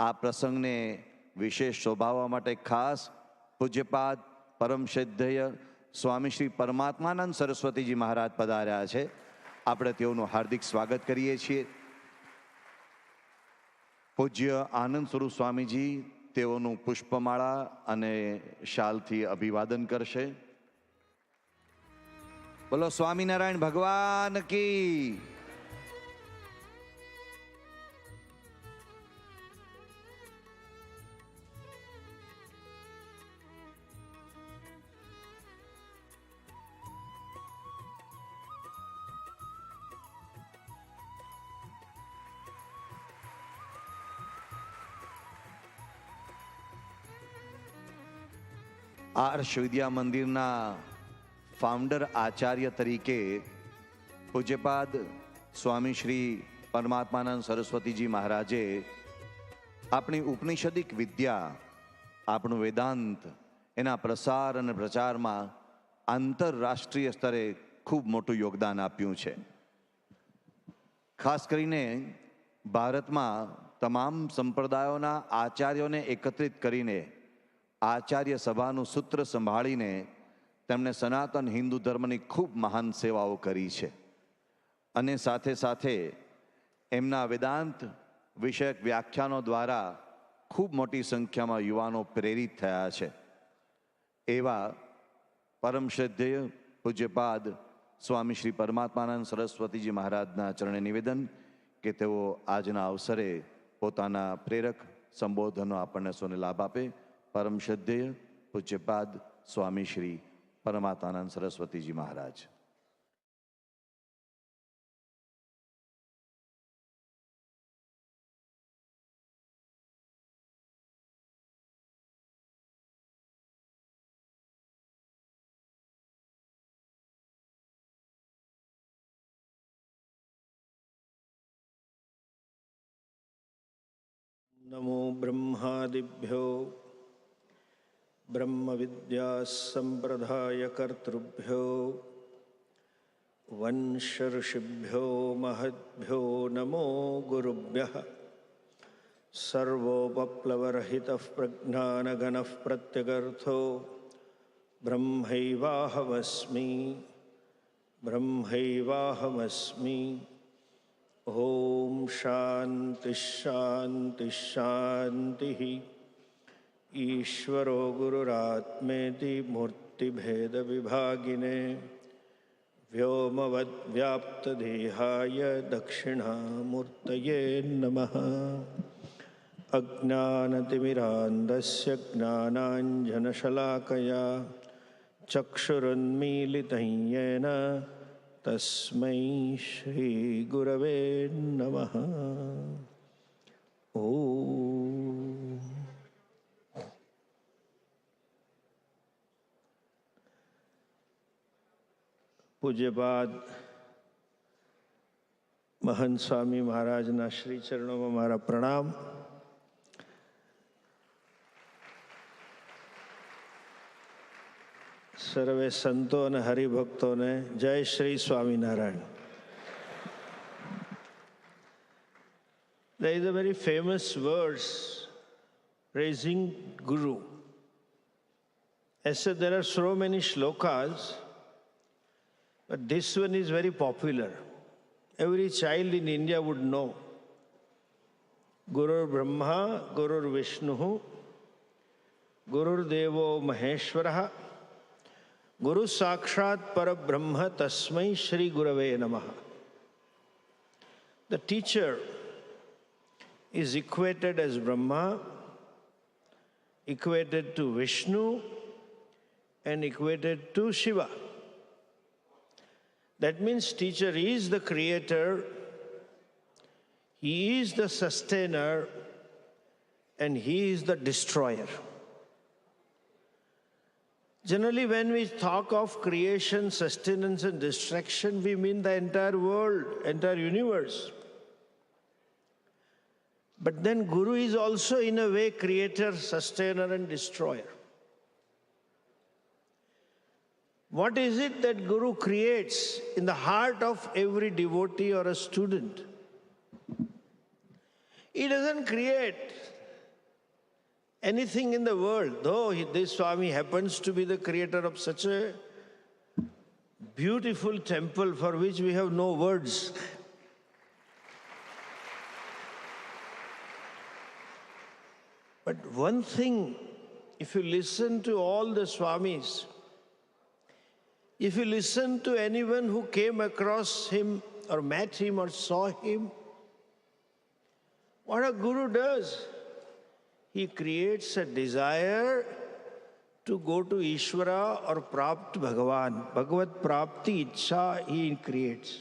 આ પ્રસંગને વિશેષ શોભાવવા માટે ખાસ પૂજ્યપાદ પરમ શ્રદ્ધેય સ્વામી શ્રી પરમાત્માનંદ સરસ્વતીજી મહારાજ પધાર્યા છે. આપણે તેઓનું હાર્દિક સ્વાગત કરીએ છીએ. પૂજ્ય આનંદ સ્વરૂપ સ્વામીજી તેઓનું પુષ્પમાળા અને શાલથી અભિવાદન કરશે. બોલો સ્વામિનારાયણ ભગવાન કી. આર્ષ વિદ્યા મંદિરના ફાઉન્ડર આચાર્ય તરીકે પૂજ્યપાદ સ્વામી શ્રી પરમાત્માનંદ સરસ્વતીજી મહારાજે આપણી ઉપનિષદિક વિદ્યા, આપણું વેદાંત, એના પ્રસાર અને પ્રચારમાં આંતરરાષ્ટ્રીય સ્તરે ખૂબ મોટું યોગદાન આપ્યું છે. ખાસ કરીને ભારતમાં તમામ સંપ્રદાયોના આચાર્યોને એકત્રિત કરીને આચાર્ય સભાનું સૂત્ર સંભાળીને તેમણે સનાતન હિન્દુ ધર્મની ખૂબ મહાન સેવાઓ કરી છે અને સાથે સાથે એમના વેદાંત વિષયક વ્યાખ્યાનો દ્વારા ખૂબ મોટી સંખ્યામાં યુવાનો પ્રેરિત થયા છે. એવા પરમ શ્રદ્ધેય પૂજ્યપાદ સ્વામી શ્રી પરમાત્માનંદ સરસ્વતીજી મહારાજના ચરણે નિવેદન કે તેઓ આજના અવસરે પોતાના પ્રેરક સંબોધનનો આપણને સૌને લાભ આપે. પરમ શ્રદ્ધેય પૂજ્યપાદ સ્વામી શ્રી પરમાત્માનંદ સરસ્વતીજી મહારાજ. नमो ब्रह्मादिभ्यो ब्रह्मविद्या संप्रदायकर्तृभ्यो वंशऋषिभ्यो महद्भ्यो नमो गुरुभ्यः. सर्वोपप्लवरहितः प्रज्ञानघनः प्रत्यगर्थो ब्रह्मैवाहमस्मि ब्रह्मैवाहमस्मि. ओम शांति शांति शांति. ईश्वरो गुरुरात्मेति मूर्तिभेद विभागिने व्योमवद्व्याप्तदेहाय दक्षिणामूर्तये नमः. अज्ञानतिमिरान्धस्य ज्ञानाञ्जनशलाकया चक्षुरुन्मीलितं येन तस्मै श्रीगुरवे नमः। ओम। पूज्यपाद महंत स्वामी महाराजना श्री चरणों में मारा प्रणाम। सर्वे संतों ने हरिभक्तों ने जय Shri Swaminarayan. There is a very famous verse praising Guru. I said there are so many shlokas, but this one is very popular. Every child in India would know. Gurur Brahma, Gurur Vishnu, Gurur Devo Maheshwaraha, Guru Sakshat Parabrahma Tasmai Shri Gurave Namaha. The teacher is equated as Brahma, equated to Vishnu, and equated to Shiva. That means teacher is the creator, he is the sustainer, and he is the destroyer. Generally, when we talk of creation, sustenance, and destruction, we mean the entire world, entire universe. But then Guru is also in a way creator, sustainer, and destroyer. What is it that Guru creates in the heart of every devotee or a student? He doesn't create anything in the world, though this Swami happens to be the creator of such a beautiful temple for which we have no words. But one thing, if you listen to all the Swamis, if you listen to anyone who came across him or met him or saw him, what a Guru does, he creates a desire to go to Ishvara or Prapt Bhagavan. Bhagavat Prapti Ichha he creates.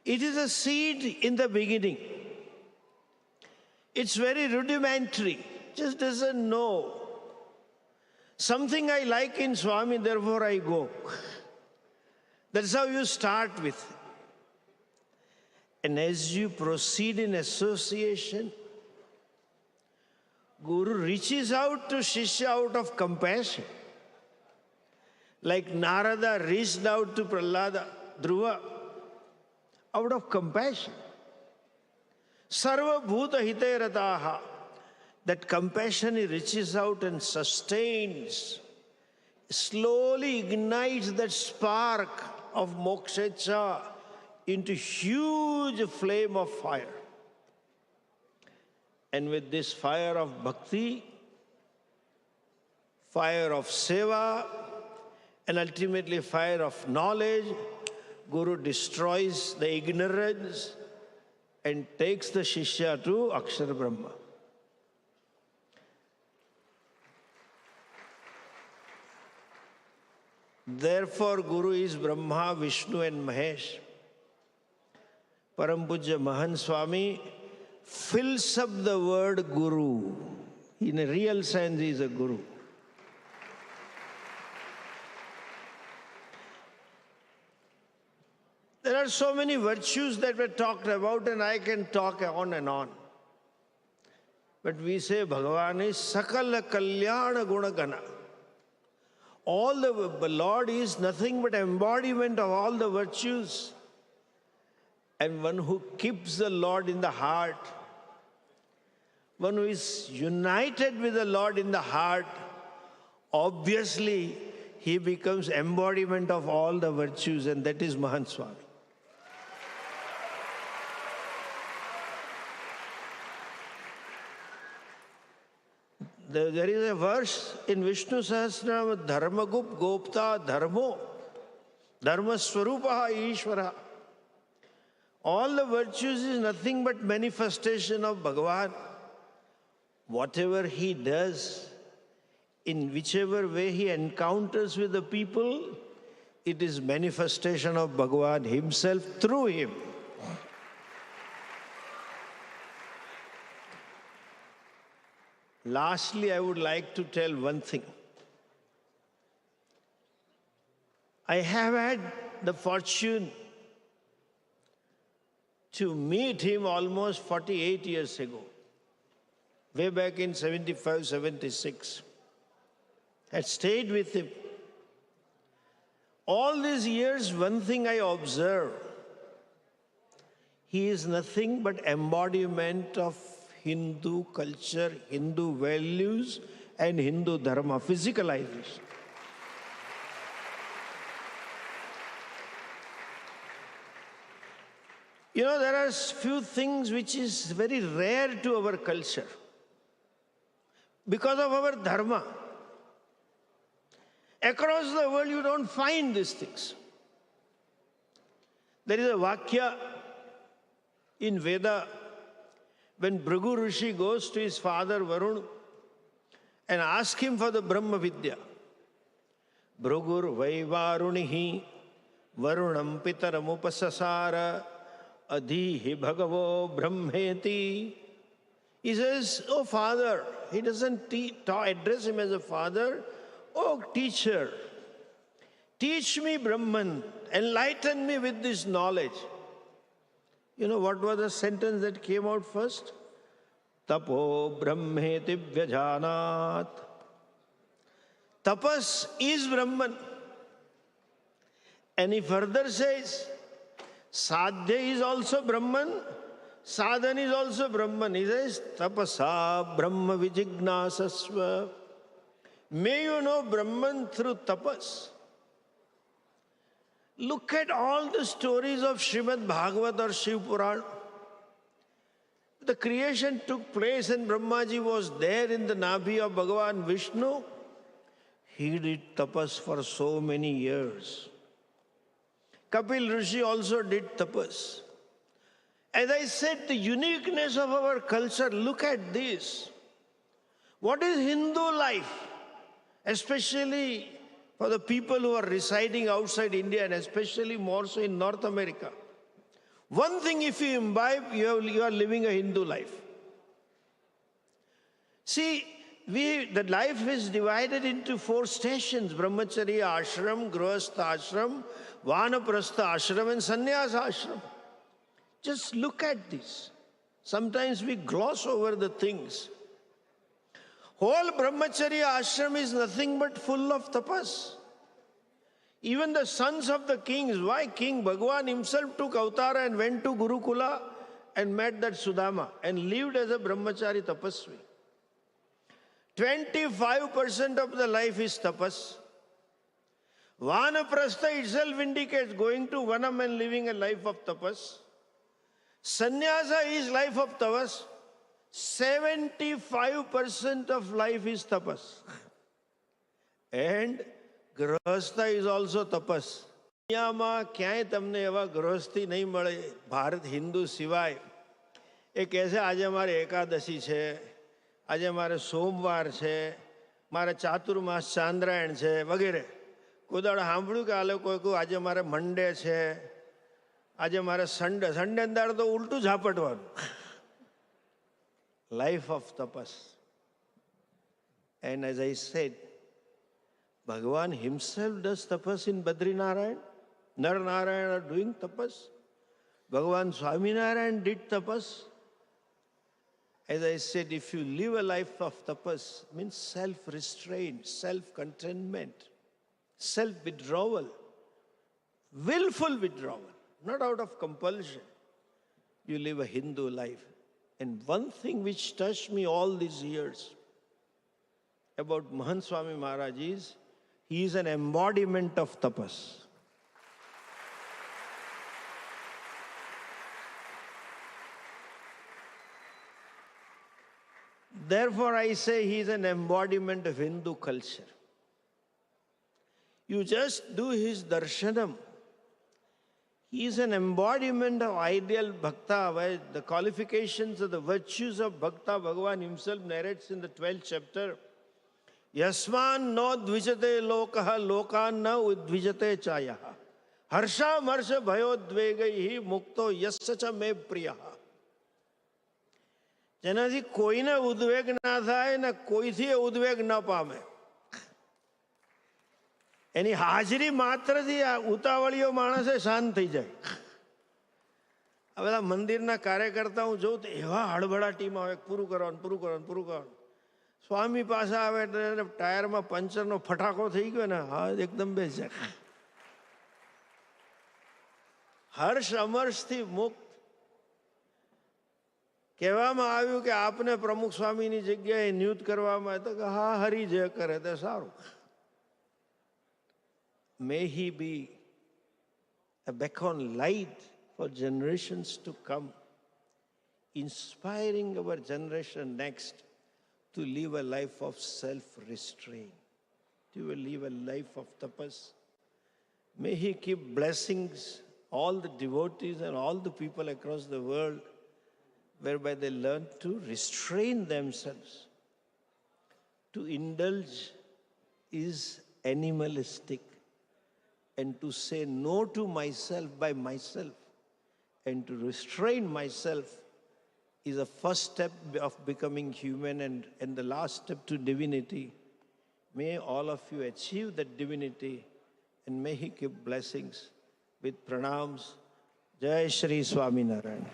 It is a seed in the beginning. It's very rudimentary, just doesn't know. Something I like in Swami, therefore I go. That's how you start with. And as you proceed in association, Guru reaches out to Shishya out of compassion. Like Narada reached out to Prahlada, Dhruva, out of compassion. Sarva bhuta hite rataha. That compassion he reaches out and sustains, slowly ignites that spark of mokshecha into huge flame of fire. And with this fire of bhakti, fire of seva, and ultimately fire of knowledge, Guru destroys the ignorance and takes the Shishya to Akshara Brahma. Therefore, Guru is Brahma, Vishnu and Mahesh. Param Pujya Mahant Swami fills up the word Guru. In a real sense, he is a Guru. There are so many virtues that were talked about, and I can talk on and on. But we say Bhagavan is Sakala Kalyana Gunagana. All the Lord is nothing but embodiment of all the virtues. And one who keeps the Lord in the heart, one who is united with the Lord in the heart, obviously he becomes embodiment of all the virtues, and that is Mahant Swami. There is a verse in Vishnu Sahasranam, Dharmagup Gopta Dharmo, Dharma Swarupaha Ishvara. All the virtues is nothing but manifestation of Bhagavan. Whatever he does, in whichever way he encounters with the people, it is manifestation of Bhagavan himself through him. Lastly, I would like to tell one thing. I have had the fortune to meet him almost 48 years ago, way back in 75, 76. I stayed with him. All these years, one thing I observed, he is nothing but embodiment of Hindu culture, Hindu values, and Hindu dharma, physicalization. You know, there are few things which is very rare to our culture because of our dharma. Across the world, you don't find these things. There is a Vakya in Veda when Bhrigu Rishi goes to his father Varun and asks him for the Brahma Vidya. Bhrigur Vaivarunihi Varunam Pitaram Upasasara Adhihi Bhagavo Brahmeti. He says, oh father, he doesn't address him as a father. Oh teacher, teach me Brahman, enlighten me with this knowledge. You know what was the sentence that came out first? Tapo Brahmeti Vyajanat. Tapas is Brahman. And he further says, Sadhya is also Brahman, Sadhana is also Brahman. He says, Tapasa Brahma Vijignasasva. May you know Brahman through tapas. Look at all the stories of Srimad Bhagavat or Shiv Puran. The creation took place and Brahmaji was there in the Nabhi of Bhagavan Vishnu. He did tapas for so many years. Kapil Rishi also did tapas. As I said, the uniqueness of our culture, look at this. What is Hindu life? Especially for the people who are residing outside India and especially more so in North America. One thing, if you imbibe, you are living a Hindu life. See, the life is divided into 4 stations: Brahmacharya ashram, Grihastha ashram, Vanaprastha ashram, and Sannyasa ashram. Just look at this. Sometimes we gloss over the things. Whole Brahmacharya ashram is nothing but full of tapas. Even the sons of the kings, why King Bhagwan himself took avtara and went to Gurukula and met that Sudama and lived as a Brahmachari tapasvi. 25% of the life is tapas. Vanaprastha itself indicates going to Vanam and living a life of tapas. Sannyasa is life of tapas. 75% of life is tapas. And Grihastha is also tapas. દુનિયામાં ક્યાંય તમને એવા ગૃહસ્થી નહીં મળે ભારત હિન્દુ સિવાય. એ કહે છે આજે મારે એકાદશી છે, આજે મારે સોમવાર છે, મારે ચાતુર્માસ ચાંદ્રાયણ છે વગેરે. કોઈ દાડો સાંભળ્યું કે આ લોકો કહ્યું આજે મારે મંડે છે, આજે મારે સન્ડે દાડે તો ઉલટું ઝાપટવાનું. Life of tapas. And as I said, Bhagavan himself does tapas in Badrinarayan. Nar-Narayan are doing tapas. Bhagavan Swami Narayan did tapas. As I said, if you live a life of tapas, means self-restraint, self-contentment, self-withdrawal, willful withdrawal, not out of compulsion, you live a Hindu life. And one thing which touched me all these years about Mahant Swami Maharaj is, he is an embodiment of tapas. Therefore, I say he is an embodiment of Hindu culture. You just do his darshanam. He is an embodiment of ideal bhakta, where the qualifications of the virtues of bhakta, Bhagavan himself narrates in the 12th chapter. Yasman no dvijate lokaha lokan na udvijate chayaha. Harsha marsha bhayodvegaihi mukto yascha me priyaha. જેનાથી કોઈને ઉદ્વેગ ના થાય ને કોઈથી ઉદ્વેગ ન પામે. એની હાજરી માત્રથી આ ઉતાવળીઓ માણસે શાંત થઈ જાય. આ બધા મંદિરના કાર્યકર્તા હું જોઉં તો એવા હળબડાટીમાં આવે, પૂરું કરવાનું પૂરું કરવાનું પૂરું કરવાનું. સ્વામી પાસે આવે એટલે ટાયરમાં પંચરનો ફટાકો થઈ ગયો ને, હા એકદમ બેસ જાય. હર્ષ અમર્ષથી મુક્ત. કહેવામાં આવ્યું કે આપને પ્રમુખ સ્વામીની જગ્યાએ નિયુક્ત કરવામાં તો કે હા હરી જે કરે તે સારું. May he be a beacon light for generations to come, inspiring our generation next to live a life of self-restraint, to live a life of tapas. May he keep blessings all the devotees and all the people across the world, whereby they learn to restrain themselves. To indulge is animalistic, and to say no to myself by myself and to restrain myself is a first step of becoming human and the last step to divinity. May all of you achieve that divinity, and may he keep blessings. With pranams, Jai Shri Swami Narayan.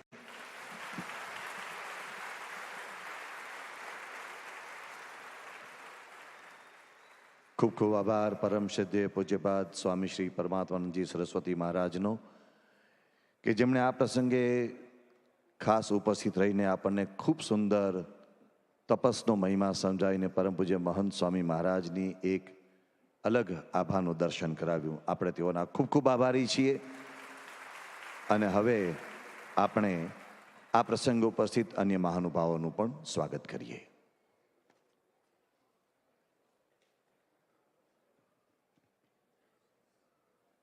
ખૂબ ખૂબ આભાર પરમ શ્રદ્ધેય પૂજ્યપાદ સ્વામી શ્રી પરમાત્માનંદજી સરસ્વતી મહારાજનો, કે જેમણે આ પ્રસંગે ખાસ ઉપસ્થિત રહીને આપણને ખૂબ સુંદર તપસ્નો મહિમા સમજાવીને પરમ પૂજ્ય મહંત સ્વામી મહારાજની એક અલગ આભાનું દર્શન કરાવ્યું. આપણે તેઓના ખૂબ ખૂબ આભારી છીએ. અને હવે આપણે આ પ્રસંગે ઉપસ્થિત અન્ય મહાનુભાવોનું પણ સ્વાગત કરીએ.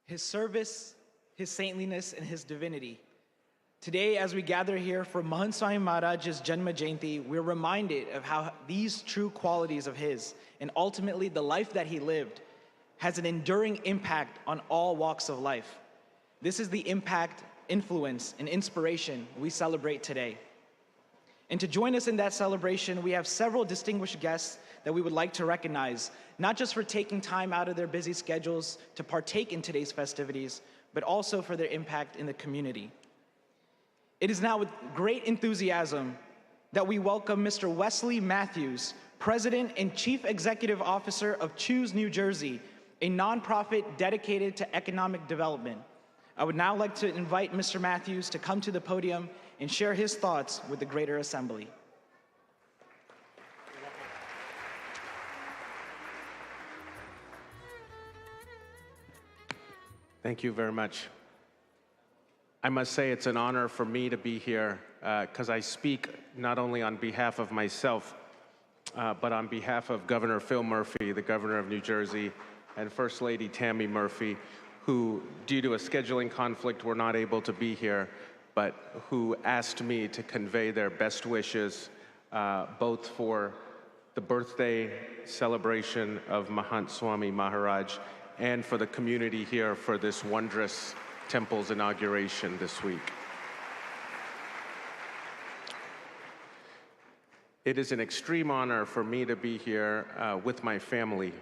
His service, his saintliness, and his divinity. Today, as we gather here for Mahant Swami Maharaj's Janma Jayanti, we're reminded of how these true qualities of his, and ultimately the life that he lived, has an enduring impact on all walks of life. This is the impact, influence, and inspiration we celebrate today. And to join us in that celebration, we have several distinguished guests that we would like to recognize, not just for taking time out of their busy schedules to partake in today's festivities, but also for their impact in the community. It is now with great enthusiasm that we welcome Mr. Wesley Matthews, President and Chief Executive Officer of Choose New Jersey, a nonprofit dedicated to economic development. I would now like to invite Mr. Matthews to come to the podium and share his thoughts with the greater assembly. Thank you very much. I must say it's an honor for me to be here because I speak not only on behalf of myself, but on behalf of Governor Phil Murphy, the Governor of New Jersey, and First Lady Tammy Murphy, who, due to a scheduling conflict, were not able to be here, but who asked me to convey their best wishes, both for the birthday celebration of Mahant Swami Maharaj and for the community here for this wondrous temple's inauguration this week. It is an extreme honor for me to be here with my family.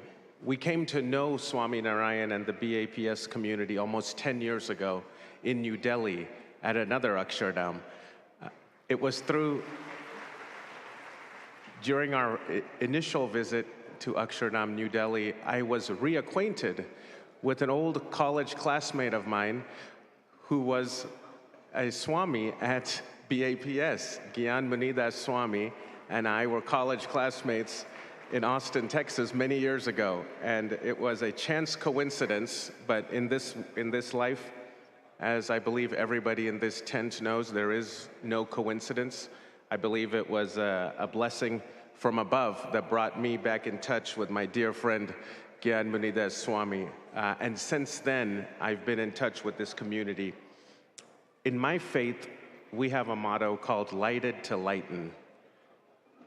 We came to know Swami Narayan and the BAPS community almost 10 years ago in New Delhi at another Akshardham. It was during our initial visit to Akshardham, New Delhi, I was reacquainted with an old college classmate of mine who was a Swami at BAPS. Gyan Munidas Swami and I were college classmates in Austin, Texas many years ago. And it was a chance coincidence, but in this life, as I believe everybody in this tent knows, there is no coincidence. I believe it was a blessing from above that brought me back in touch with my dear friend, Gyan Munidas Swami. And since then, I've been in touch with this community. In my faith, we have a motto called lighted to lighten.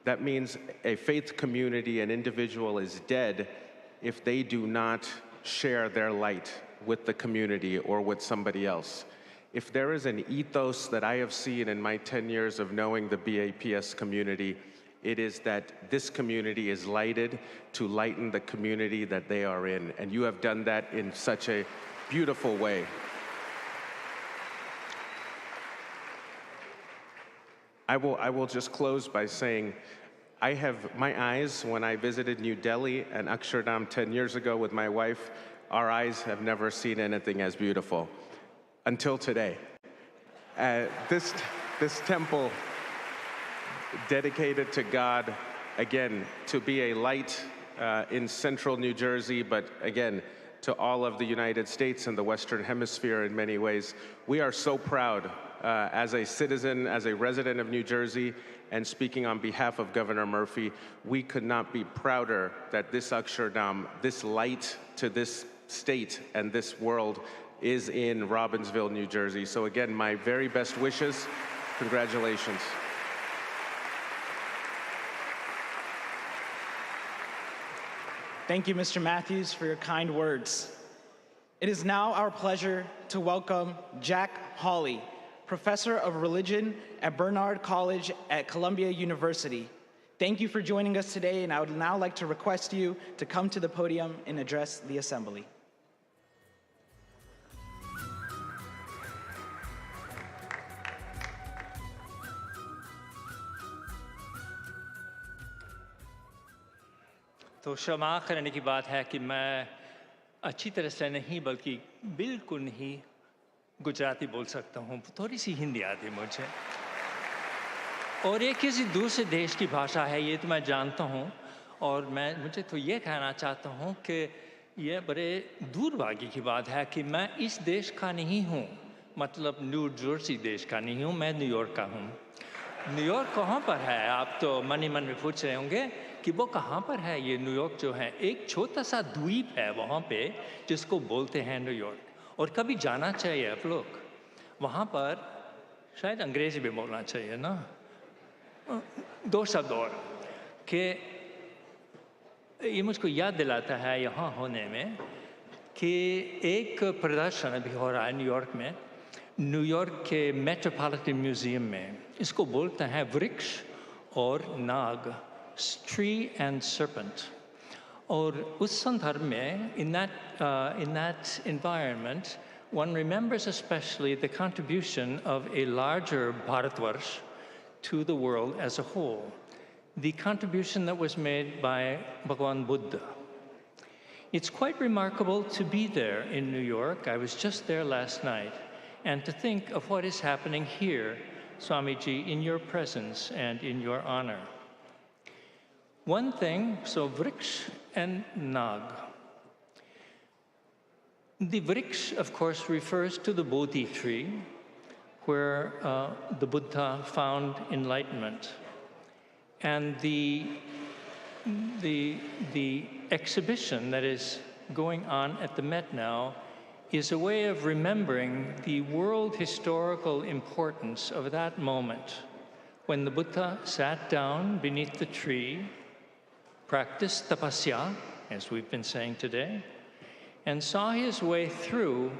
That means a faith community, an individual is dead if they do not share their light with the community or with somebody else. If there is an ethos that I have seen in my 10 years of knowing the BAPS community, it is that this community is lighted to lighten the community that they are in. And you have done that in such a beautiful way. I will just close by saying, I have my eyes, when I visited New Delhi and Akshardham 10 years ago with my wife, our eyes have never seen anything as beautiful until today. This temple dedicated to God, again, to be a light in central New Jersey, but again, to all of the United States and the Western Hemisphere in many ways. We are so proud as a citizen, as a resident of New Jersey, and speaking on behalf of Governor Murphy, we could not be prouder that this Akshardham, this light to this state and this world is in Robbinsville, New Jersey. So again, my very best wishes. Congratulations. Thank you, Mr. Matthews, for your kind words. It is now our pleasure to welcome Jack Hawley, Professor of Religion at Bernard College at Columbia University. Thank you for joining us today, and I would now like to request you to come to the podium and address the assembly. तो क्षमा करने की बात है कि मैं अच्छी तरह से नहीं बल्कि बिल्कुल नहीं गुजराती बोल सकता हूँ, थोड़ी सी हिंदी आती है मुझे, और ये किसी दूसरे देश की भाषा है ये तो मैं जानता हूँ, और मुझे तो ये कहना चाहता हूँ कि ये बड़े दुर्भाग्य की बात है कि मैं इस देश का नहीं हूँ, मतलब न्यू जर्सी देश का नहीं हूँ, मैं न्यूयॉर्क का हूँ। न्यूयॉर्क कहाँ पर है? आप तो मन ही मन में पूछ रहे होंगे कि वो कहाँ पर है। ये न्यूयॉर्क जो है एक छोटा सा द्वीप है वहाँ पे जिसको बोलते हैं न्यूयॉर्क, और कभी जाना चाहिए आप लोग वहाँ पर। शायद अंग्रेजी में बोलना चाहिए ना, दो शब्द और कि ये मुझको याद दिलाता है यहाँ होने में कि एक प्रदर्शन अभी हो रहा है न्यूयॉर्क में, न्यूयॉर्क के मेट्रोपॉलिटन म्यूजियम में। इसको बोलते हैं वृक्ष और नाग, tree and serpent. और उस संदर्भ में, in that environment, one remembers especially the contribution of a larger Bharatvarsh to the world as a whole, the contribution that was made by Bhagavan Buddha. It's quite remarkable to be there in New York. I was just there last night, and to think of what is happening here, Swamiji, in your presence and in your honor. One thing, so Vriksh and Nag. The Vriksh, of course, refers to the Bodhi tree, where the Buddha found enlightenment. And the exhibition that is going on at the Met now is a way of remembering the world historical importance of that moment when the Buddha sat down beneath the tree, practiced tapasya, as we've been saying today, and saw his way through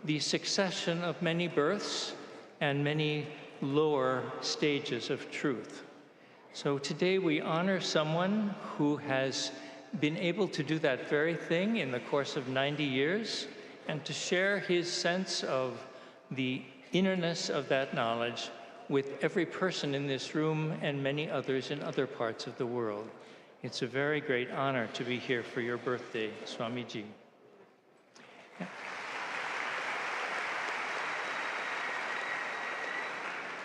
the succession of many births and many lower stages of truth. So today we honor someone who has been able to do that very thing in the course of 90 years and to share his sense of the innerness of that knowledge with every person in this room and many others in other parts of the world. It's a very great honor to be here for your birthday, Swamiji. Yeah.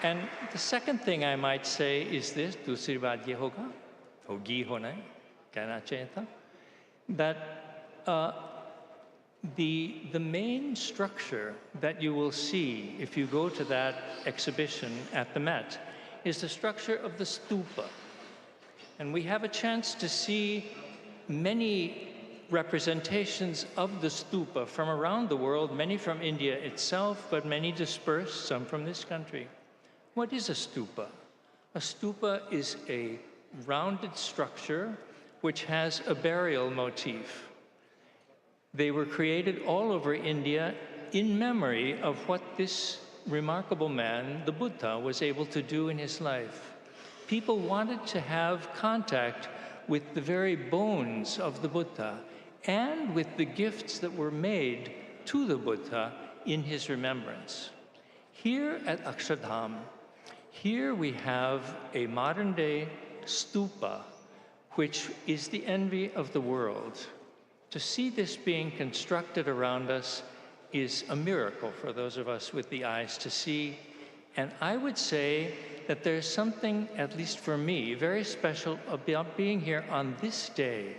And the second thing I might say is this, दूसरी बात ये होगी होना है, कहना चाहिए था, that the main structure that you will see if you go to that exhibition at the Met is the structure of the stupa. And we have a chance to see many representations of the stupa from around the world, many from India itself, but many dispersed, some from this country. What is a stupa? A stupa is a rounded structure which has a burial motif. They were created all over India in memory of what this remarkable man, the Buddha, was able to do in his life. People wanted to have contact with the very bones of the Buddha and with the gifts that were made to the Buddha in his remembrance. Here at Akshardham, here we have a modern-day stupa, which is the envy of the world. To see this being constructed around us is a miracle for those of us with the eyes to see. And I would say that there's something, at least for me, very special about being here on this day,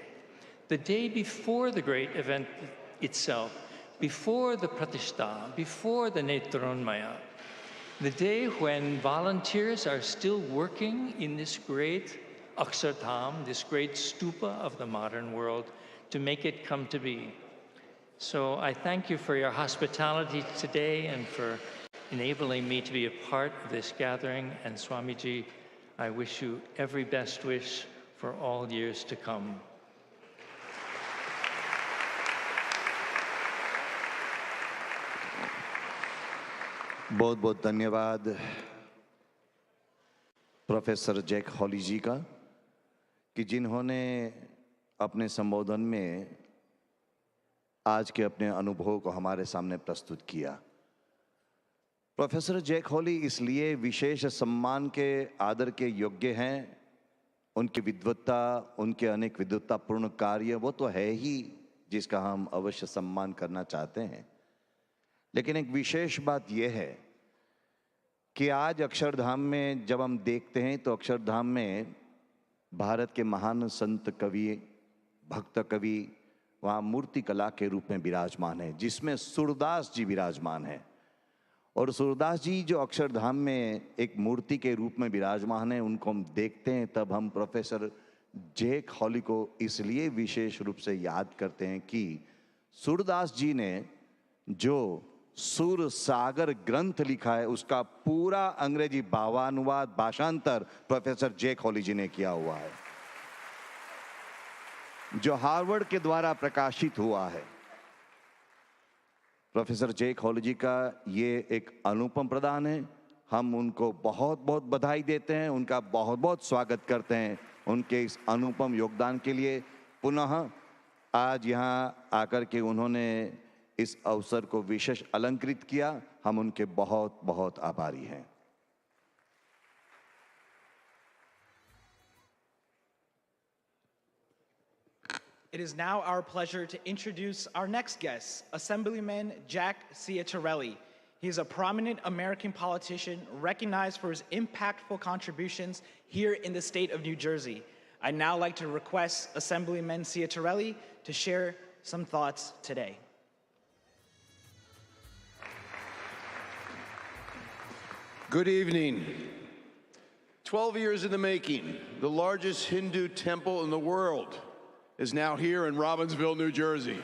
the day before the great event itself, before the Pratishtha, before the Netronmaya, the day when volunteers are still working in this great Akshardham, this great stupa of the modern world, to make it come to be. So I thank you for your hospitality today and for enabling me to be a part of this gathering. And Swamiji, I wish you every best wish for all years to come. बहुत बहुत धन्यवाद professor Jack हॉली जी का कि जिन्होंने अपने संबोधन में आज के अपने अनुभव को हमारे सामने प्रस्तुत किया। प्रोफेसर जैक हॉली इसलिए विशेष सम्मान के आदर के योग्य हैं, उनकी विद्वत्ता, उनके अनेक विद्वत्तापूर्ण कार्य वो तो है ही जिसका हम अवश्य सम्मान करना चाहते हैं। लेकिन एक विशेष बात यह है कि आज अक्षरधाम में जब हम देखते हैं तो अक्षरधाम में भारत के महान संत कवि, भक्त कवि वहाँ मूर्ति कला के रूप में विराजमान है, जिसमें सूरदास जी विराजमान है। और सूरदास जी जो अक्षरधाम में एक मूर्ति के रूप में विराजमान है, उनको हम देखते हैं तब हम प्रोफेसर जैक हॉली को इसलिए विशेष रूप से याद करते हैं कि सूरदास जी ने जो सुर सागर ग्रंथ लिखा है उसका पूरा अंग्रेजी भावानुवाद भाषांतर प्रोफेसर जैक हॉली जी ने किया हुआ है, जो हार्वर्ड के द्वारा प्रकाशित हुआ है। प्रोफेसर जैक हॉली जी का ये एक अनुपम प्रदान है। हम उनको बहुत बहुत बधाई देते हैं, उनका बहुत बहुत स्वागत करते हैं उनके इस अनुपम योगदान के लिए। पुनः आज यहाँ आकर के उन्होंने इस अवसर को विशेष अलंकृत किया, हम उनके बहुत बहुत आभारी हैं। It is now our pleasure to introduce our next guest, Assemblyman Jack Ciattarelli. He is a prominent American politician recognized for his impactful contributions here in the state of New Jersey. I'd now like to request Assemblyman Ciattarelli to share some thoughts today. Good evening. 12 years in the making, the largest Hindu temple in the world is now here in Robbinsville, New Jersey.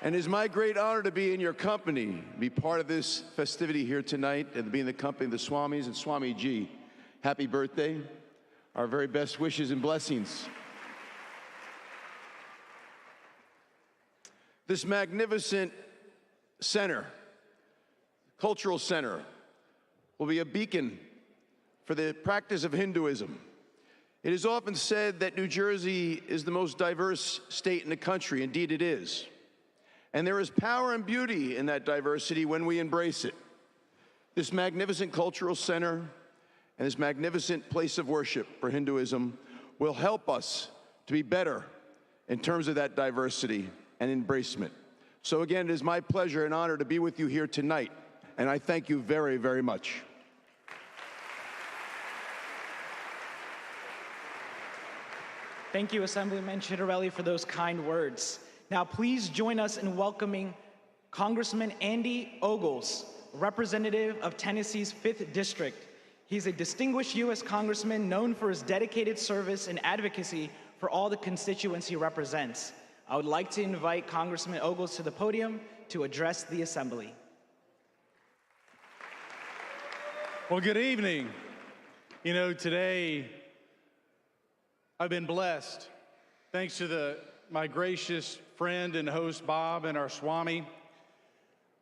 And it's my great honor to be in your company, be part of this festivity here tonight, and to be in the company of the Swamis and Swamiji. Happy birthday. Our very best wishes and blessings. This magnificent center, cultural center, will be a beacon for the practice of Hinduism. It is often said that New Jersey is the most diverse state in the country. Indeed, it is. And there is power and beauty in that diversity when we embrace it. This magnificent cultural center and this magnificent place of worship for Hinduism will help us to be better in terms of that diversity and embracement. So again, it is my pleasure and honor to be with you here tonight, and I thank you very, very much. Thank you, Assemblyman Ciattarelli, for those kind words. Now, please join us in welcoming Congressman Andy Ogles, representative of Tennessee's 5th District. He's a distinguished U.S. Congressman known for his dedicated service and advocacy for all the constituents he represents. I would like to invite Congressman Ogles to the podium to address the Assembly. Well, good evening. You know, today I've been blessed, thanks to my gracious friend and host Bob and our Swami.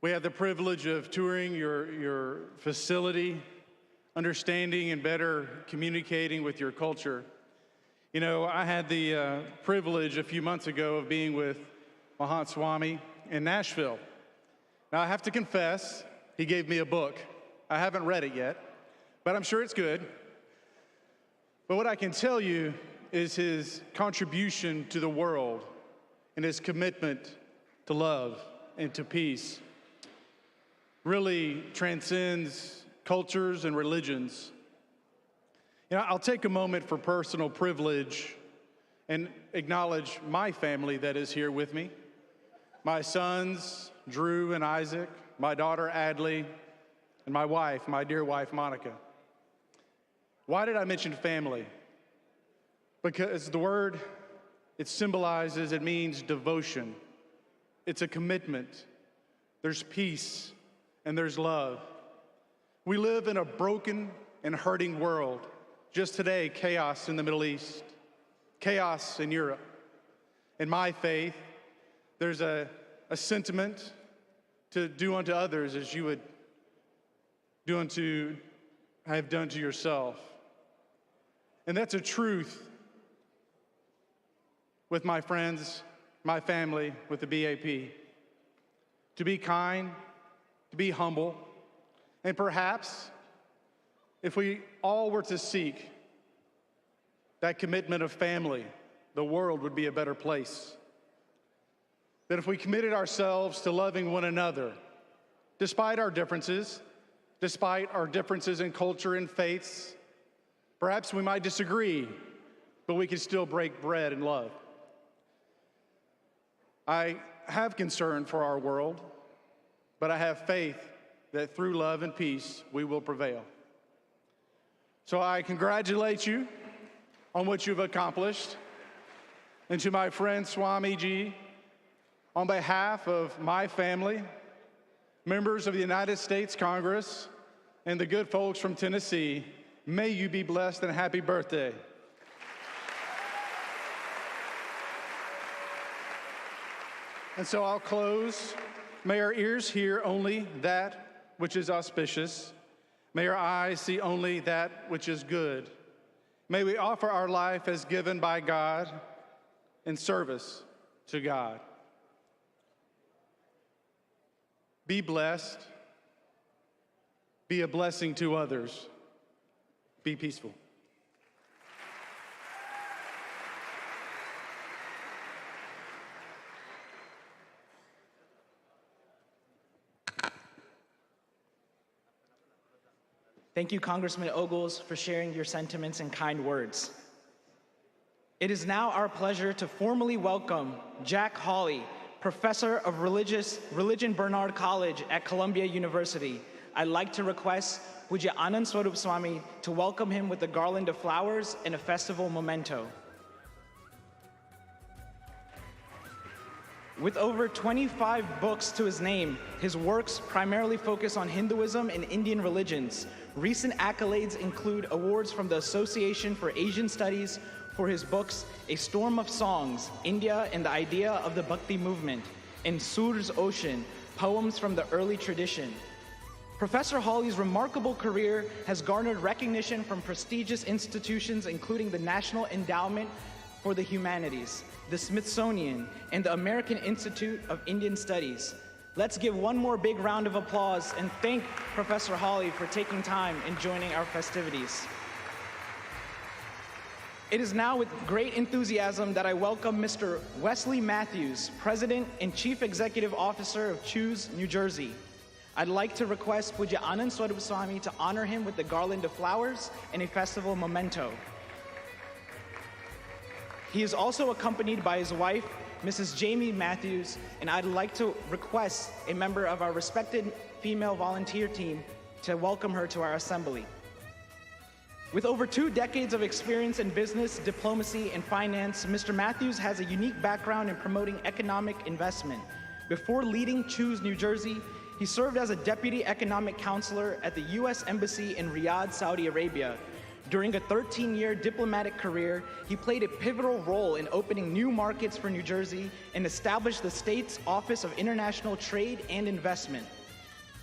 We have the privilege of touring your facility, understanding and better communicating with your culture. You know, I had the privilege a few months ago of being with Mahant Swami in Nashville. Now, I have to confess, he gave me a book. I haven't read it yet, but I'm sure it's good. But what I can tell you is his contribution to the world and his commitment to love and to peace really transcends cultures and religions. You know, I'll take a moment for personal privilege and acknowledge my family that is here with me. My sons, Drew and Isaac, my daughter, Adley, and my wife, my dear wife, Monica. Why did I mention family? Because the word, it symbolizes, it means devotion. It's a commitment. There's peace and there's love. We live in a broken and hurting world. Just today, chaos in the Middle East, chaos in Europe. In my faith, there's a sentiment to do unto others as you would have done to yourself. And that's a truth with my friends, my family, with the BAP. To be kind, to be humble, and perhaps if we all were to seek that commitment of family, the world would be a better place. That if we committed ourselves to loving one another, despite our differences in culture and faiths, perhaps we might disagree, but we can still break bread and love. I have concern for our world, but I have faith that through love and peace, we will prevail. So I congratulate you on what you've accomplished. And to my friend Swami Ji, on behalf of my family, members of the United States Congress, and the good folks from Tennessee, may you be blessed and happy birthday. And so I'll close. May our ears hear only that which is auspicious. May our eyes see only that which is good. May we offer our life as given by God in service to God. Be blessed. Be a blessing to others. Be peaceful. Thank you, Congressman Ogles, for sharing your sentiments and kind words. It is now our pleasure to formally welcome Jack Hawley, Professor of Religion Barnard College at Columbia University. I'd like to request Pujya Anand Swarup Swami to welcome him with a garland of flowers and a festival memento. With over 25 books to his name, his works primarily focus on Hinduism and Indian religions. Recent accolades include awards from the Association for Asian Studies for his books A Storm of Songs, India and the Idea of the Bhakti Movement, and Sur's Ocean, Poems from the Early Tradition. Professor Hawley's remarkable career has garnered recognition from prestigious institutions including the National Endowment for the Humanities, the Smithsonian, and the American Institute of Indian Studies. Let's give one more big round of applause and thank Professor Hawley for taking time and joining our festivities. It is now with great enthusiasm that I welcome Mr. Wesley Matthews, President and Chief Executive Officer of Choose New Jersey. I'd like to request Pujya Anand Swarup Swami to honor him with the garland of flowers and a festival memento. He is also accompanied by his wife, Mrs. Jamie Matthews, and I'd like to request a member of our respected female volunteer team to welcome her to our assembly. With over 2 decades of experience in business, diplomacy, and finance, Mr. Matthews has a unique background in promoting economic investment. Before leading Choose New Jersey, he served as a deputy economic counselor at the U.S. Embassy in Riyadh, Saudi Arabia. During a 13-year diplomatic career, he played a pivotal role in opening new markets for New Jersey and established the state's Office of International Trade and Investment.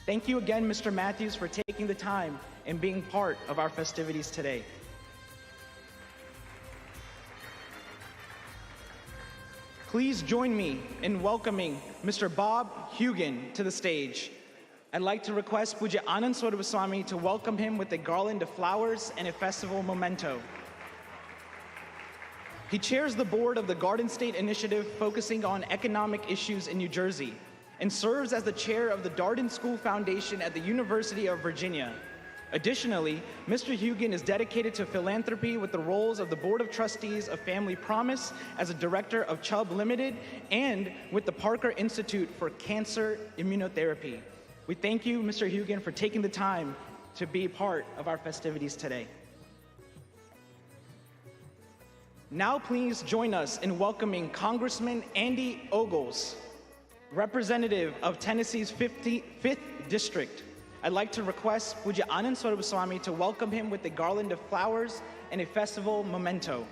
Thank you again, Mr. Matthews, for taking the time and being part of our festivities today. Please join me in welcoming Mr. Bob Hugan to the stage. I'd like to request Puja Anand Swarupa Swami to welcome him with a garland of flowers and a festival memento. He chairs the board of the Garden State Initiative focusing on economic issues in New Jersey and serves as the chair of the Darden School Foundation at the University of Virginia. Additionally, Mr. Hugan is dedicated to philanthropy with the roles of the Board of Trustees of Family Promise as a director of Chubb Limited and with the Parker Institute for Cancer Immunotherapy. We thank you, Mr. Hugan, for taking the time to be part of our festivities today. Now please join us in welcoming Congressman Andy Ogles, representative of Tennessee's 5th District. I'd like to request Puja Anand Swarupa Swami to welcome him with a garland of flowers and a festival memento.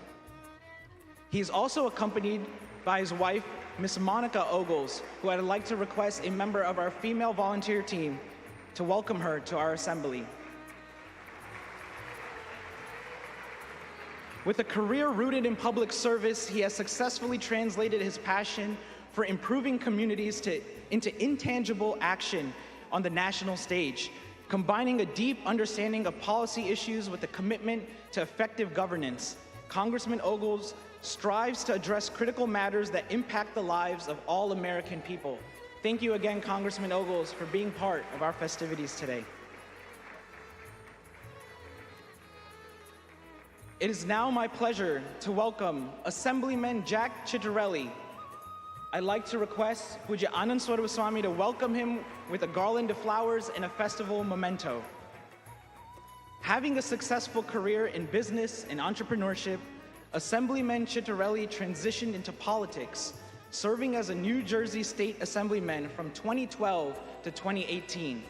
He is also accompanied by his wife, Miss Monica Ogles, who I'd like to request a member of our female volunteer team to welcome her to our assembly. With a career rooted in public service, he has successfully translated his passion for improving communities into intangible action on the national stage, combining a deep understanding of policy issues with a commitment to effective governance. Congressman Ogles strives to address critical matters that impact the lives of all American people. Thank you again, Congressman Ogles, for being part of our festivities today. It is now my pleasure to welcome Assemblyman Jack Chittorelli. I'd like to request Puja Anand Swarupa Swami to welcome him with a garland of flowers and a festival memento. Having a successful career in business and entrepreneurship, Assemblyman Chittorelli transitioned into politics, serving as a New Jersey State Assemblyman from 2012 to 2018.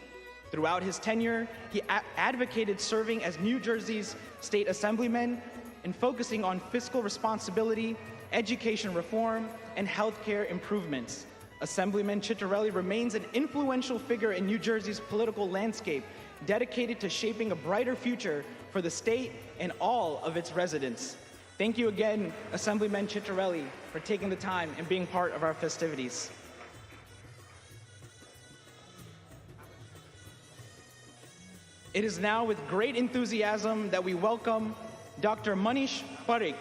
Throughout his tenure, he advocated serving as New Jersey's State Assemblyman and focusing on fiscal responsibility, education reform, and healthcare improvements. Assemblyman Chittorelli remains an influential figure in New Jersey's political landscape, dedicated to shaping a brighter future for the state and all of its residents. Thank you again, Assemblyman Chittorelli, for taking the time and being part of our festivities. It is now with great enthusiasm that we welcome Dr. Manish Parikh,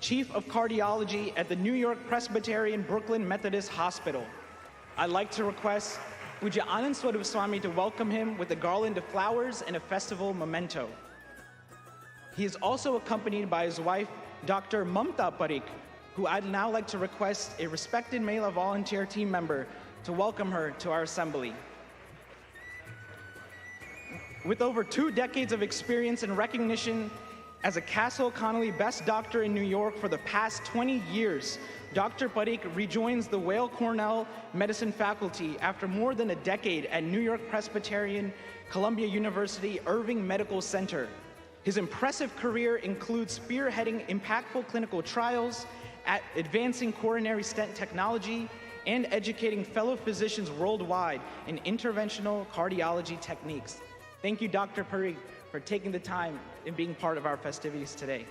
Chief of Cardiology at the New York Presbyterian Brooklyn Methodist Hospital. I'd like to request Puja Anand Swarupa Swami to welcome him with a garland of flowers and a festival memento. He is also accompanied by his wife, Dr. Mamta Parikh, who I'd now like to request a respected Mela volunteer team member to welcome her to our assembly. With over 2 decades of experience and recognition as a Castle Connolly Best Doctor in New York for the past 20 years, Dr. Parikh rejoins the Weill Cornell Medicine faculty after more than a decade at New York Presbyterian Columbia University Irving Medical Center. His impressive career includes spearheading impactful clinical trials, advancing coronary stent technology, and educating fellow physicians worldwide in interventional cardiology techniques. Thank you, Dr. Parikh, for taking the time and being part of our festivities today.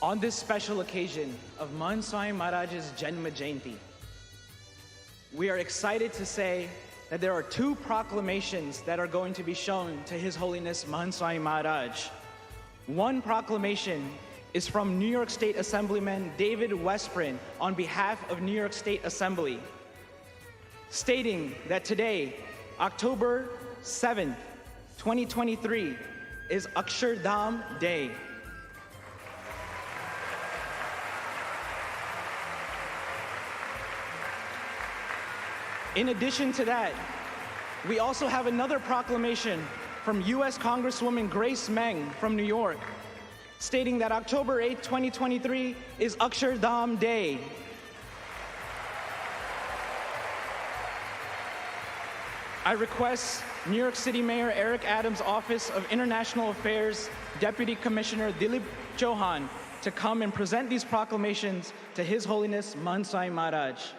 On this special occasion of Mahant Swami Maharaj's Janma Jayanti, we are excited to say that there are two proclamations that are going to be shown to His Holiness Mahant Swami Maharaj. One proclamation is from New York State Assemblyman David Westbrin on behalf of New York State Assembly, stating that today, October 7th, 2023, is Akshardham Day. In addition to that, we also have another proclamation from U.S. Congresswoman Grace Meng from New York, stating that October 8, 2023 is Akshardham Day. I request New York City Mayor Eric Adams' Office of International Affairs Deputy Commissioner Dilip Chauhan to come and present these proclamations to His Holiness Mahant Swami Maharaj.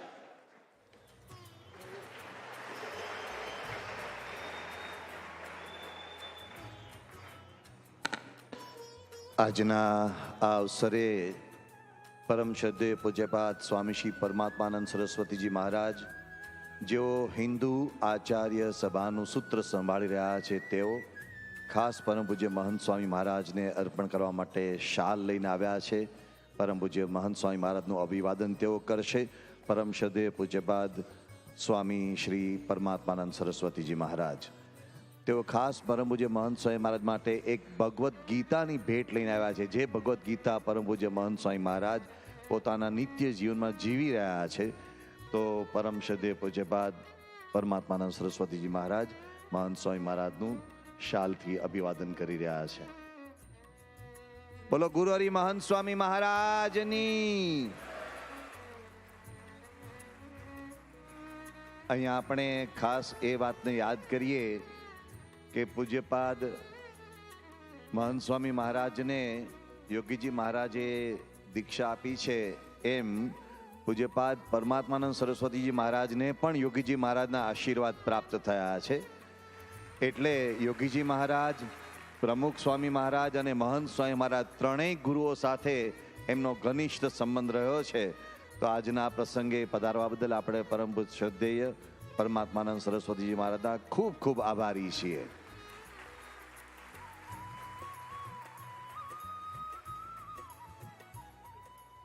આજના આ અવસરે પરમ શ્રદ્ધેય પૂજ્યપાદ સ્વામી શ્રી પરમાત્માનંદ સરસ્વતીજી મહારાજ, જેઓ હિન્દુ આચાર્ય સભાનું સૂત્ર સંભાળી રહ્યા છે, તેઓ ખાસ પરમ પૂજ્ય મહંત સ્વામી મહારાજને અર્પણ કરવા માટે શાલ લઈને આવ્યા છે. પરમ પૂજ્ય મહંત સ્વામી મહારાજનું અભિવાદન તેઓ કરશે. પરમ શ્રદ્ધેય પૂજ્યપાદ સ્વામી શ્રી પરમાત્માનંદ સરસ્વતીજી મહારાજ, તેઓ ખાસ પરમ પૂજ્ય મહંત સ્વામી મહારાજ માટે એક ભગવદ્ ગીતાની ભેટ લઈને આવ્યા છે, જે ભગવદ્ ગીતા પરમ પૂજ્ય મહંત સ્વામી મહારાજ પોતાના નિત્ય જીવનમાં જીવી રહ્યા છે. તો પરમ શ્રદ્ધેય પૂજ્યપાદ પરમાત્માનંદ સરસ્વતીજી મહારાજ મહંત સ્વામી મહારાજનું શાલથી અભિવાદન કરી રહ્યા છે. બોલો ગુરુ હરિ મહંત સ્વામી મહારાજની. અહીંયા આપણે ખાસ એ વાતને યાદ કરીએ કે પૂજ્યપાદ મહંત સ્વામી મહારાજને યોગીજી મહારાજે દીક્ષા આપી છે, એમ પૂજ્યપાદ પરમાત્માનંદ સરસ્વતીજી મહારાજને પણ યોગીજી મહારાજના આશીર્વાદ પ્રાપ્ત થયા છે. એટલે યોગીજી મહારાજ, પ્રમુખ સ્વામી મહારાજ અને મહંત સ્વામી મહારાજ ત્રણેય ગુરુઓ સાથે એમનો ઘનિષ્ઠ સંબંધ રહ્યો છે. તો આજના પ્રસંગે પધારવા બદલ આપણે પરમ શ્રદ્ધેય પરમાત્માનંદ સરસ્વતીજી મહારાજના ખૂબ ખૂબ આભારી છીએ.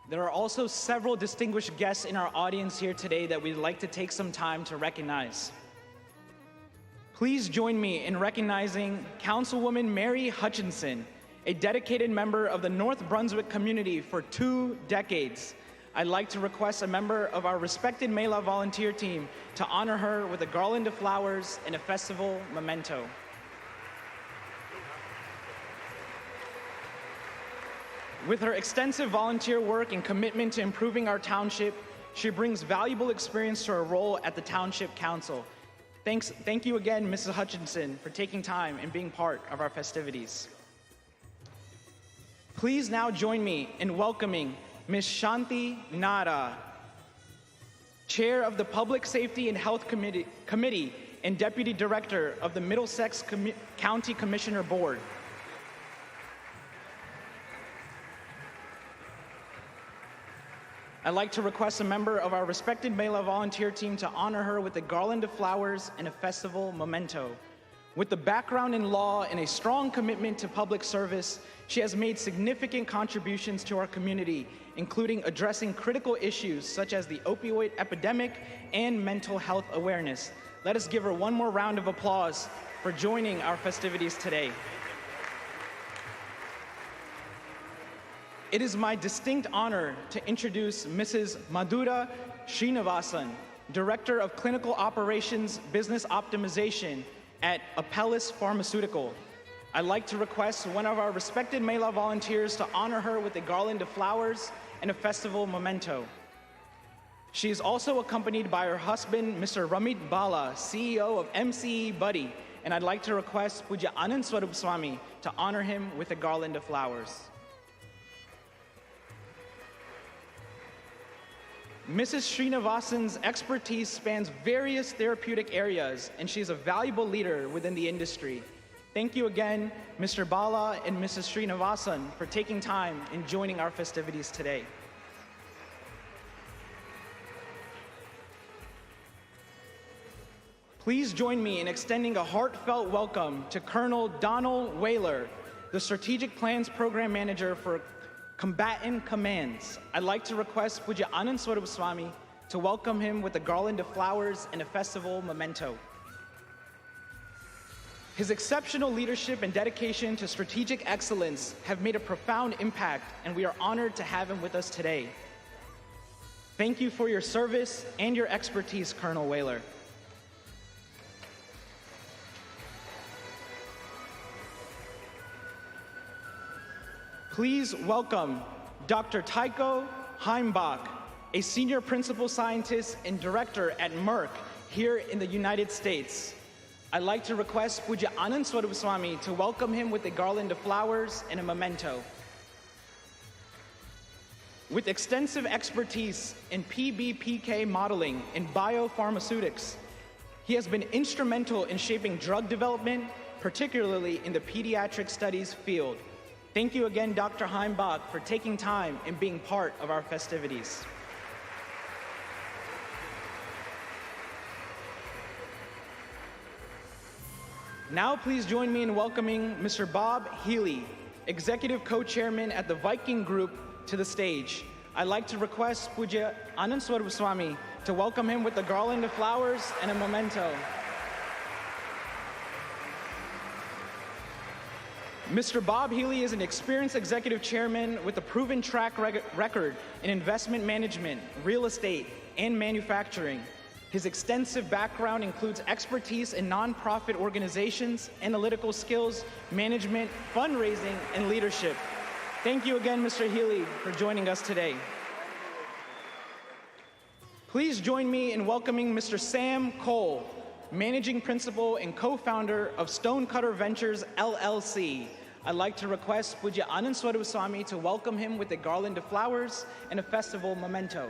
There are also several distinguished guests in our audience here today that we'd like to take some time to recognize. Please join me in recognizing Councilwoman Mary Hutchinson, a dedicated member of the North Brunswick community for 2 decades. I'd like to request a member of our respected Mela volunteer team to honor her with a garland of flowers and a festival memento. With her extensive volunteer work and commitment to improving our township, she brings valuable experience to her role at the Township Council. Thank you again, Mrs. Hutchinson, for taking time and being part of our festivities. Please now join me in welcoming Ms. Shanti Nara, Chair of the Public Safety and Health Committee and Deputy Director of the Middlesex County Commissioner Board. I'd like to request a member of our respected Mela volunteer team to honor her with a garland of flowers and a festival memento. With the background in law and a strong commitment to public service, she has made significant contributions to our community, including addressing critical issues such as the opioid epidemic and mental health awareness. Let us give her one more round of applause for joining our festivities today. It is my distinct honor to introduce Mrs. Madhura Srinivasan, Director of Clinical Operations Business Optimization at Apellis Pharmaceutical. I'd like to request one of our respected Mela volunteers to honor her with a garland of flowers and a festival memento. She is also accompanied by her husband, Mr. Ramit Bala, CEO of MCE Buddy, and I'd like to request Puja Anand Swarup Swami to honor him with a garland of flowers. Mrs. Srinivasan's expertise spans various therapeutic areas, and she is a valuable leader within the industry. Thank you again, Mr. Bala and Mrs. Srinivasan, for taking time and joining our festivities today. Please join me in extending a heartfelt welcome to Colonel Donald Whaler, the Strategic Plans Program Manager for Combatant Commands. I'd like to request Puja Anand Swarup Swami to welcome him with a garland of flowers and a festival memento. His exceptional leadership and dedication to strategic excellence have made a profound impact, and we are honored to have him with us today. Thank you for your service and your expertise, Colonel Whaler. Please welcome Dr. Tycho Heimbach, a senior principal scientist and director at Merck here in the United States. I'd like to request Puja Anand Swarup Swami to welcome him with a garland of flowers and a memento. With extensive expertise in PBPK modeling and biopharmaceutics, he has been instrumental in shaping drug development, particularly in the pediatric studies field. Thank you again, Dr. Heimbach, for taking time and being part of our festivities. Now please join me in welcoming Mr. Bob Healy, Executive Co-Chairman at the Viking Group, to the stage. I'd like to request Puja Anand Swarup Swami to welcome him with a garland of flowers and a memento. Mr. Bob Healy is an experienced executive chairman with a proven track record in investment management, real estate, and manufacturing. His extensive background includes expertise in nonprofit organizations, analytical skills, management, fundraising, and leadership. Thank you again, Mr. Healy, for joining us today. Please join me in welcoming Mr. Sam Cole, Managing Principal and Co-Founder of Stonecutter Ventures, LLC. I'd like to request Puja Anand Swarup Swami to welcome him with a garland of flowers and a festival memento.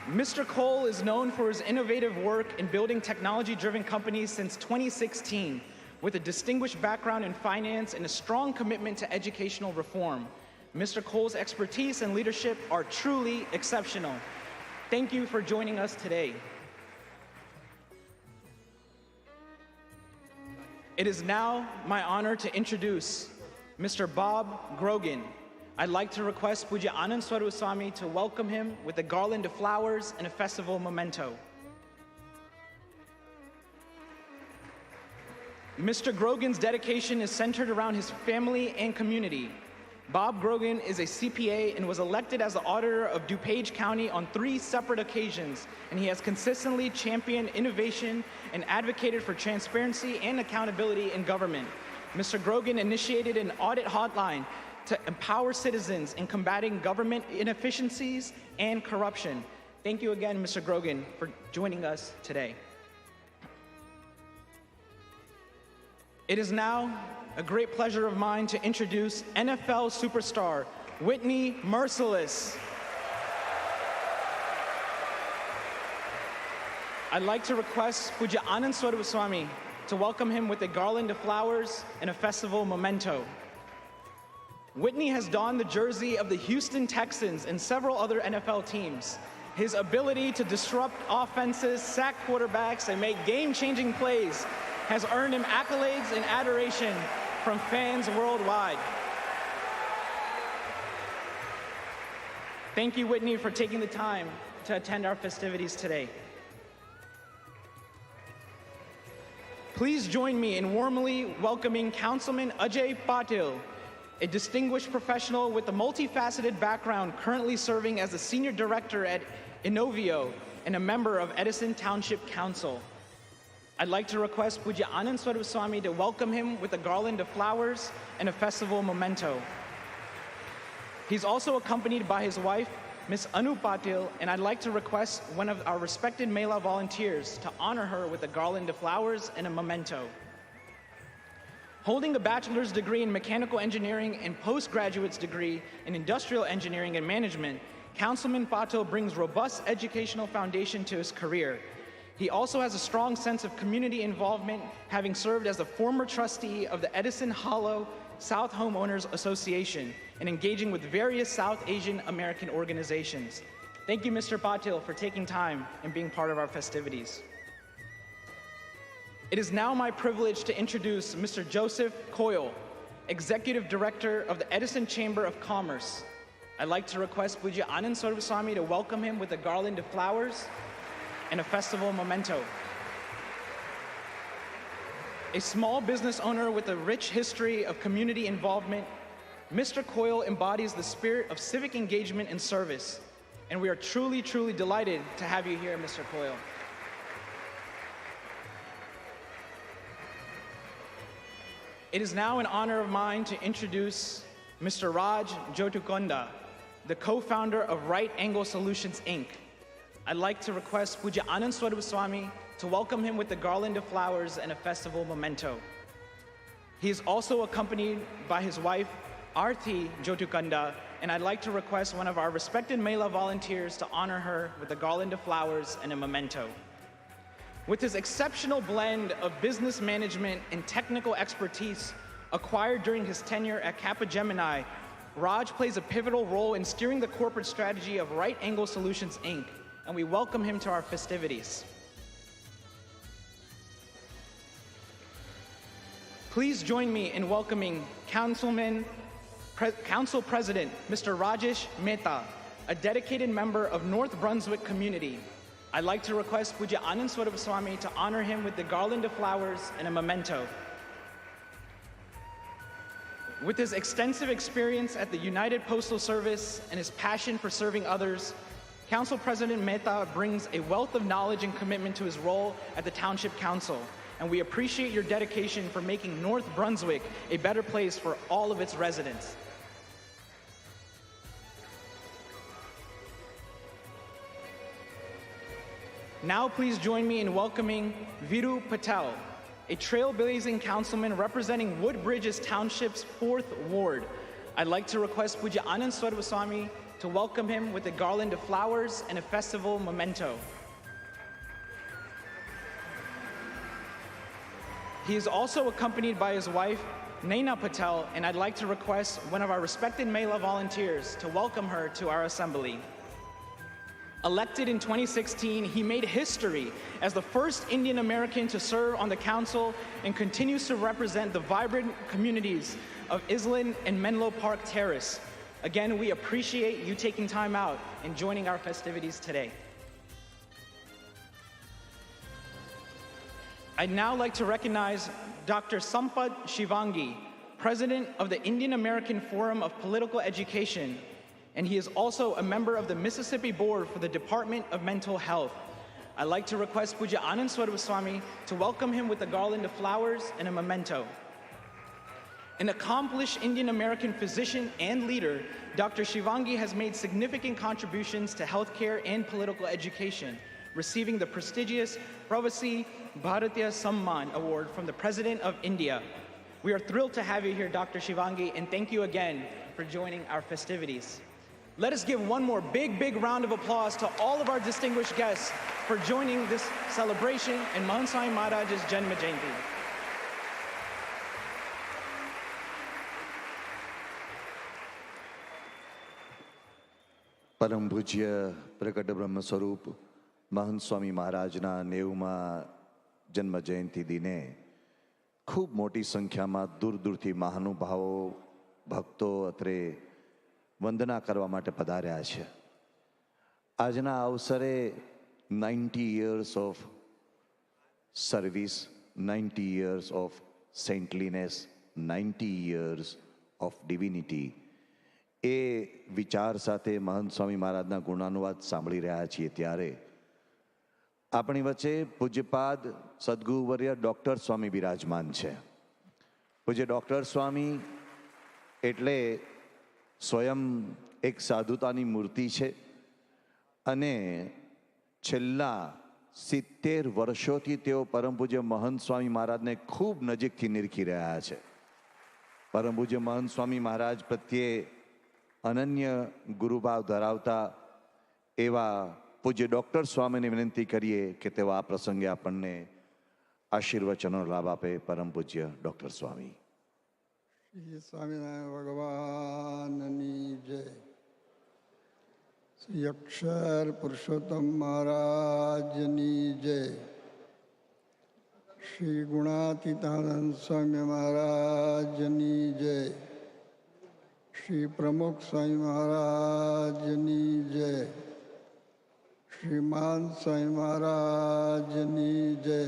Mr. Cole is known for his innovative work in building technology-driven companies since 2016, with a distinguished background in finance and a strong commitment to educational reform. Mr. Cole's expertise and leadership are truly exceptional. Thank you for joining us today. It is now my honor to introduce Mr. Bob Grogan. I'd like to request Puja Anand Swarup Swami to welcome him with a garland of flowers and a festival memento. Mr. Grogan's dedication is centered around his family and community. Bob Grogan is a CPA and was elected as the auditor of DuPage County on 3 separate occasions, and he has consistently championed innovation and advocated for transparency and accountability in government. Mr. Grogan initiated an audit hotline to empower citizens in combating government inefficiencies and corruption. Thank you again, Mr. Grogan, for joining us today. It is now a great pleasure of mine to introduce NFL superstar Whitney Merciless. I'd like to request Puja Anand Swarup Swami to welcome him with a garland of flowers and a festival memento. Whitney has donned the jersey of the Houston Texans and several other NFL teams. His ability to disrupt offenses, sack quarterbacks, and make game-changing plays has earned him accolades and adoration from fans worldwide. Thank you, Whitney, for taking the time to attend our festivities today. Please join me in warmly welcoming Councilman Ajay Patil, a distinguished professional with a multifaceted background currently serving as a senior director at Innovio and a member of Edison Township Council. I'd like to request Puja Anand Swarup Swami to welcome him with a garland of flowers and a festival memento. He's also accompanied by his wife, Ms. Anu Patil, and I'd like to request one of our respected Mela volunteers to honor her with a garland of flowers and a memento. Holding a bachelor's degree in mechanical engineering and postgraduate's degree in industrial engineering and management, Councilman Patil brings robust educational foundation to his career. He also has a strong sense of community involvement, having served as the former trustee of the Edison Hollow South Homeowners Association and engaging with various South Asian American organizations. Thank you, Mr. Patil, for taking time and being part of our festivities. It is now my privilege to introduce Mr. Joseph Coyle, Executive Director of the Edison Chamber of Commerce. I'd like to request Pujya Anand Sarvaswamy to welcome him with a garland of flowers and a festival memento. A small business owner with a rich history of community involvement, Mr. Coyle embodies the spirit of civic engagement and service, and we are truly, truly delighted to have you here, Mr. Coyle. It is now an honor of mine to introduce Mr. Raj Jotukonda, the co-founder of Right Angle Solutions, Inc. I'd like to request Pujya Anand Sarvaswamy to welcome him with a garland of flowers and a festival memento. He is also accompanied by his wife, Arthi Jotukanda, and I'd like to request one of our respected Mela volunteers to honor her with a garland of flowers and a memento. With his exceptional blend of business management and technical expertise acquired during his tenure at Capgemini, Raj plays a pivotal role in steering the corporate strategy of Right Angle Solutions, Inc., and we welcome him to our festivities. Please join me in welcoming Council President Mr. Rajesh Mehta, a dedicated member of North Brunswick community. I'd like to request Pujya Anand Sarvaswamy to honor him with the garland of flowers and a memento. With his extensive experience at the United Postal Service and his passion for serving others, Council President Mehta brings a wealth of knowledge and commitment to his role at the Township Council, and we appreciate your dedication for making North Brunswick a better place for all of its residents. Now please join me in welcoming Viru Patel, a trailblazing councilman representing Woodbridges Township's 4th Ward. I'd like to request Pujya Anand Sarvaswamy to welcome him with a garland of flowers and a festival memento. He is also accompanied by his wife, Naina Patel, and I'd like to request one of our respected Mela volunteers to welcome her to our assembly. Elected in 2016, he made history as the first Indian American to serve on the council and continues to represent the vibrant communities of Island and Menlo Park Terrace. Again, we appreciate you taking time out and joining our festivities today. I'd now like to recognize Dr. Sampath Shivangi, President of the Indian American Forum of Political Education, and he is also a member of the Mississippi Board for the Department of Mental Health. I'd like to request Pujya Anand Sarvaswamy to welcome him with a garland of flowers and a memento. An accomplished Indian American physician and leader, Dr. Shivangi has made significant contributions to healthcare and political education, receiving the prestigious Pravasi Bharatiya Samman Award from the President of India. We are thrilled to have you here, Dr. Shivangi, and thank you again for joining our festivities. Let us give one more big round of applause to all of our distinguished guests for joining this celebration in Mahant Swami Maharaj's Janma Jayanti. પરમ પૂજ્ય પ્રગટ બ્રહ્મ સ્વરૂપ મહંત સ્વામી મહારાજના 90મા જન્મ જયંતિ દિને ખૂબ મોટી સંખ્યામાં દૂર દૂરથી મહાનુભાવો ભક્તો અત્રે વંદના કરવા માટે પધાર્યા છે. આજના અવસરે 90 years of service, 90 years of saintliness, 90 years of divinity, એ વિચાર સાથે મહંત સ્વામી મહારાજના ગુણાનુવાદ સાંભળી રહ્યા છીએ ત્યારે આપણી વચ્ચે પૂજ્યપાદ સદગુરુવર્ય ડૉક્ટર સ્વામી બિરાજમાન છે. પૂજ્ય ડૉક્ટર સ્વામી એટલે સ્વયં એક સાધુતાની મૂર્તિ છે અને છેલ્લા 70 વર્ષોથી તેઓ પરમ પૂજ્ય મહંત સ્વામી મહારાજને ખૂબ નજીકથી નિરખી રહ્યા છે. પરમ પૂજ્ય મહંત સ્વામી મહારાજ પ્રત્યે અનન્ય ગુરુભાવ ધરાવતા એવા પૂજ્ય ડૉક્ટર સ્વામીને વિનંતી કરીએ કે તેઓ આ પ્રસંગે આપણને આશીર્વચનો લાભ આપે. પરમ પૂજ્ય ડૉક્ટર સ્વામી. શ્રી સ્વામિનારાયણ ભગવાનની જય. શ્રી અક્ષર પુરુષોત્તમ મહારાજની જય. શ્રી ગુણાતીતાનંદ સ્વામી મહારાજની જય. શ્રી પ્રમુખ સ્વામી મહારાજની જય. શ્રી મહંત સ્વામી મહારાજની જય.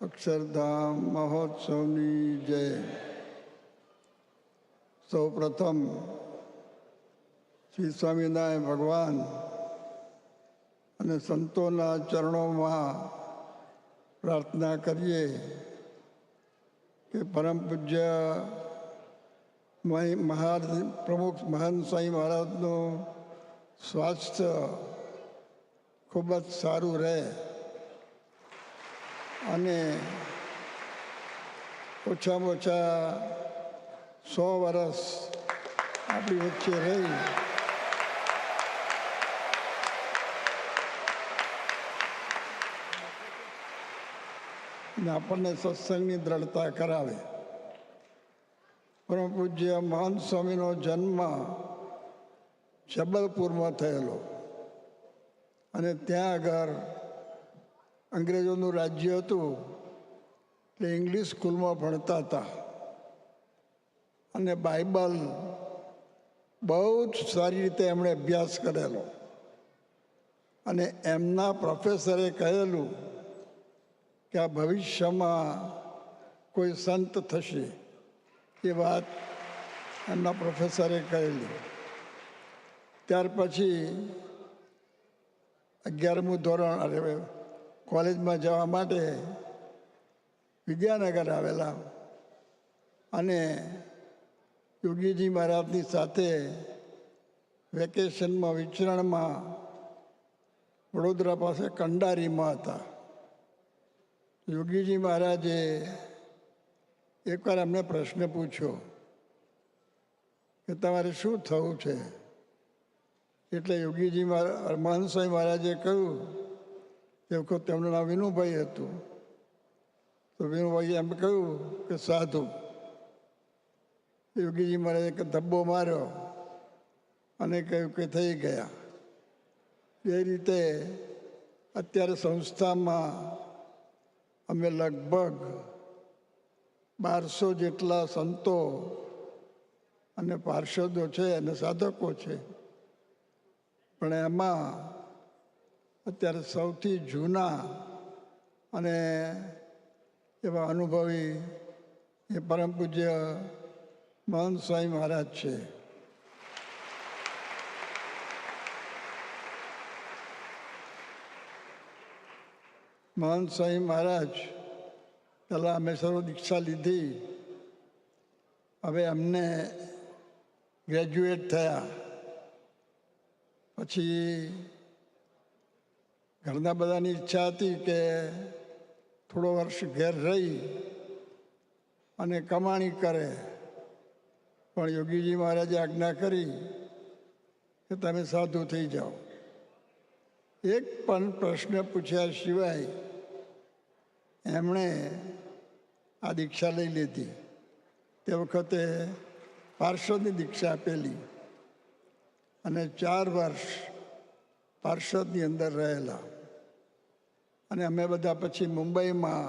અક્ષરધામ મહોત્સવની જય. સૌ પ્રથમ શ્રી સ્વામિનારાયણ ભગવાન અને સંતોના ચરણોમાં પ્રાર્થના કરીએ કે પરમ પૂજ્ય મહારાજ પ્રમુખ મહાન સ્વામી મહારાજનું સ્વાસ્થ્ય ખૂબ જ સારું રહે અને ઓછામાં ઓછા 100 વર્ષ આપણી વચ્ચે રહી અને આપણને સત્સંગની દ્રઢતા કરાવે. પરમ પૂજ્ય મહંત સ્વામીનો જન્મ જબલપુરમાં થયેલો અને ત્યાં આગળ અંગ્રેજોનું રાજ્ય હતું એટલે ઇંગ્લિશ સ્કૂલમાં ભણતા હતા અને બાઇબલ બહુ જ સારી રીતે એમણે અભ્યાસ કરેલો અને એમના પ્રોફેસરે કહેલું કે આ ભવિષ્યમાં કોઈ સંત થશે. એ વાત એમના પ્રોફેસરે કહેલી. ત્યાર પછી 11મું ધોરણ કોલેજમાં જવા માટે વિદ્યાનગર આવેલા અને યોગીજી મહારાજની સાથે વેકેશનમાં વિચરણમાં વડોદરા પાસે કંડારીમાં હતા. યોગીજી મહારાજે એકવાર એમને પ્રશ્ન પૂછ્યો કે તમારે શું થવું છે? એટલે યોગીજી મહંત સ્વામી મહારાજે કહ્યું કે વખત તેમનું નામ વિનુભાઈ હતું તો વિનુભાઈએ એમ કહ્યું કે સાધુ. યોગીજી મહારાજે એક ધબ્બો માર્યો અને કહ્યું કે થઈ ગયા. એ રીતે અત્યારે સંસ્થામાં અમે લગભગ 1200 જેટલા સંતો અને પાર્ષદો છે અને સાધકો છે. પણ એમાં અત્યારે સૌથી જૂના અને એવા અનુભવી એ પરમ પૂજ્ય મહંત સ્વામી મહારાજ છે. મહંત સ્વામી મહારાજ પહેલાં અમે સર્વ દીક્ષા લીધી. હવે અમને ગ્રેજ્યુએટ થયા પછી ઘરના બધાની ઈચ્છા હતી કે થોડો વર્ષ ઘેર રહી અને કમાણી કરે. પણ યોગીજી મહારાજે આજ્ઞા કરી કે તમે સાધુ થઈ જાઓ. એક પણ પ્રશ્ન પૂછ્યા સિવાય એમણે આ દીક્ષા લઈ લીધી. તે વખતે પાર્ષદની દીક્ષા આપેલી અને 4 વર્ષ પાર્ષદની અંદર રહેલા. અને અમે બધા પછી મુંબઈમાં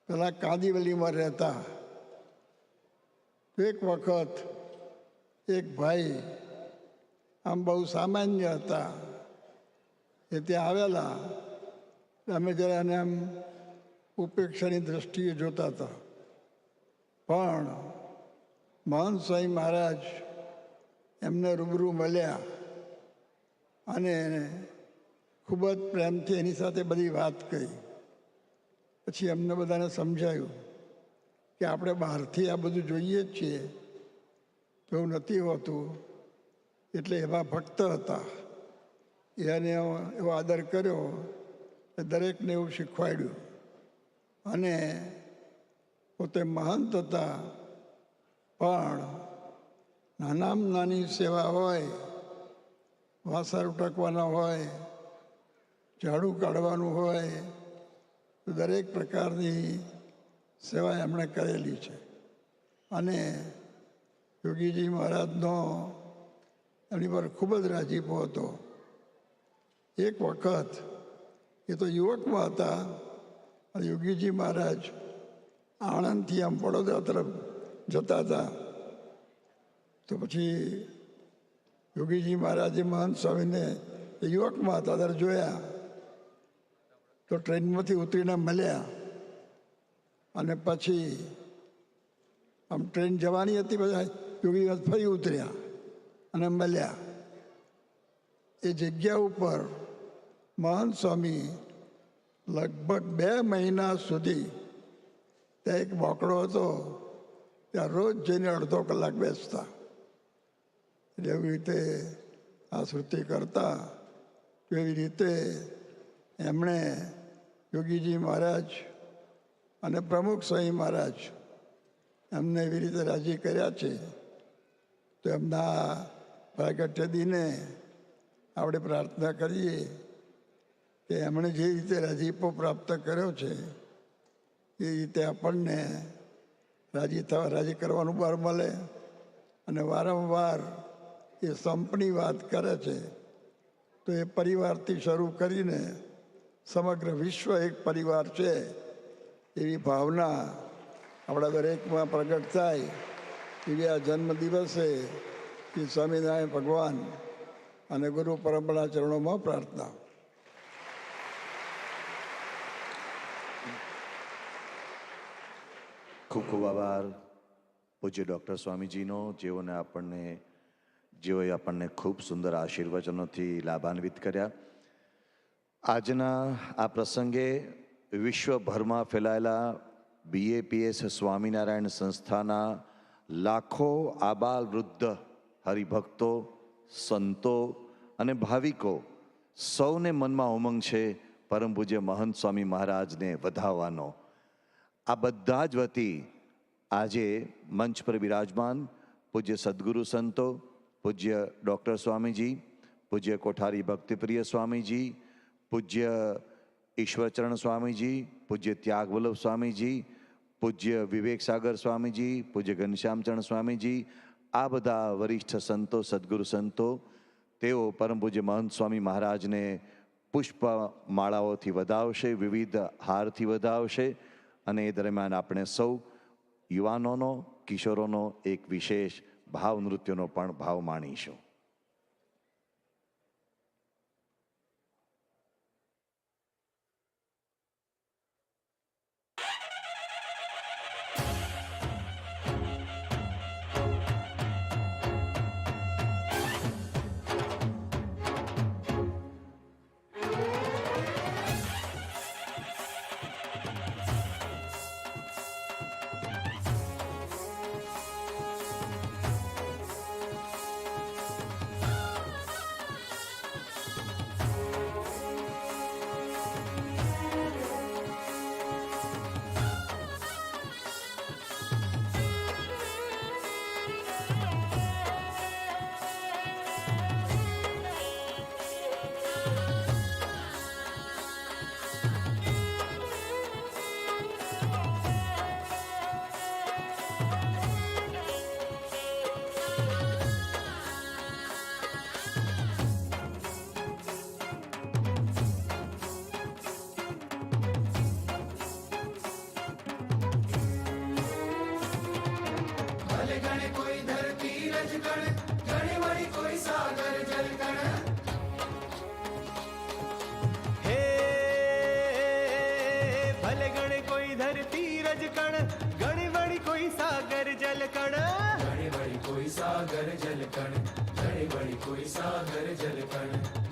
પેલા કાંદીવલીમાં રહેતા. એક વખત એક ભાઈ આમ બહુ સામાન્ય હતા એ ત્યાં આવેલા. અમે જરા એને આમ ઉપેક્ષાની દ્રષ્ટિએ જોતા હતા. પણ મહંત સ્વામી મહારાજ એમને રૂબરૂ મળ્યા અને ખૂબ જ પ્રેમથી એની સાથે બધી વાત કરી. પછી એમને બધાને સમજાયું કે આપણે બહારથી આ બધું જોઈએ જ છીએ તો એવું નથી હોતું. એટલે એવા ભક્ત હતા. એને એવો આદર કર્યો કે દરેકને એવું શીખવાડ્યું. અને પોતે મહંત હતા પણ નાનામાં નાની સેવા હોય વાસર ઉટકવાના હોય, ઝાડુ કાઢવાનું હોય, તો દરેક પ્રકારની સેવા એમણે કરેલી છે. અને યોગીજી મહારાજનો એમની પર ખૂબ જ રાજીપો હતો. એક વખત એ તો યુવકમાં હતા અને યોગીજી મહારાજ આણંદથી આમ વડોદરા તરફ જતા હતા. તો પછી યોગીજી મહારાજે મહંત સ્વામીને યુવકમાં હતા ત્યારે જોયા, તો ટ્રેનમાંથી ઉતરીને મળ્યા. અને પછી આમ ટ્રેન જવાની હતી, બધા યોગી ફરી ઉતર્યા અને મળ્યા. એ જગ્યા ઉપર મહંત સ્વામી લગભગ 2 મહિના સુધી ત્યાં એક બોકડો હતો, ત્યાં રોજ જઈને અડધો કલાક બેસતા. એટલે એવી રીતે આ શ્રુતિ કરતા. એવી રીતે એમણે યોગીજી મહારાજ અને પ્રમુખ સ્વામી મહારાજ એમને એવી રીતે રાજી કર્યા છે. તો એમના પ્રાગટ્ય દિને આપણે પ્રાર્થના કરીએ કે એમણે જે રીતે રાજીપો પ્રાપ્ત કર્યો છે એ રીતે આપણને રાજી કરવાનું બળ મળે. અને વારંવાર એ સંપની વાત કરે છે, તો એ પરિવારથી શરૂ કરીને સમગ્ર વિશ્વ એક પરિવાર છે એવી ભાવના આપણા દરેકમાં પ્રગટ થાય એવી આ જન્મ દિવસે શ્રી સ્વામિનારાયણ ભગવાન અને ગુરુ પરંપરા ચરણોમાં પ્રાર્થના. ખૂબ ખૂબ આભાર પૂજ્ય ડૉક્ટર સ્વામીજીનો, જેઓએ આપણને ખૂબ સુંદર આશીર્વચનોથી લાભાન્વિત કર્યા. આજના આ પ્રસંગે વિશ્વભરમાં ફેલાયેલા BAPS સ્વામિનારાયણ સંસ્થાના લાખો આબાલ વૃદ્ધ હરિભક્તો, સંતો અને ભાવિકો સૌને મનમાં ઉમંગ છે પરમ પૂજ્ય મહંત સ્વામી મહારાજને વધાવવાનો. આ બધા જ વતી આજે મંચ પર બિરાજમાન પૂજ્ય સદગુરુ સંતો, પૂજ્ય ડૉક્ટર સ્વામીજી, પૂજ્ય કોઠારી ભક્તિપ્રિય સ્વામીજી, પૂજ્ય ઈશ્વરચરણ સ્વામીજી, પૂજ્ય ત્યાગવલ્લભ સ્વામીજી, પૂજ્ય વિવેક સાગર સ્વામીજી, પૂજ્ય ઘનશ્યામચરણ સ્વામીજી, આ બધા વરિષ્ઠ સંતો, સદગુરુ સંતો, તેઓ પરમ પૂજ્ય મહંત સ્વામી મહારાજને પુષ્પ માળાઓથી વધાવશે, વિવિધ હારથી વધાવશે. અને એ દરમિયાન આપણે સૌ યુવાનોનો, કિશોરોનો એક વિશેષ ભાવ નૃત્યનો પણ ભાવ માણીશું.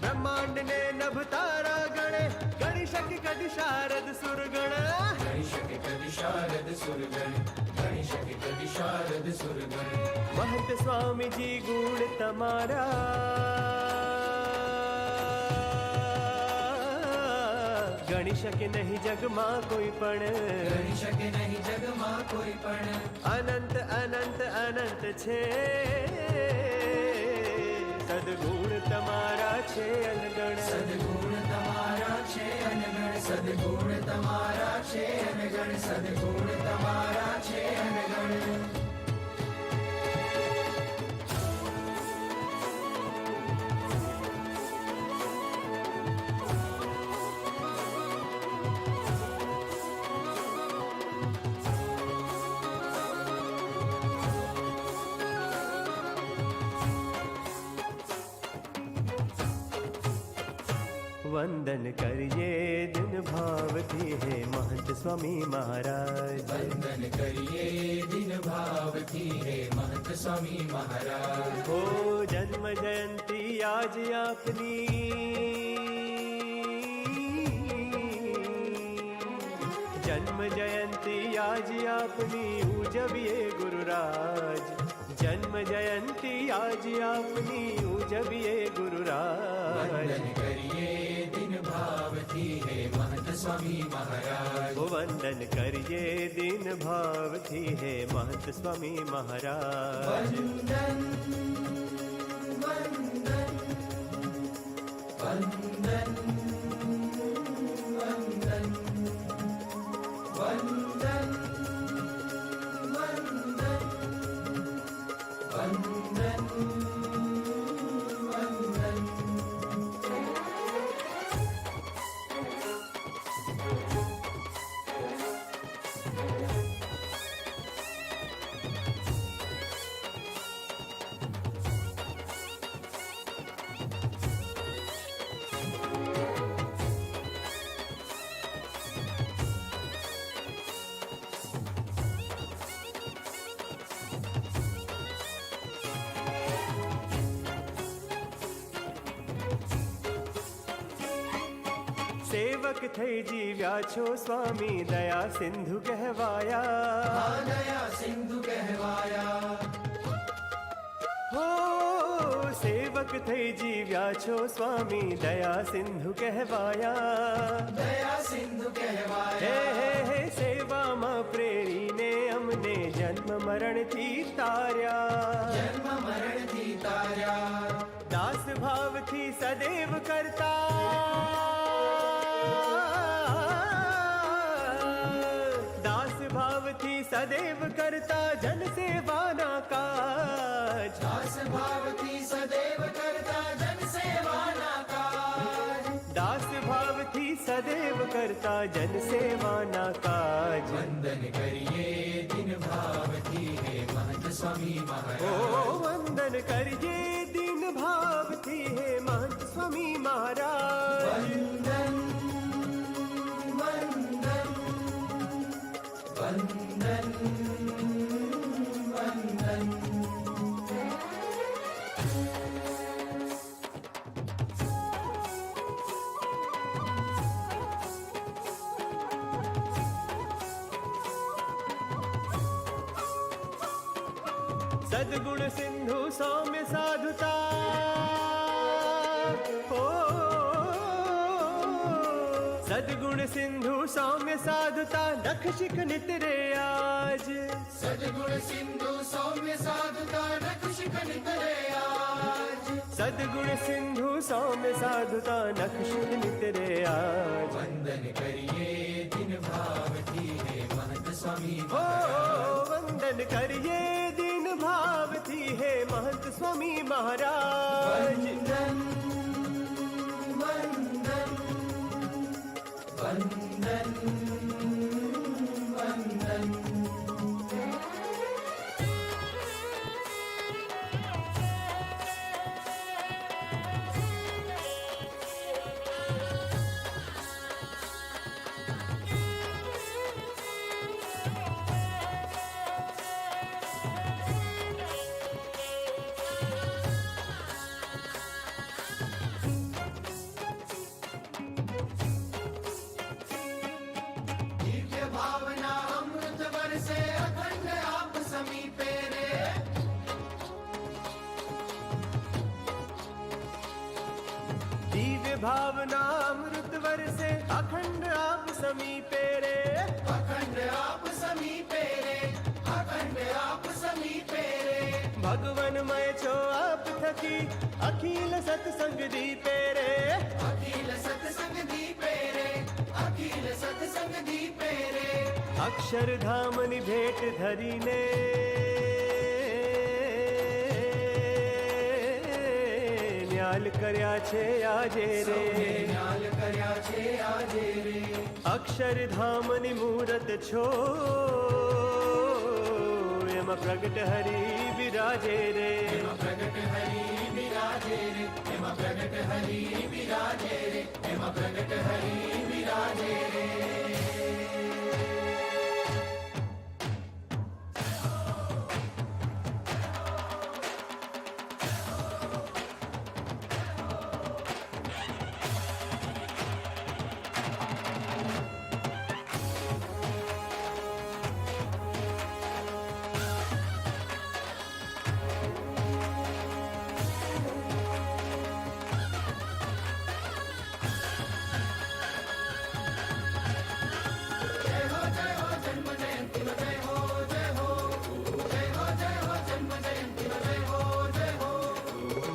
ब्रह्मांड ने नभ तारा गणे गणि शक्ति कदि शारद सुरगण गणि शक्ति कदि शारद सुरगण गणि शक्ति कदि शारद सुरगण महंत स्वामी जी गुण तमारा गणि शक्ति नहीं जग मां कोई पण गणि शक्ति नहीं जग मां कोई पण अनंत अनंत अनंत छे सदगुण तमारा સદગુણ તમારા છે અનગણ, સદગુણ તમારા છે અનગણ. वंदन करिए दिन भावती है महंत स्वामी महाराज. वंदन करिए दिन भावती है महंत स्वामी महाराज. हो जन्म जयंती आज आपनी, जन्म जयंती आज आपनी उजबिए गुरुराज. जन्म जयंती आज आपनी उजबिए गुरुराज. वंदन करिए दिन भावती है महंत स्वामी महाराज. वंदन करिए दिन भावती है महंत स्वामी महाराज. वंदन वंदन वंदन वंदन वंदन वंदन वंदन. સેવક થઈ જીવ્યા છો સ્વામી, દયા સિંધુ કહેવાયા. દયા સિંધુ કહેવાયા. હો સેવક થઈ જીવ્યા છો સ્વામી, દયા સિંધુ કહેવાયા. દયા સિંધુ હે કહેવાયા. હે હે સેવામાં પ્રેરીને અમને જન્મ મરણથી તાર્યા. જન્મ મરણથી તાર્યા. દાસ ભાવથી સદૈવ કરતા, દાસ ભાવથી સદૈવ કરતા જન સેવાના કાજ. દાસ ભાવથી સદૈવ કરતા જન સેવાના કાજ. દાસ ભાવથી સદૈવ કરતા જન સેવાના કાજ. વંદન કરીએ દિન ભાવથી હે महंत स्वामी महाराज. ઓ વંદન કરીએ દિન ભાવથી હે महंत स्वामी महाराज. वंदन वंदन वंदन वंदन. सद्गुण सिंधु सौम्य साधुता, हो सद्गुण सिंधु सौम्य साधुता नख शिख नितरे आज. सद्गुण सिंधु सौम्य साधुता नख शिख नितरे आज. सद्गुण सिंधु सौम्य साधुता नख शिख नितरे आज. वंदन करिए दिन भावती है महंत स्वामी हो महाराज. वंदन करिए दिन भावती है महंत स्वामी महाराज. वंदन वंदन वंदन वंदन. दिव्य भावना अमृत बरसे अखंड आप समीपे रे. दिव्य भावना अमृत वर्षे अखंड आप समीपे रे. अखंड आप समीपे रे. अखंड आप समीपे रे. भगवनमय छो आप थकी अखिल सत्संग दीपे रे. अखिल सत्संग दीपे रे. અક્ષરધામની ભેટ ધરીને ન્યાલ કર્યા છે આજે રે અક્ષરધામની મૂરત છો એમાં પ્રગટ હરી બિરાજે રે પ્રગટ હરી બિરાજે રે એમાં પ્રગટ હરી બિરાજે રે એમાં પ્રગટ હરી બિરાજે રે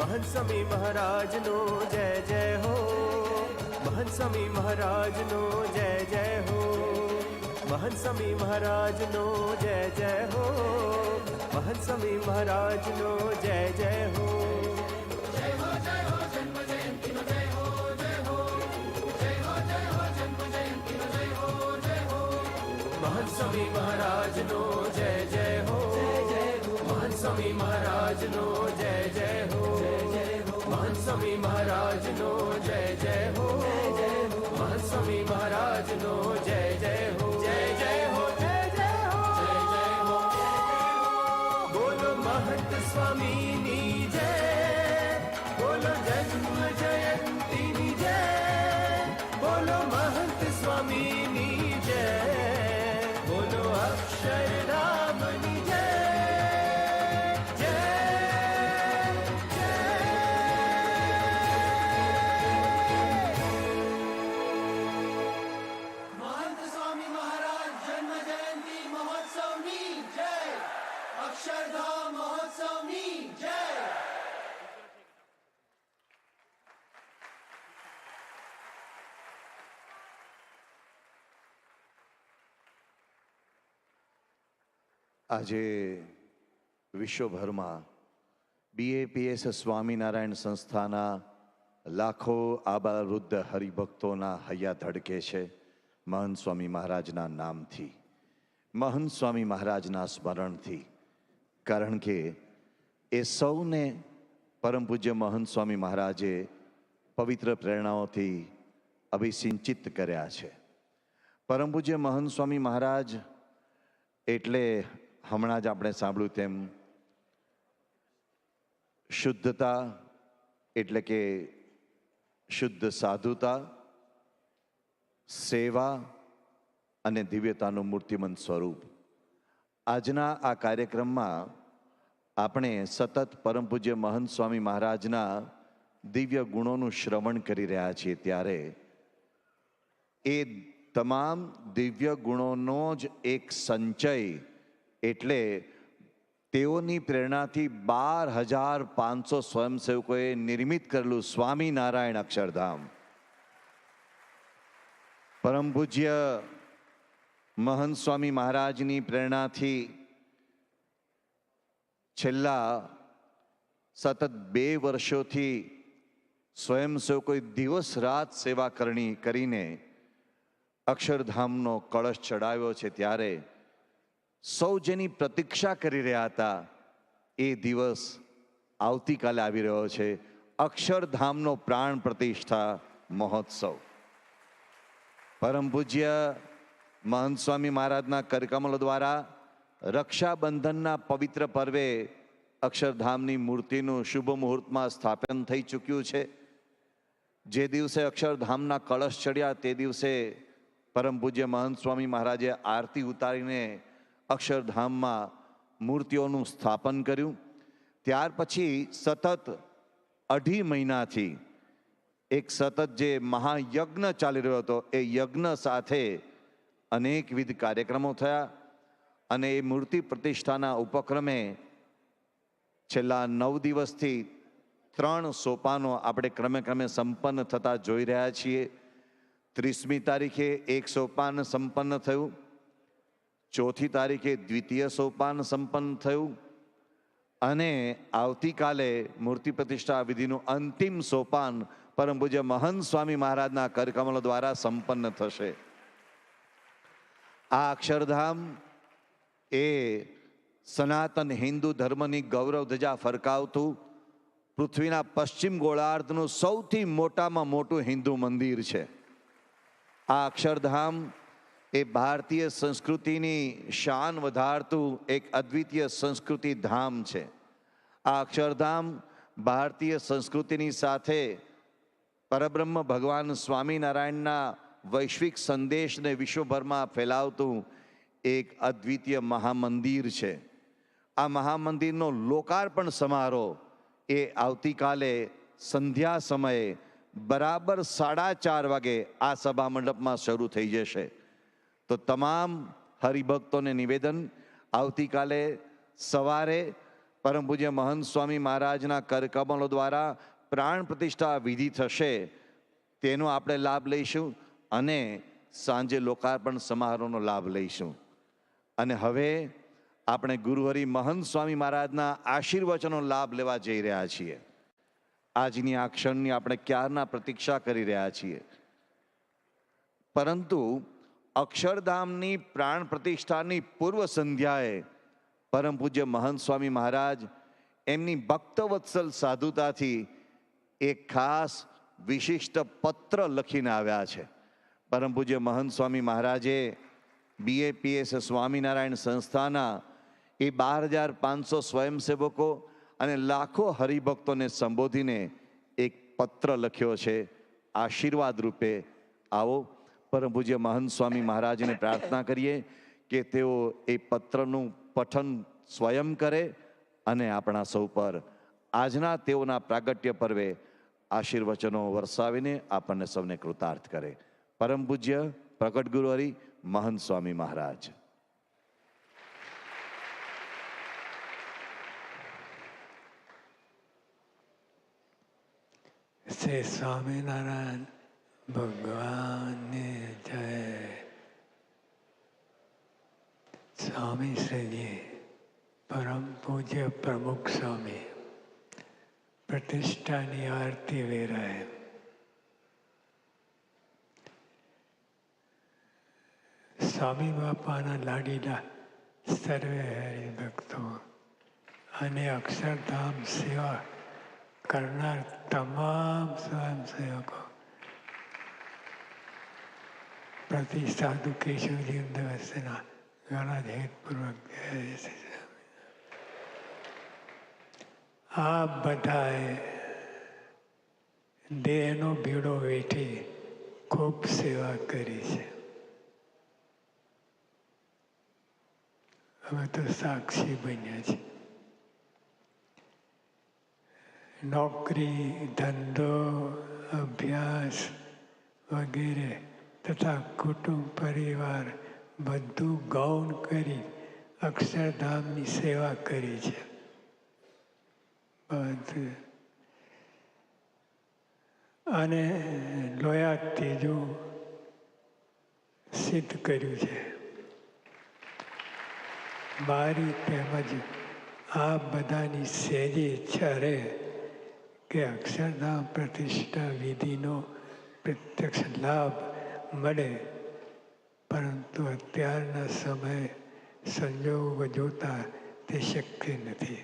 महंत स्वामी महाराज नो जय जय हो महंत स्वामी महाराज नो जय जय हो महंत स्वामी महाराज नो जय जय हो महंत स्वामी महाराज नो जय जय हो जय हो जन्म जयंती नो जय हो जय हो जय हो जन्म जयंती नो जय हो जय हो महंत स्वामी महाराज नो जय जय हो महंत स्वामी महाराज नो जय जय हो महंत स्वामी महाराज नो जय जय हो महंत स्वामी महाराज नो जय जय हो जय जय हो जय जय हो जय जय हो बोलो महंत स्वामी नी जय बोलो जन्म जयंती नी जय बोलो महंत स्वामी नी जय बोलो अक्षरधाम नी जय આજે વિશ્વભરમાં BAPS સ્વામિનારાયણ સંસ્થાના લાખો આબાવૃદ્ધ હરિભક્તોના હૈયા ધડકે છે મહંત સ્વામી મહારાજના નામથી, મહંત સ્વામી મહારાજના સ્મરણથી. કારણ કે એ સૌને પરમ પૂજ્ય મહંત સ્વામી મહારાજે પવિત્ર પ્રેરણાઓથી અભિસિંચિત કર્યા છે. પરમ પૂજ્ય મહંત સ્વામી મહારાજ એટલે હમણાં જ આપણે સાંભળ્યું તેમ શુદ્ધતા એટલે કે શુદ્ધ સાધુતા, સેવા અને દિવ્યતાનું મૂર્તિમંત સ્વરૂપ. આજના આ કાર્યક્રમમાં આપણે સતત પરમ પૂજ્ય મહંત સ્વામી મહારાજના દિવ્ય ગુણોનું શ્રવણ કરી રહ્યા છીએ, ત્યારે એ તમામ દિવ્ય ગુણોનો જ એક સંચય એટલે તેઓની પ્રેરણાથી 12,500 સ્વયંસેવકોએ નિર્મિત કરેલું સ્વામિનારાયણ અક્ષરધામ. પરમ પૂજ્ય મહંત સ્વામી મહારાજની પ્રેરણાથી છેલ્લા સતત 2 વર્ષોથી સ્વયંસેવકોએ દિવસ રાત સેવા કરીને અક્ષરધામનો કળશ ચડાવ્યો છે. ત્યારે સૌ જેની પ્રતીક્ષા કરી રહ્યા હતા એ દિવસ આવતીકાલે આવી રહ્યો છે, અક્ષરધામનો પ્રાણ પ્રતિષ્ઠા મહોત્સવ. પરમ પૂજ્ય મહંત સ્વામી મહારાજના કરકમલો દ્વારા રક્ષાબંધનના પવિત્ર પર્વે અક્ષરધામની મૂર્તિનું શુભ મુહૂર્તમાં સ્થાપન થઈ ચૂક્યું છે. જે દિવસે અક્ષરધામના કળશ ચડ્યા તે દિવસે પરમ પૂજ્ય મહંત સ્વામી મહારાજે આરતી ઉતારીને અક્ષરધામમાં મૂર્તિઓનું સ્થાપન કર્યું. ત્યાર પછી સતત 2.5 મહિનાથી એક સતત જે મહાયજ્ઞ ચાલી રહ્યો હતો, એ યજ્ઞ સાથે અનેકવિધ કાર્યક્રમો થયા અને એ મૂર્તિ પ્રતિષ્ઠાના ઉપક્રમે છેલ્લા 9 દિવસથી 3 સોપાનો આપણે ક્રમે સંપન્ન થતા જોઈ રહ્યા છીએ. 30મી તારીખે એક સોપાન સંપન્ન થયું, 4થી તારીખે દ્વિતીય સોપાન સંપન્ન થયું અને આવતીકાલે મૂર્તિ પ્રતિષ્ઠા વિધિનું અંતિમ સોપાન પરમ પૂજ્ય મહંત સ્વામી મહારાજના કરકમલો દ્વારા સંપન્ન થશે. આ અક્ષરધામ એ સનાતન હિન્દુ ધર્મની ગૌરવ ધજા ફરકાવતું પૃથ્વીના પશ્ચિમ ગોળાર્ધનું સૌથી મોટામાં મોટું હિન્દુ મંદિર છે. આ અક્ષરધામ એ ભારતીય સંસ્કૃતિની શાન વધારતું એક અદ્વિતીય સંસ્કૃતિ ધામ છે. આ અક્ષરધામ ભારતીય સંસ્કૃતિની સાથે પરબ્રહ્મ ભગવાન સ્વામિનારાયણના વૈશ્વિક સંદેશને વિશ્વભરમાં ફેલાવતું એક અદ્વિતીય મહામંદિર છે. આ મહામંદિરનો લોકાર્પણ સમારોહ એ આવતીકાલે સંધ્યા સમયે બરાબર 4:30 વાગે આ સભા મંડપમાં શરૂ થઈ જશે. તો તમામ હરિભક્તોને નિવેદન, આવતીકાલે સવારે પરમ પૂજ્ય મહંત સ્વામી મહારાજના કરકમલો દ્વારા પ્રાણ પ્રતિષ્ઠા વિધિ થશે, તેનો આપણે લાભ લઈશું અને સાંજે લોકાર્પણ સમારોહનો લાભ લઈશું. અને હવે આપણે ગુરુહરિ મહંત સ્વામી મહારાજના આશીર્વચનો લાભ લેવા જઈ રહ્યા છીએ. આજની આ ક્ષણની આપણે ક્યારના પ્રતીક્ષા કરી રહ્યા છીએ. પરંતુ અક્ષરધામની પ્રાણ પ્રતિષ્ઠાની પૂર્વ સંધ્યાએ પરમ પૂજ્ય મહંત સ્વામી મહારાજ એમની ભક્તવત્સલ સાધુતાથી એક ખાસ વિશિષ્ટ પત્ર લખીને આવ્યા છે. પરમ પૂજ્ય મહંત સ્વામી મહારાજે BAPS સ્વામિનારાયણ સંસ્થાના એ 12,500 સ્વયંસેવકો અને લાખો હરિભક્તોને સંબોધીને એક પત્ર લખ્યો છે આશીર્વાદ રૂપે. આવો પરમ પૂજ્ય મહંત સ્વામી મહારાજને પ્રાર્થના કરીએ કે તેઓ એ પત્રનું પઠન સ્વયં કરે અને આપણા સૌ પર આજના તેઓના પ્રાગટ્ય પર્વે આશીર્વચનો વરસાવીને આપણને સૌને કૃતાર્થ કરે. પરમ પૂજ્ય પ્રગટ ગુરુહરિ મહંત સ્વામી મહારાજ. શ્રી સ્વામિનારાયણ ભગવાનની જય. સ્વામી શ્રીજી પરમ પૂજ્ય પ્રમુખ સ્વામી પ્રતિષ્ઠાની આરતી વેરાય. સ્વામી બાપાના લાડીલા સર્વે હરિભક્તો અને અક્ષરધામ સેવા કરનાર તમામ સ્વયંસેવકો પ્રતિ સાધુ કેશવજી દિવસના ઘણા હેતપૂર્વક આ બધાએ દેહનો ભીડો વેઠી ખૂબ સેવા કરી છે. અમે તો સાક્ષી બન્યા છે. નોકરી, ધંધો, અભ્યાસ વગેરે તથા કુટુંબ પરિવાર બધું ગૌણ કરી અક્ષરધામની સેવા કરી છે. અને લોયા ત્રીજું સિદ્ધ કર્યું છે. મારી તેમજ આ બધાની સહેજી ઈચ્છા રહે કે અક્ષરધામ પ્રતિષ્ઠા વિધિનો પ્રત્યક્ષ લાભ મળે, પરંતુ અત્યારના સમયે સંજોગો જોતા તે શક્ય નથી.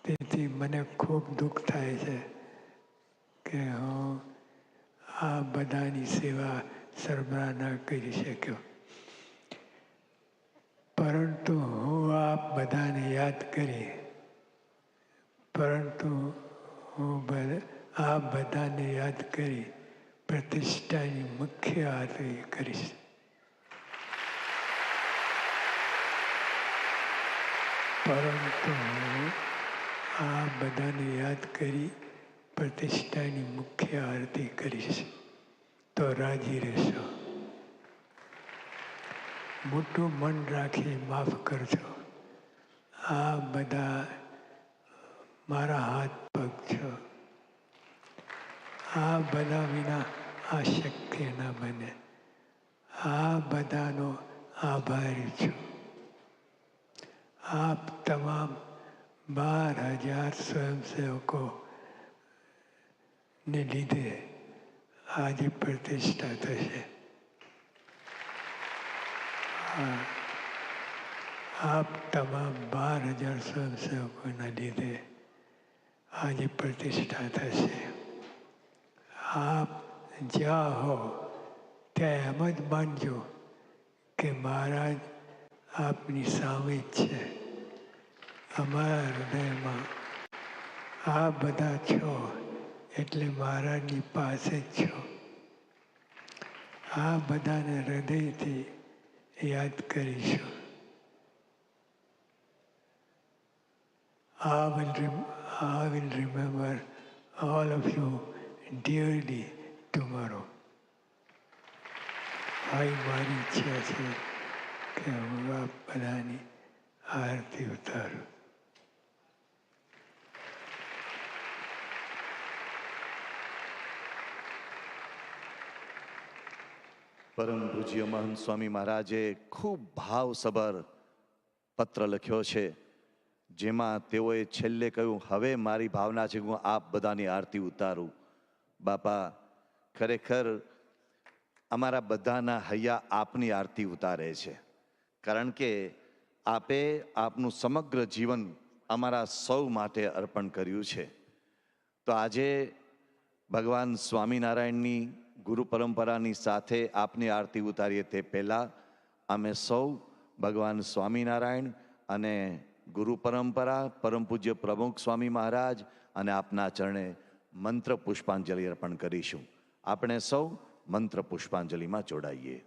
તેથી મને ખૂબ દુઃખ થાય છે કે હું આ બધાની સેવા સરબરાહ ન કરી શક્યો. પરંતુ હું આપ બધાને યાદ કરી, પ્રતિષ્ઠાની મુખ્ય આરતી કરીશ. પરંતુ હું આ બધાને યાદ કરી પ્રતિષ્ઠાની મુખ્ય આરતી કરીશ. તો રાજી રહેશો. મોટું મન રાખી માફ કરજો. આ બધા મારા હાથ પગ છો. આ બધા વિના આ શક્ય ન બને. આ બધાનો આભારી છું. આપ તમામ 12,000 સ્વયંસેવકોને લીધે આજે પ્રતિષ્ઠા થશે. આપ તમામ 12,000 સ્વયંસેવકોના લીધે આજે પ્રતિષ્ઠા થશે. આપ જ્યાં હો ત્યાં એમ જ માનજો કે મહારાજ આપની સામે જ છે. અમારા હૃદયમાં આ બધા છો એટલે મહારાજની પાસે જ છો. આ બધાને હૃદયથી યાદ કરીશું. I will remember all of you dearly tomorrow. મારી ઈચ્છા છે કે હું આપ બધાની આરતી ઉતારું. પરમ પૂજ્ય મહંત સ્વામી મહારાજે ખૂબ ભાવસભર પત્ર લખ્યો છે, જેમાં તેઓએ છેલ્લે કહ્યું, હવે મારી ભાવના છે હું આપ બધાની આરતી ઉતારું. બાપા, ખરેખર અમારા બધાના હૈયા આપની આરતી ઉતારે છે, કારણ કે આપે આપનું સમગ્ર જીવન અમારા સૌ માટે અર્પણ કર્યું છે. તો આજે ભગવાન સ્વામિનારાયણની ગુરુ પરંપરાની સાથે આપની આરતી ઉતારીએ તે પહેલાં અમે સૌ ભગવાન સ્વામિનારાયણ અને ગુરુ પરંપરા, પરમ પૂજ્ય પ્રમુખ સ્વામી મહારાજ અને આપના ચરણે મંત્ર પુષ્પાંજલિ અર્પણ કરીશું. આપણે સૌ મંત્ર પુષ્પાંજલિમાં જોડાઈએ.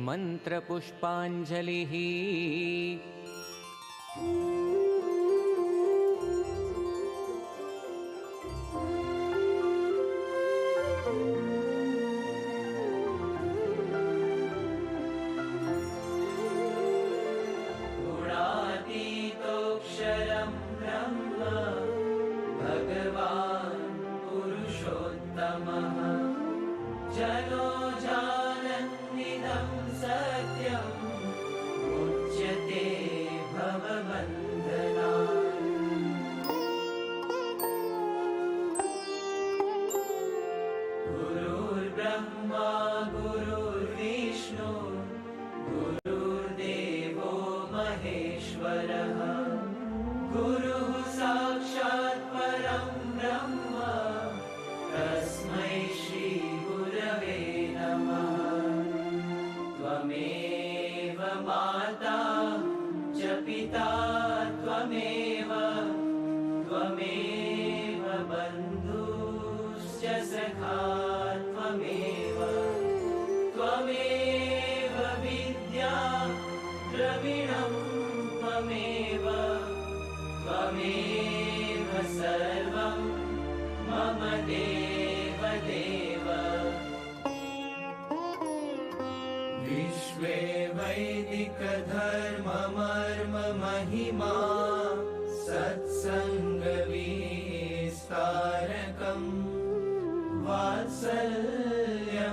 मन्त्रपुष्पाञ्जलिः। गुणातीतोऽक्षरं ब्रह्म भगवान् पुरुषोत्तमः जनो जानन्निदं सत्यम् उच्यते भवबन्धनात्। गुरुर्ब्रह्मा गुरुर्विष्णु गुरुर्देवो महेश्वरः गुरुः साक्षात् परं ब्रह्म तस्मै श्री गुरवे नमः। त्वमेव माता च पिता त्वमेव त्वमेव बन्धुश्च सखा त्वमेव त्वमेव विद्या द्रविणं त्वमेव त्वमेव सर्वं मम देव देव। विश्वे वैदिकधर्ममर्म महिमा सत्सङ्गविस्तारकं वात्सल्यं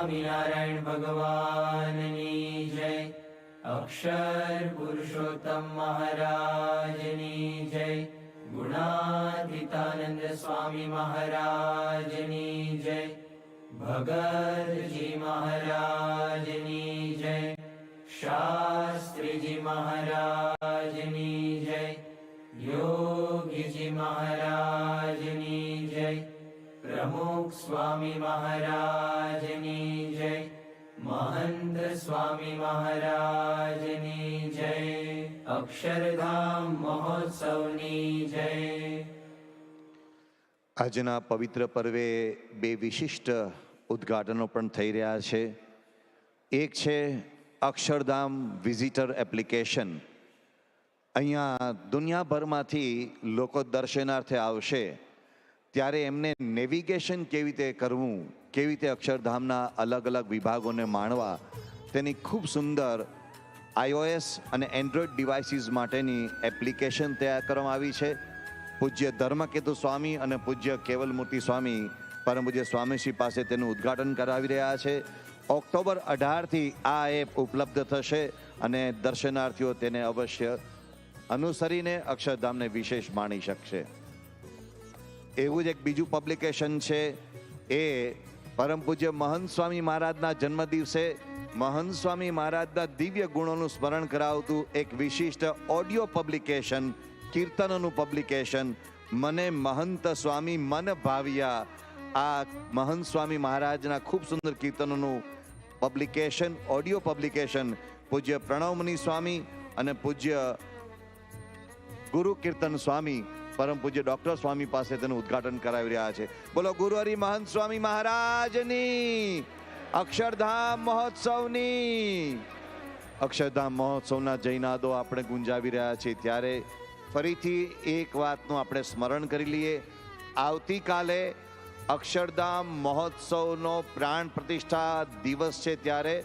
સ્વામિનારાયણ ભગવાનની જય. અક્ષર પુરુષોત્તમ મહારાજની જય. ગુણાતીતાનંદ સ્વામી મહારાજની જય. ભગતજી મહારાજની જય. શાસ્ત્રીજી મહારાજની જય. યોગીજી મહારાજની જય. પ્રમુખ સ્વામી મહારાજની જય. મહંત સ્વામી મહારાજની જય. અક્ષરધામ મહોત્સવની જય. આજના પવિત્ર પર્વે બે વિશિષ્ટ ઉદ્ઘાટનો પણ થઈ રહ્યા છે. એક છે અક્ષરધામ વિઝિટર એપ્લિકેશન. અહીંયા દુનિયાભરમાંથી લોકો દર્શનાર્થે આવશે ત્યારે એમને નેવિગેશન કેવી રીતે કરવું, કેવી રીતે અક્ષરધામના અલગ અલગ વિભાગોને માણવા, તેની ખૂબ સુંદર iOS અને એન્ડ્રોઈડ ડિવાઇસીસ માટેની એપ્લિકેશન તૈયાર કરવામાં આવી છે. પૂજ્ય ધર્મકેતુ સ્વામી અને પૂજ્ય કેવલમૂર્તિ સ્વામી પરમ પૂજ્ય સ્વામીશ્રી પાસે તેનું ઉદ્ઘાટન કરાવી રહ્યા છે. ઓક્ટોબર 18થી આ એપ ઉપલબ્ધ થશે અને દર્શનાર્થીઓ તેને અવશ્ય અનુસરીને અક્ષરધામને વિશેષ માણી શકશે. એવું જ એક બીજું પબ્લિકેશન છે, એ પરમ પૂજ્ય મહંત સ્વામી મહારાજના જન્મદિવસે મહંત સ્વામી મહારાજના દિવ્ય ગુણોનું સ્મરણ કરાવતું એક વિશિષ્ટ ઓડિયો પબ્લિકેશન, કીર્તનોનું પબ્લિકેશન, મને મહંત સ્વામી મન ભાવ્યા. આ મહંત સ્વામી મહારાજના ખૂબ સુંદર કીર્તનોનું પબ્લિકેશન, ઓડિયો પબ્લિકેશન પૂજ્ય પ્રણવમુનિ સ્વામી અને પૂજ્ય ગુરુ કીર્તન સ્વામી પરમ પૂજ્ય ડોક્ટર સ્વામી પાસે તેનું ઉદ્ઘાટન કરાવી રહ્યા છે. બોલો ગુરુ હરિ મહંત સ્વામી મહારાજની. અક્ષરધામ મહોત્સવની. અક્ષરધામ મહોત્સવના જયનાદો આપણે ગુંજાવી રહ્યા છીએ ત્યારે ફરીથી એક વાતનું આપણે સ્મરણ કરી લઈએ. આવતીકાલે અક્ષરધામ મહોત્સવનો પ્રાણ પ્રતિષ્ઠા દિવસ છે ત્યારે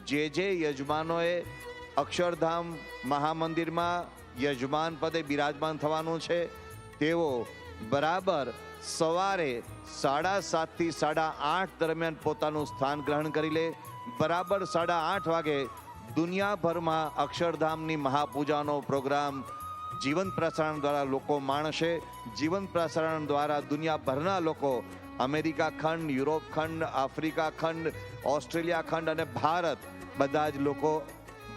જે યજમાનોએ અક્ષરધામ મહામંદિરમાં યજમાન પદે બિરાજમાન થવાનું છે તેઓ બરાબર સવારે 7:30 થી 8:30 દરમિયાન પોતાનું સ્થાન ગ્રહણ કરી લે. બરાબર 8:30 વાગે દુનિયાભરમાં અક્ષરધામની મહાપૂજાનો પ્રોગ્રામ જીવંત પ્રસારણ દ્વારા લોકો માણશે. જીવંત પ્રસારણ દ્વારા દુનિયાભરના લોકો અમેરિકા ખંડ, યુરોપ ખંડ, આફ્રિકા ખંડ, ઓસ્ટ્રેલિયા ખંડ અને ભારત બધા જ લોકો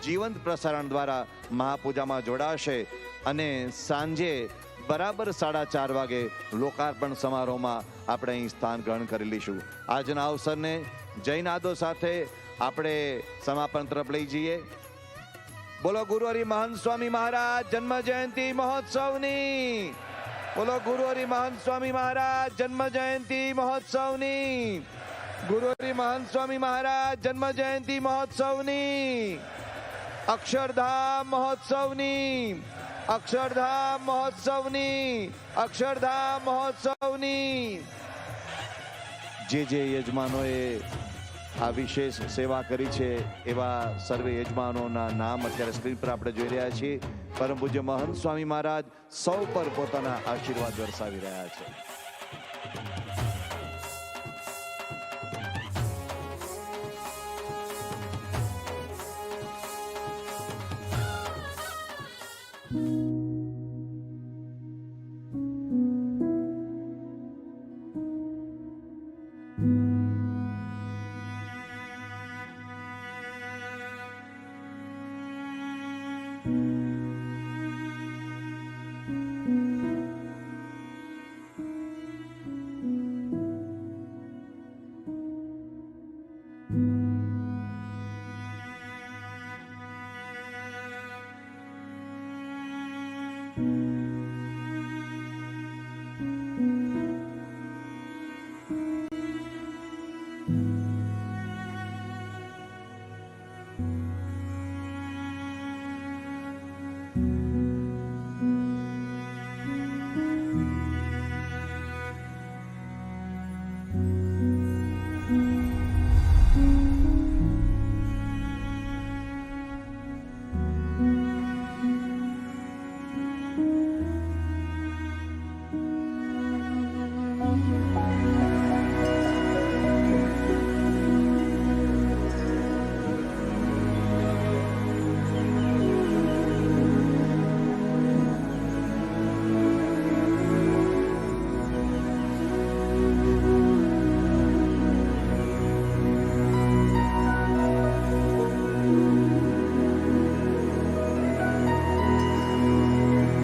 જીવંત પ્રસારણ દ્વારા મહાપૂજામાં જોડાશે અને સાંજે બરાબર 4:30 વાગે લોકાર્પણ સમારોહમાં આપણે અહીં સ્થાન ગ્રહણ કરી લઈશું. આજના અવસરને જયનાદો સાથે આપણે સમાપન તરફ લઈ જઈએ. બોલો ગુરુ હરિ મહંત સ્વામી મહારાજ જન્મ જયંતિ મહોત્સવની. બોલો ગુરુ હરિ મહંત સ્વામી મહારાજ જન્મ જયંતિ મહોત્સવની. ગુરુ હરિ મહંત સ્વામી મહારાજ જન્મ જયંતિ મહોત્સવની. અક્ષરધામ મહોત્સવની. અક્ષરધામ મહોત્સવની. અક્ષરધામ મહોત્સવની. જે યજમાનોએ આ વિશેષ સેવા કરી છે એવા સર્વે યજમાનોના નામ અત્યારે સ્ક્રીન પર આપણે જોઈ રહ્યા છીએ. પરમ પૂજ્ય મહંત સ્વામી મહારાજ સૌ પર પોતાના આશીર્વાદ વરસાવી રહ્યા છે.